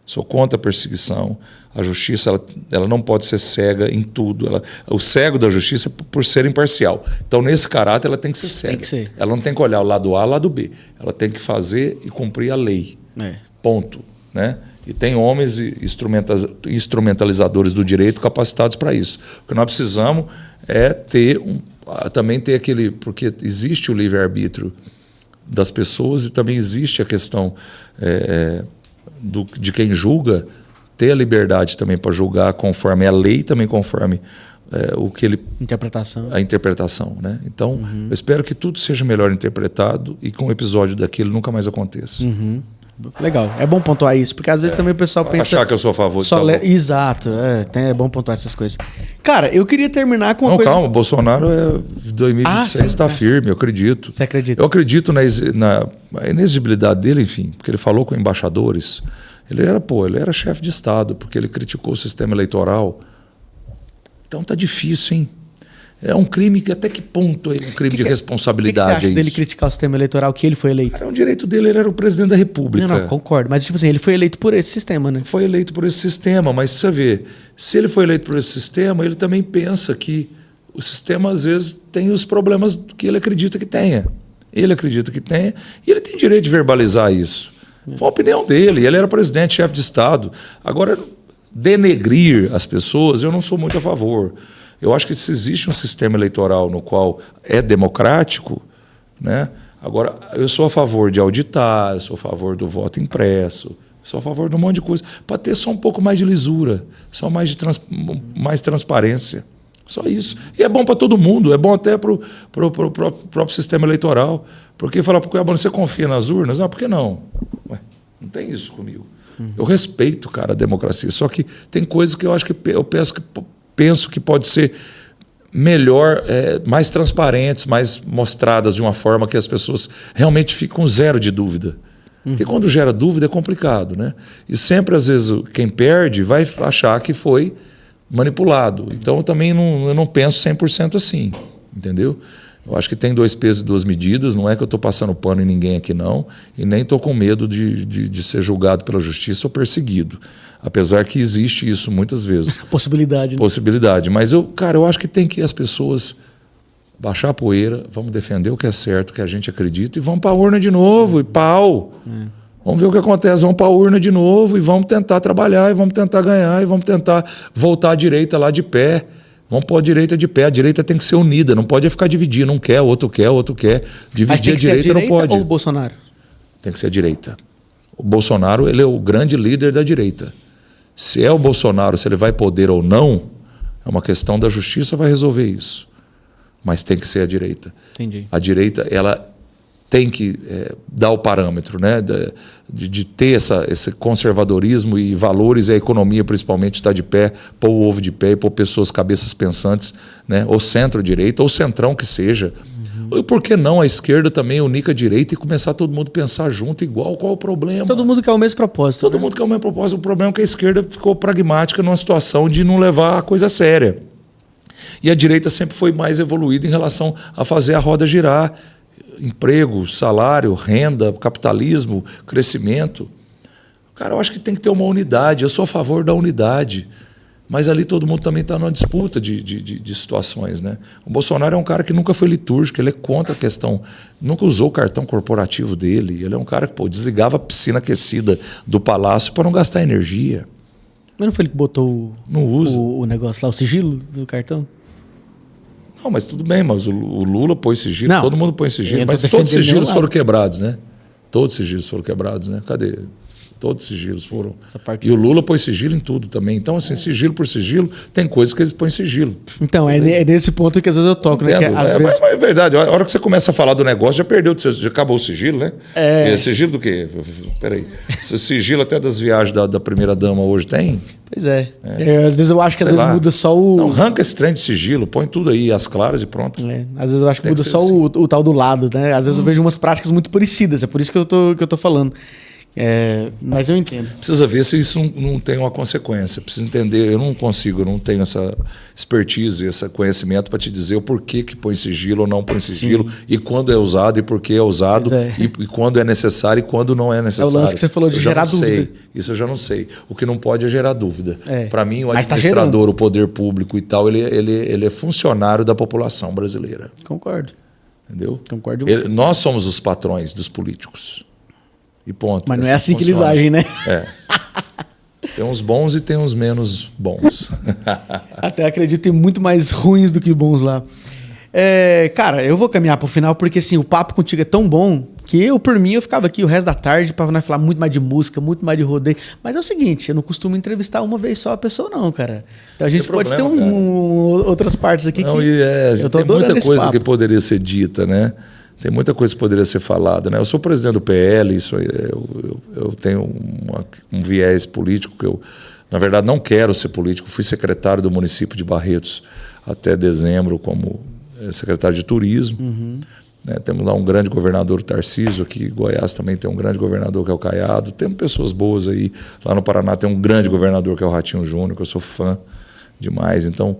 Sou contra a perseguição. A justiça ela não pode ser cega em tudo. O cego da justiça é por ser imparcial. Então, nesse caráter, ela tem que ser cega. Tem que ser. Ela não tem que olhar o lado A e o lado B. Ela tem que fazer e cumprir a lei. Ponto. Né? E tem homens instrumentalizadores do direito capacitados para isso. O que nós precisamos é também ter aquele... Porque existe o livre-arbítrio das pessoas e também existe a questão de quem julga ter a liberdade também para julgar conforme a lei, também conforme a interpretação. Né? Então, eu espero que tudo seja melhor interpretado e que um episódio daquele nunca mais aconteça. Legal, é bom pontuar isso, porque às vezes também o pessoal pensa... Achar que eu sou a favor de Exato, é bom pontuar essas coisas. Cara, eu queria terminar com uma coisa... Calma, o Bolsonaro 2026 está firme, eu acredito. Você acredita? Eu acredito na inexigibilidade dele, enfim, porque ele falou com embaixadores. Ele era chefe de Estado, porque ele criticou o sistema eleitoral. Então tá difícil, hein? É um crime que até que ponto é um crime de responsabilidade? O que você acha dele criticar o sistema eleitoral que ele foi eleito? É um direito dele, ele era o presidente da República. Não, concordo. Mas, tipo assim, ele foi eleito por esse sistema, né? Foi eleito por esse sistema, mas você vê, se ele foi eleito por esse sistema, ele também pensa que o sistema, às vezes, tem os problemas que ele acredita que tenha. Ele acredita que tenha e ele tem direito de verbalizar isso. Foi a opinião dele, ele era presidente, chefe de Estado. Agora, denegrir as pessoas, eu não sou muito a favor. Eu acho que se existe um sistema eleitoral no qual é democrático, né? Agora, eu sou a favor de auditar, eu sou a favor do voto impresso, sou a favor de um monte de coisa, para ter só um pouco mais de lisura, só mais transparência. Só isso. E é bom para todo mundo, é bom até para o próprio sistema eleitoral. Porque falar para o Cuiabano, você confia nas urnas? Não, por que não? Não tem isso comigo. Eu respeito, cara, a democracia, só que tem coisas que eu acho que penso que pode ser melhor, mais transparentes, mais mostradas de uma forma que as pessoas realmente ficam com zero de dúvida. Porque quando gera dúvida é complicado, né? E sempre, às vezes, quem perde vai achar que foi manipulado. Então, eu também não penso 100% assim, entendeu? Eu acho que tem 2 pesos e 2 medidas, não é que eu estou passando pano em ninguém aqui não, e nem estou com medo de ser julgado pela justiça ou perseguido. Apesar que existe isso muitas vezes. Possibilidade. Né? Possibilidade. Mas eu acho que tem que as pessoas baixar a poeira, vamos defender o que é certo, o que a gente acredita, e vamos para a urna de novo, e pau. Vamos Vamos ver o que acontece, vamos para a urna de novo e vamos tentar trabalhar, e vamos tentar ganhar, e vamos tentar voltar à direita lá de pé. Vamos pôr a direita de pé. A direita tem que ser unida, não pode ficar dividindo. Um quer, outro quer, outro quer. Dividir a direita não pode. Ou o Bolsonaro? Tem que ser a direita. O Bolsonaro, ele é o grande líder da direita. Se é o Bolsonaro, se ele vai poder ou não, é uma questão da justiça, vai resolver isso. Mas tem que ser a direita. Entendi. A direita, ela tem que dar o parâmetro, né, de ter esse conservadorismo e valores, e a economia principalmente está de pé, pôr o ovo de pé e pôr pessoas, cabeças pensantes, né, ou centro-direita, ou centrão que seja. E por que não a esquerda também unir com a direita e começar todo mundo a pensar junto igual? Qual o problema? Todo mundo quer o mesmo propósito. Todo mundo quer o mesmo propósito. O problema é que a esquerda ficou pragmática numa situação de não levar a coisa a séria. E a direita sempre foi mais evoluída em relação a fazer a roda girar. Emprego, salário, renda, capitalismo, crescimento. Cara, eu acho que tem que ter uma unidade. Eu sou a favor da unidade. Mas ali todo mundo também está numa disputa de situações, né? O Bolsonaro é um cara que nunca foi litúrgico, ele é contra a questão, nunca usou o cartão corporativo dele. Ele é um cara que desligava a piscina aquecida do palácio para não gastar energia. Mas não foi ele que botou não usa. O negócio lá, o sigilo do cartão? Não, mas tudo bem, mas o Lula pôs sigilo, todo mundo põe sigilo, mas todos os sigilos foram quebrados, né? Todos os sigilos foram quebrados, né? Cadê? Todos os sigilos foram. E o Lula pôs sigilo em tudo também. Então, assim, sigilo por sigilo, tem coisas que eles põem sigilo. Então, é nesse ponto que às vezes eu toco, né? Que às vezes... mas é verdade. A hora que você começa a falar do negócio, já perdeu, já acabou o sigilo, né? Sigilo do quê? Peraí. Sigilo até das viagens da primeira-dama hoje tem? Pois é. Às vezes eu acho que às vezes muda só o... Não, arranca esse trem de sigilo, põe tudo aí, as claras e pronto. Às vezes eu acho que muda só assim. o tal do lado, né? Às vezes eu vejo umas práticas muito parecidas, é por isso que eu tô falando. Mas eu entendo. Precisa ver se isso não tem uma consequência. Precisa entender. Eu não consigo, eu não tenho essa expertise, esse conhecimento para te dizer o porquê que põe sigilo ou não põe sigilo. Sim. E quando é usado e por que é usado e quando é necessário e quando não é necessário. É o lance que você falou de gerar dúvida. Isso eu já não sei. O que não pode é gerar dúvida. Para mim, o administrador, o poder público e tal, ele é funcionário da população brasileira. Concordo. Entendeu? Concordo. Nós somos os patrões dos políticos. E ponto. Mas não é assim que eles agem, né? Tem uns bons e tem uns menos bons. Até acredito que tem muito mais ruins do que bons lá. Cara, eu vou caminhar pro final porque assim, o papo contigo é tão bom que por mim, eu ficava aqui o resto da tarde para nós falar muito mais de música, muito mais de rodeio. Mas é o seguinte, eu não costumo entrevistar uma vez só a pessoa não, cara. Então a gente pode ter outras partes aqui não, que eu tô adorando. Tem muita coisa que poderia ser dita, né? Tem muita coisa que poderia ser falada, né? Eu sou presidente do PL, isso eu tenho um viés político que eu, na verdade, não quero ser político. Fui secretário do município de Barretos até dezembro como secretário de turismo. Temos lá um grande governador, o Tarcísio, aqui em Goiás também tem um grande governador que é o Caiado. Temos pessoas boas aí. Lá no Paraná tem um grande governador que é o Ratinho Júnior, que eu sou fã demais. Então,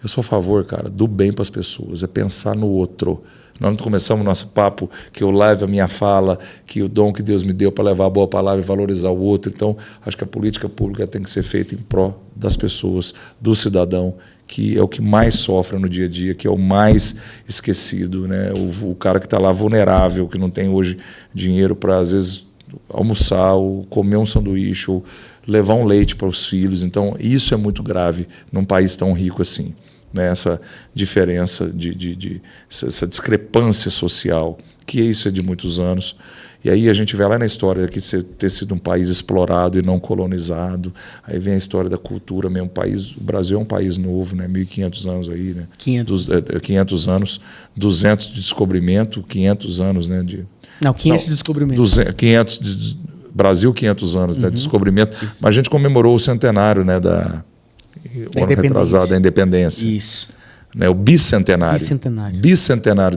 eu sou a favor, cara, do bem para as pessoas, é pensar no outro. Nós não começamos o nosso papo que eu leve a minha fala, que o dom que Deus me deu para levar a boa palavra e valorizar o outro. Então, acho que a política pública tem que ser feita em pró das pessoas, do cidadão, que é o que mais sofre no dia a dia, que é o mais esquecido, né? O cara que está lá vulnerável, que não tem hoje dinheiro para, às vezes, almoçar, ou comer um sanduíche, ou levar um leite para os filhos. Então, isso é muito grave num país tão rico assim. Né, essa diferença, essa discrepância social, que isso é de muitos anos. E aí a gente vê lá na história de ter sido um país explorado e não colonizado. Aí vem a história da cultura mesmo. O Brasil é um país novo, né, 1.500 anos aí, né? 500 anos, 200 de descobrimento, 500 anos, né, de... Não, 500 de descobrimento. 500 Brasil, 500 anos, né, de descobrimento. Isso. Mas a gente comemorou o centenário, né, da independência. Isso. Né, o bicentenário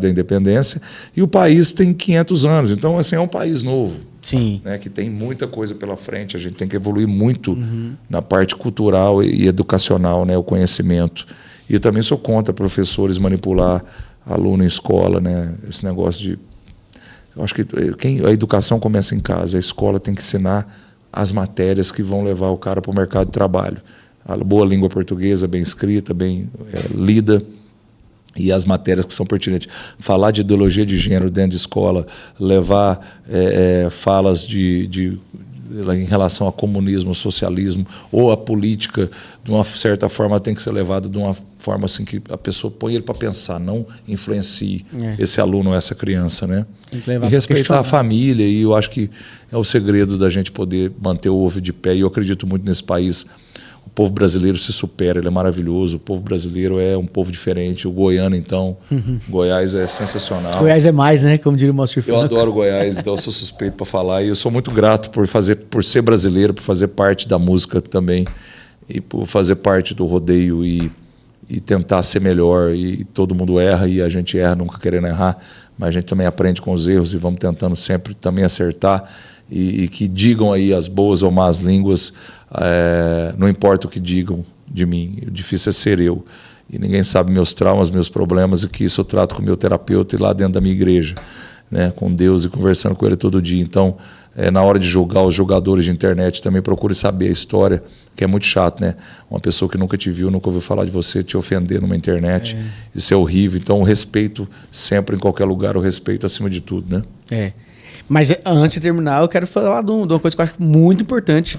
da independência, e o país tem 500 anos. Então, assim, é um país novo. Sim. Né, que tem muita coisa pela frente. A gente tem que evoluir muito na parte cultural e educacional, né, o conhecimento. E eu também sou contra professores manipular aluno em escola, né, esse negócio de... Eu acho que a educação começa em casa. A escola tem que ensinar as matérias que vão levar o cara para o mercado de trabalho. A boa língua portuguesa, bem escrita, bem lida, e as matérias que são pertinentes. Falar de ideologia de gênero dentro de escola, levar falas em relação ao comunismo, ao socialismo ou à política, de uma certa forma, tem que ser levada de uma forma assim que a pessoa põe ele para pensar, não influencie esse aluno ou essa criança, né? E respeitar a família, e eu acho que é o segredo da gente poder manter o ovo de pé, e eu acredito muito nesse país. O povo brasileiro se supera, ele é maravilhoso, o povo brasileiro é um povo diferente, o goiano, então, Goiás é sensacional. Goiás é mais, né? Como diria o Moacir Franco. Eu adoro Goiás, então eu sou suspeito para falar, e eu sou muito grato por ser brasileiro, por fazer parte da música também, e por fazer parte do rodeio e tentar ser melhor, e todo mundo erra, e a gente erra nunca querendo errar, mas a gente também aprende com os erros e vamos tentando sempre também acertar, e que digam aí as boas ou más línguas, não importa o que digam de mim, o difícil é ser eu, e ninguém sabe meus traumas, meus problemas, e que isso eu trato com o meu terapeuta e lá dentro da minha igreja, né, com Deus, e conversando com ele todo dia. Então, na hora de julgar os jogadores de internet, também procure saber a história, que é muito chato, né? Uma pessoa que nunca te viu, nunca ouviu falar de você, te ofender numa internet, isso é horrível. Então, o respeito sempre, em qualquer lugar, o respeito acima de tudo, né? Mas antes de terminar, eu quero falar de uma coisa que eu acho muito importante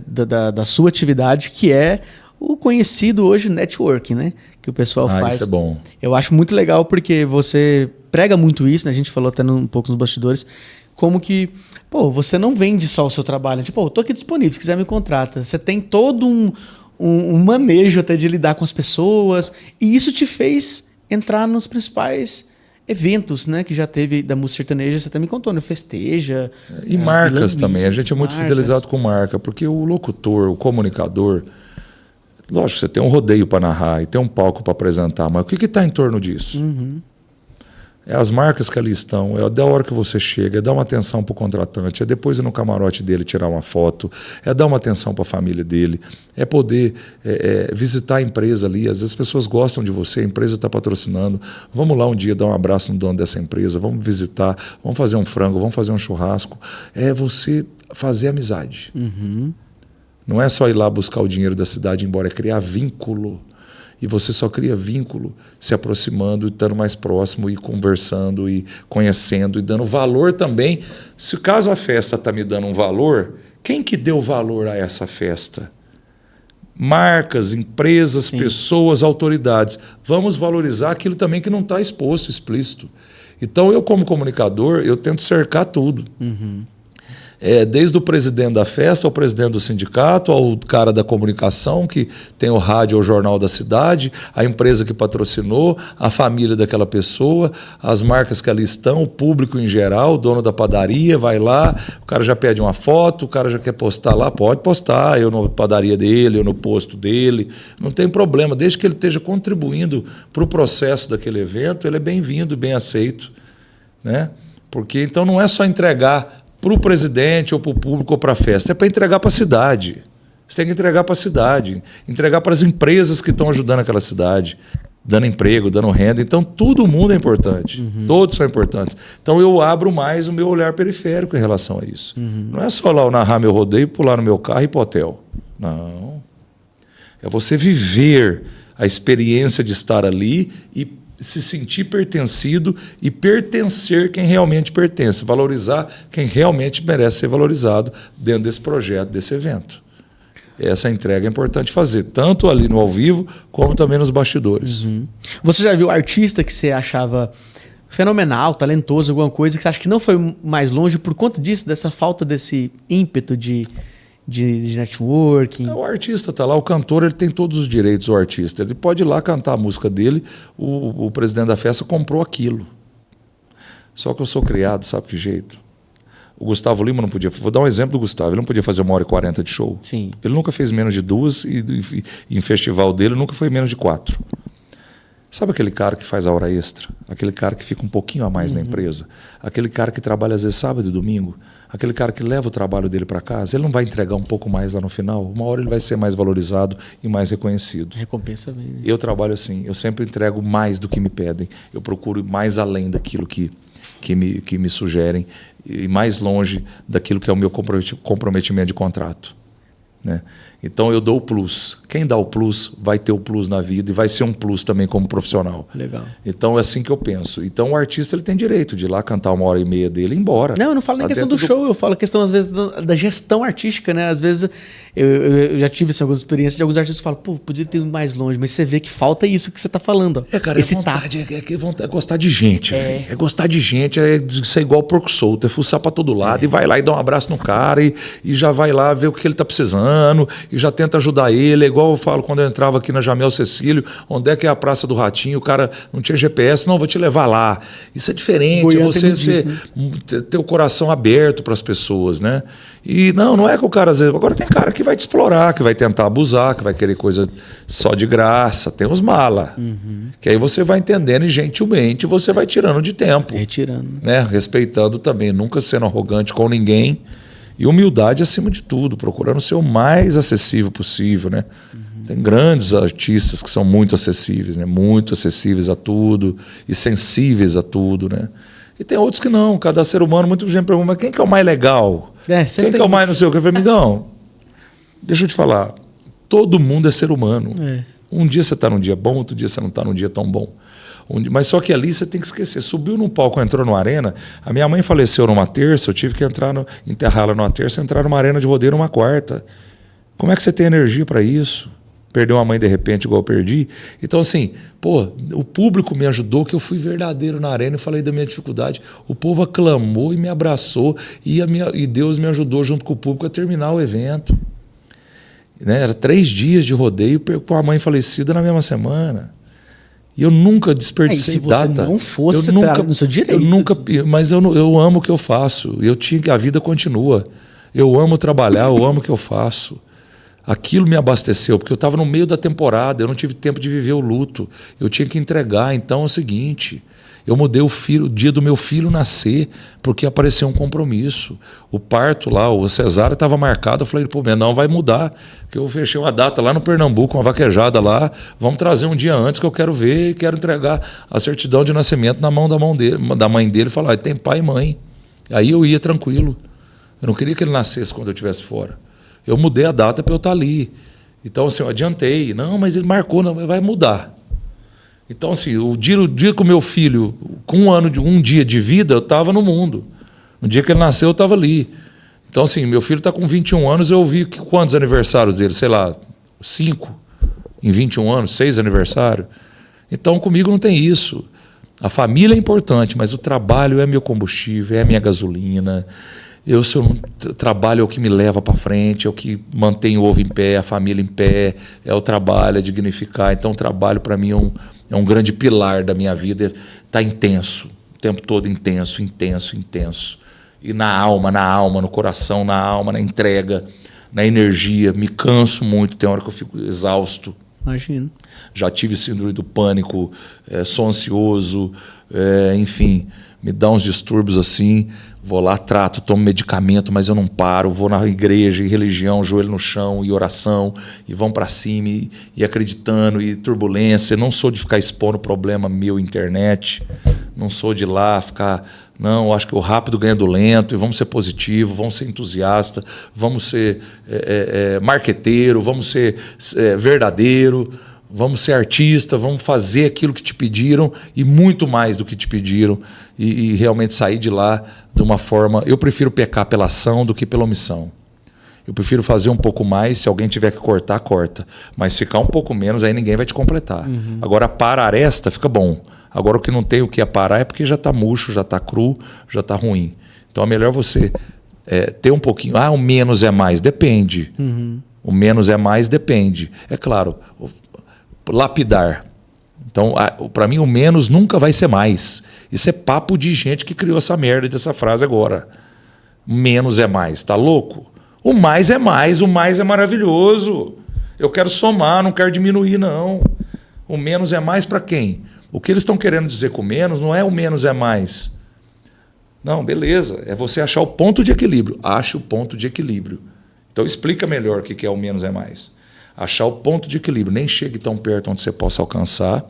da sua atividade, que é o conhecido hoje networking, né? Que o pessoal faz. Isso é bom. Eu acho muito legal porque você prega muito isso, né? A gente falou até um pouco nos bastidores, como que, você não vende só o seu trabalho. Tipo, eu tô aqui disponível, se quiser me contrata. Você tem todo um manejo até de lidar com as pessoas, e isso te fez entrar nos principais eventos, né, que já teve da música sertaneja. Você também contou, né? Festeja. E marcas também. A gente é muito fidelizado com marca, porque o locutor, o comunicador, lógico, você tem um rodeio para narrar e tem um palco para apresentar, mas o que está em torno disso? É as marcas que ali estão, é da hora que você chega, é dar uma atenção para o contratante, é depois ir no camarote dele tirar uma foto, é dar uma atenção para a família dele, é poder visitar a empresa ali. Às vezes as pessoas gostam de você, a empresa está patrocinando, vamos lá um dia dar um abraço no dono dessa empresa, vamos visitar, vamos fazer um frango, vamos fazer um churrasco. É você fazer amizade. Não é só ir lá buscar o dinheiro da cidade e ir embora, é criar vínculo. E você só cria vínculo se aproximando e estando mais próximo, e conversando e conhecendo e dando valor também. Se caso a festa está me dando um valor, quem que deu valor a essa festa? Marcas, empresas, pessoas, autoridades. Vamos valorizar aquilo também que não está exposto, explícito. Então eu, como comunicador, eu tento cercar tudo. Desde o presidente da festa, ao presidente do sindicato, ao cara da comunicação que tem o rádio ou o jornal da cidade, a empresa que patrocinou, a família daquela pessoa, as marcas que ali estão, o público em geral, o dono da padaria vai lá, o cara já pede uma foto, o cara já quer postar lá, pode postar, eu na padaria dele, eu no posto dele, não tem problema, desde que ele esteja contribuindo para o processo daquele evento, ele é bem-vindo, bem aceito, né? Porque então não é só entregar para o presidente ou para o público ou para a festa, é para entregar para a cidade. Você tem que entregar para a cidade, entregar para as empresas que estão ajudando aquela cidade, dando emprego, dando renda. Então, todo mundo é importante, todos são importantes. Então, eu abro mais o meu olhar periférico em relação a isso. Não é só lá eu narrar meu rodeio, pular no meu carro e ir para o hotel. Não. É você viver a experiência de estar ali e se sentir pertencido e pertencer quem realmente pertence, valorizar quem realmente merece ser valorizado dentro desse projeto, desse evento. Essa entrega é importante fazer, tanto ali no ao vivo, como também nos bastidores. Você já viu artista que você achava fenomenal, talentoso, alguma coisa, que você acha que não foi mais longe por conta disso, dessa falta desse ímpeto de networking? O artista está lá, o cantor, ele tem todos os direitos, o artista. Ele pode ir lá cantar a música dele, o presidente da festa comprou aquilo. Só que eu sou criado, sabe que jeito? O Gustavo Lima não podia... Vou dar um exemplo do Gustavo. Ele não podia fazer 1h40 de show. Sim. Ele nunca fez menos de 2 e em festival dele nunca foi menos de 4. Sabe aquele cara que faz a hora extra? Aquele cara que fica um pouquinho a mais na empresa? Aquele cara que trabalha às vezes sábado e domingo? Aquele cara que leva o trabalho dele para casa? Ele não vai entregar um pouco mais lá no final? Uma hora ele vai ser mais valorizado e mais reconhecido. Recompensa bem, né? Eu trabalho assim. Eu sempre entrego mais do que me pedem. Eu procuro ir mais além daquilo que me sugerem e mais longe daquilo que é o meu comprometimento de contrato. né? Então eu dou o plus. Quem dá o plus vai ter o plus na vida e vai ser um plus também como profissional. Legal. Então é assim que eu penso. Então o artista ele tem direito de ir lá cantar 1h30 dele e ir embora. Não, eu não falo nem questão do show, eu falo questão às vezes da gestão artística, né? Às vezes eu já tive algumas experiências de alguns artistas que falam, pô, podia ter ido mais longe, mas você vê que falta isso que você tá falando. Ó. Cara, esse vontade, é gostar de gente, velho. É gostar de gente, é ser igual porco solto, é fuçar pra todo lado e vai lá e dá um abraço no cara e já vai lá ver o que ele tá precisando e já tenta ajudar ele. É igual eu falo quando eu entrava aqui na Jamel Cecílio, onde é que é a Praça do Ratinho, o cara não tinha GPS, não, vou te levar lá. Isso é diferente, é você ter o coração aberto para as pessoas, né? E não é que o cara... Agora tem cara que vai te explorar, que vai tentar abusar, que vai querer coisa só de graça. Tem os mala. Que aí você vai entendendo e gentilmente você vai tirando de tempo. Se retirando. Né? Respeitando também, nunca sendo arrogante com ninguém. E humildade acima de tudo, procurando ser o mais acessível possível, né? Tem grandes artistas que são muito acessíveis, né? Muito acessíveis a tudo e sensíveis a tudo, né? E tem outros que não. Cada ser humano, muita gente pergunta, mas quem que é o mais legal? Quem que é o mais não sei o que? Eu falei, amigão, deixa eu te falar. Todo mundo é ser humano. Um dia você está num dia bom, outro dia você não está num dia tão bom. Mas só que ali você tem que esquecer. Subiu num palco, entrou numa arena. A minha mãe faleceu numa terça, eu tive que enterrá-la numa terça e entrar numa arena de rodeio numa quarta. Como é que você tem energia para isso? Perdeu uma mãe de repente, igual eu perdi. Então, assim, pô, o público me ajudou, que eu fui verdadeiro na arena e falei da minha dificuldade. O povo aclamou e me abraçou e Deus me ajudou junto com o público a terminar o evento. Né? Era 3 dias de rodeio com a mãe falecida na mesma semana. E eu nunca desperdicei data. Se você não fosse, no seu direito. Mas eu amo o que eu faço. A vida continua. Eu amo trabalhar, eu amo o que eu faço. Aquilo me abasteceu, porque eu estava no meio da temporada, eu não tive tempo de viver o luto. Eu tinha que entregar. Então é o seguinte, eu mudei o dia do meu filho nascer, porque apareceu um compromisso. O parto lá, o cesárea estava marcado, eu falei, pô, não vai mudar, porque eu fechei uma data lá no Pernambuco, uma vaquejada lá, vamos trazer um dia antes que eu quero ver e quero entregar a certidão de nascimento na mão da mãe dele e falar, tem pai e mãe. Aí eu ia tranquilo. Eu não queria que ele nascesse quando eu estivesse fora. Eu mudei a data para eu estar ali. Então, assim, eu adiantei. Não, mas ele marcou, não, vai mudar. Então, assim, o dia que o meu filho, com um dia de vida, eu estava no mundo. No dia que ele nasceu, eu estava ali. Então, assim, meu filho está com 21 anos, eu vi quantos aniversários dele? Sei lá, 5 em 21 anos, 6 aniversários. Então, comigo não tem isso. A família é importante, mas o trabalho é meu combustível, é minha gasolina. Se eu não trabalho, é o que me leva para frente, é o que mantém o ovo em pé, a família em pé, é o trabalho, é dignificar. Então, o trabalho, para mim, é um grande pilar da minha vida. Está intenso, o tempo todo intenso, intenso, intenso. E na alma, no coração, na alma, na entrega, na energia. Me canso muito, tem hora que eu fico exausto. Imagino. Já tive síndrome do pânico, sou ansioso, enfim, me dá uns distúrbios assim. Vou lá, trato, tomo medicamento, mas eu não paro. Vou na igreja e religião, joelho no chão e oração, e vão para cima e acreditando, e turbulência. Não sou de ficar expondo problema meu internet, não sou de lá ficar... Não, acho que o rápido ganha do lento, e vamos ser positivo, vamos ser entusiasta, vamos ser marqueteiro, vamos ser verdadeiro, vamos ser artista, vamos fazer aquilo que te pediram e muito mais do que te pediram e realmente sair de lá de uma forma... Eu prefiro pecar pela ação do que pela omissão. Eu prefiro fazer um pouco mais, se alguém tiver que cortar, corta. Mas ficar um pouco menos, aí ninguém vai te completar. Agora, para a aresta, fica bom. Agora, o que não tem o que aparar é porque já está murcho, já está cru, já está ruim. Então, é melhor você ter um pouquinho... o menos é mais. Depende. O menos é mais, depende. É claro, lapidar. Então, para mim, o menos nunca vai ser mais. Isso é papo de gente que criou essa merda dessa frase agora. Menos é mais. Tá louco? O mais é mais. O mais é maravilhoso. Eu quero somar, não quero diminuir, não. O menos é mais para quem? O que eles estão querendo dizer com menos não é o menos é mais. Não, beleza. É você achar o ponto de equilíbrio. Ache o ponto de equilíbrio. Então, explica melhor o que é o menos é mais. Achar o ponto de equilíbrio. Nem chegue tão perto onde você possa alcançar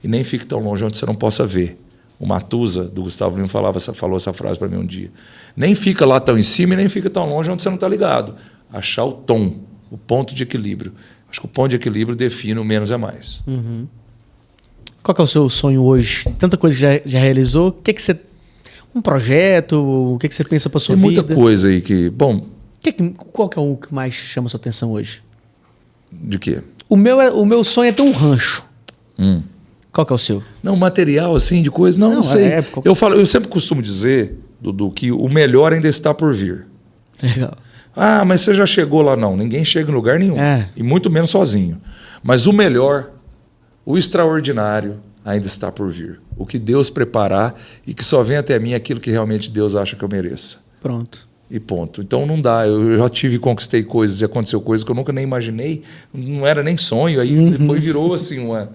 e nem fique tão longe onde você não possa ver. O Matusa, do Gustavo Lima, falou essa frase para mim um dia. Nem fica lá tão em cima e nem fica tão longe onde você não está ligado. Achar o tom, o ponto de equilíbrio. Acho que o ponto de equilíbrio define o menos é mais. Qual que é o seu sonho hoje? Tanta coisa que já realizou. O que que você... Um projeto? O que que você pensa para sua Tem vida? muita coisa aí que... Bom, Qual que é o que mais chama a sua atenção hoje? de quê? O meu sonho é ter um rancho. Qual que é o seu? Não, material assim, de coisa, não sei. Eu sempre costumo dizer, Dudu, que o melhor ainda está por vir. Legal. Ah, mas você já chegou lá? Não, ninguém chega em lugar nenhum. E muito menos sozinho. Mas o melhor, o extraordinário, ainda está por vir. O que Deus preparar e que só vem até mim aquilo que realmente Deus acha que eu mereça. Pronto. E ponto. Então não dá. Eu já conquistei coisas e aconteceu coisas que eu nunca nem imaginei. Não era nem sonho. Aí depois virou assim uma...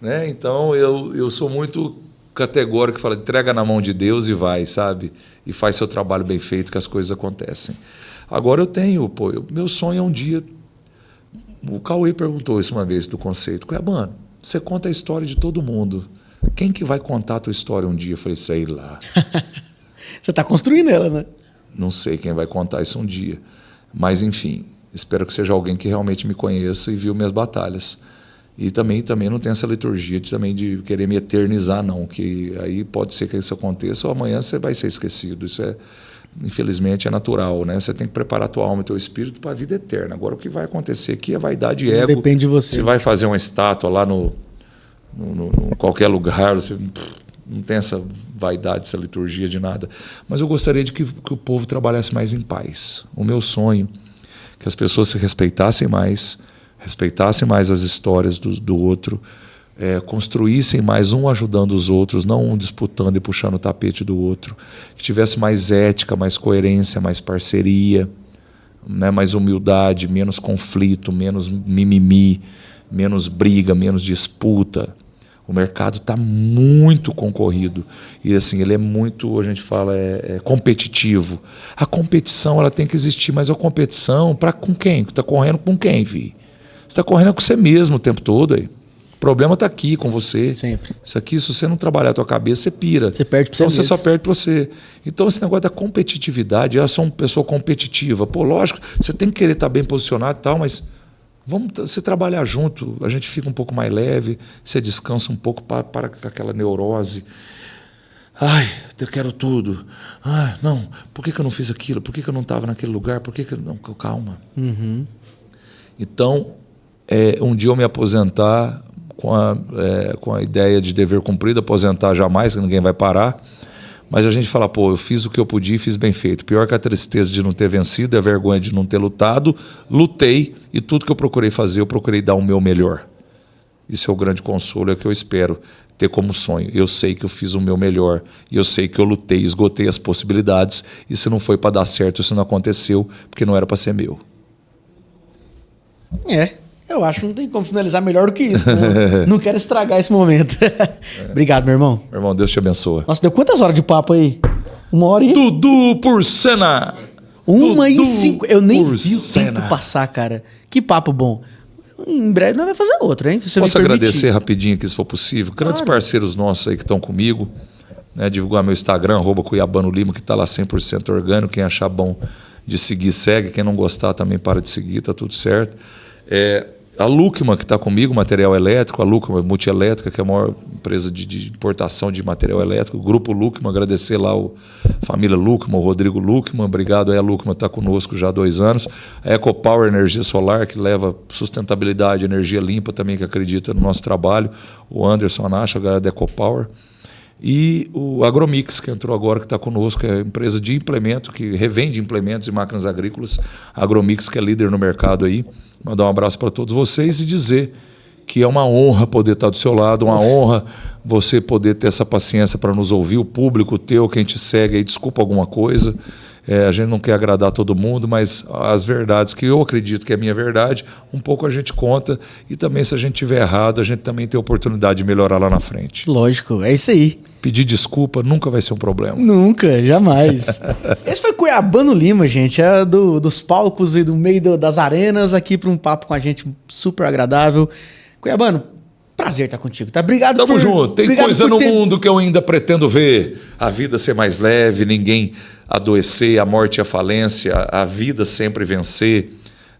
Né? Então eu sou muito categórico, fala, entrega na mão de Deus e vai, sabe? E faz seu trabalho bem feito que as coisas acontecem. Agora eu tenho, meu sonho é um dia... O Cauê perguntou isso uma vez do conceito. Mano, você conta a história de todo mundo. Quem que vai contar a tua história um dia? Eu falei, sei lá. Você está construindo ela, né? Não sei quem vai contar isso um dia. Mas, enfim, espero que seja alguém que realmente me conheça e viu minhas batalhas. E também não tem essa liturgia de querer me eternizar, não. Que aí pode ser que isso aconteça ou amanhã você vai ser esquecido. Isso infelizmente, é natural, né? Você tem que preparar a tua alma e teu espírito para a vida eterna. Agora, o que vai acontecer aqui é vaidade e ego. Depende de você. Você vai fazer uma estátua lá no qualquer lugar, você não tem essa vaidade, essa liturgia de nada. Mas eu gostaria de que o povo trabalhasse mais em paz. O meu sonho é que as pessoas se respeitassem mais as histórias do outro, construíssem mais um ajudando os outros, não um disputando e puxando o tapete do outro, que tivesse mais ética, mais coerência, mais parceria, né, mais humildade, menos conflito, menos mimimi, menos briga, menos disputa. O mercado está muito concorrido e assim ele é muito, a gente fala, competitivo. A competição ela tem que existir, mas a competição com quem? Está correndo com quem, filho? Você está correndo com você mesmo o tempo todo aí. O problema está aqui com você. Sempre. Isso aqui, se você não trabalhar a tua cabeça, você pira. Você perde para você mesmo. Então você só perde para você. Então esse negócio da competitividade, eu sou uma pessoa competitiva. Pô, lógico, você tem que querer estar bem posicionado e tal, mas você trabalhar junto, a gente fica um pouco mais leve, você descansa um pouco, para com aquela neurose. Ai, eu quero tudo. Ai, não, por que eu não fiz aquilo? Por que eu não estava naquele lugar? Por que eu não... Calma. Então, um dia eu me aposentar com a ideia de dever cumprido, aposentar jamais, que ninguém vai parar, mas a gente fala, eu fiz o que eu podia e fiz bem feito. Pior que a tristeza de não ter vencido, é a vergonha de não ter lutado, lutei e tudo que eu procurei fazer, eu procurei dar o meu melhor. Isso é o grande consolo, é o que eu espero ter como sonho. Eu sei que eu fiz o meu melhor e eu sei que eu lutei, esgotei as possibilidades e se não foi para dar certo, isso não aconteceu porque não era para ser meu. Eu acho que não tem como finalizar melhor do que isso. Né? Não quero estragar esse momento. Obrigado, meu irmão. Meu irmão, Deus te abençoe. Nossa, deu quantas horas de papo aí? 1 hora e... Dudu Porcena! 1h05. Eu nem vi o tempo passar, cara. Que papo bom. Em breve nós vamos fazer outro, hein? Se você Posso me agradecer rapidinho aqui, se for possível? Grandes parceiros nossos aí que estão comigo. Né? Divulgar meu Instagram, @CuiabanoLima, que está lá 100% orgânico. Quem achar bom de seguir, segue. Quem não gostar também para de seguir, tá tudo certo. A Lucma, que está comigo, material elétrico, a Lucma Multielétrica, que é a maior empresa de importação de material elétrico, o Grupo Lucma, agradecer lá a família Lucma, o Rodrigo Lucma, obrigado aí, a Lucma está conosco já há 2 anos, a EcoPower Energia Solar, que leva sustentabilidade, energia limpa também, que acredita no nosso trabalho, o Anderson Anacha, a galera da EcoPower, e o Agromix, que entrou agora, que está conosco, é a empresa de implemento, que revende implementos e máquinas agrícolas, a Agromix, que é líder no mercado aí. Mandar um abraço para todos vocês e dizer que é uma honra poder estar do seu lado, uma honra você poder ter essa paciência para nos ouvir, o público teu, quem te segue aí, desculpa alguma coisa. A gente não quer agradar todo mundo, mas as verdades que eu acredito que é a minha verdade, um pouco a gente conta e também se a gente tiver errado, a gente também tem a oportunidade de melhorar lá na frente. Lógico, é isso aí. Pedir desculpa nunca vai ser um problema. Nunca, jamais. Esse foi Cuiabano Lima, gente, dos palcos e do meio das arenas aqui para um papo com a gente super agradável. Cuiabano, prazer estar contigo, tá? Obrigado. Tamo junto. Tem coisa no mundo que eu ainda pretendo ver. A vida ser mais leve, ninguém adoecer, a morte e a falência, a vida sempre vencer,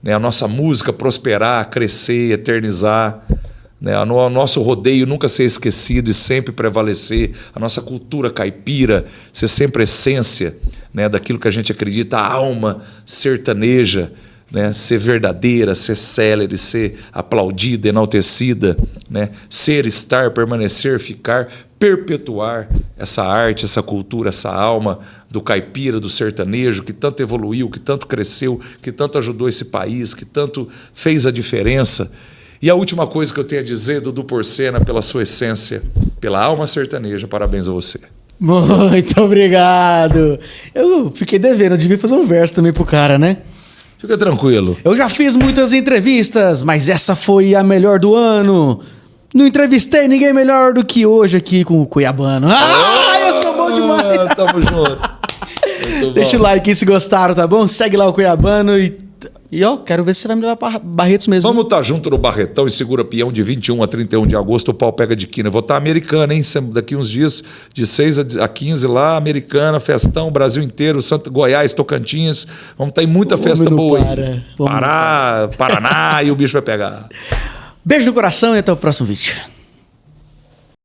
né? A nossa música prosperar, crescer, eternizar, né? O nosso rodeio nunca ser esquecido e sempre prevalecer, a nossa cultura caipira ser sempre essência, né? Daquilo que a gente acredita, a alma sertaneja, né? Ser verdadeira, ser célere, ser aplaudida, enaltecida, né? Ser, estar, permanecer, ficar, perpetuar essa arte, essa cultura, essa alma do caipira, do sertanejo, que tanto evoluiu, que tanto cresceu, que tanto ajudou esse país, que tanto fez a diferença. E a última coisa que eu tenho a dizer, Dudu Porcena, pela sua essência, pela alma sertaneja, parabéns a você. Muito obrigado. Eu fiquei devendo, eu devia fazer um verso também pro cara, né? Fica tranquilo. Eu já fiz muitas entrevistas, mas essa foi a melhor do ano. Não entrevistei ninguém melhor do que hoje aqui com o Cuiabano. Eu sou bom demais. Tamo junto. Deixa o like aí se gostaram, tá bom? Segue lá o Cuiabano e ó, quero ver se você vai me levar pra Barretos mesmo. Vamos estar junto no Barretão e Segura Peão de 21 a 31 de agosto, o pau pega de quina. Eu vou estar americana, hein? Daqui uns dias, de 6 a 15 lá, americana, festão, Brasil inteiro, Goiás, Tocantins. Vamos estar em muita festa boa aí. Pará, Paraná e o bicho vai pegar. Beijo no coração e até o próximo vídeo.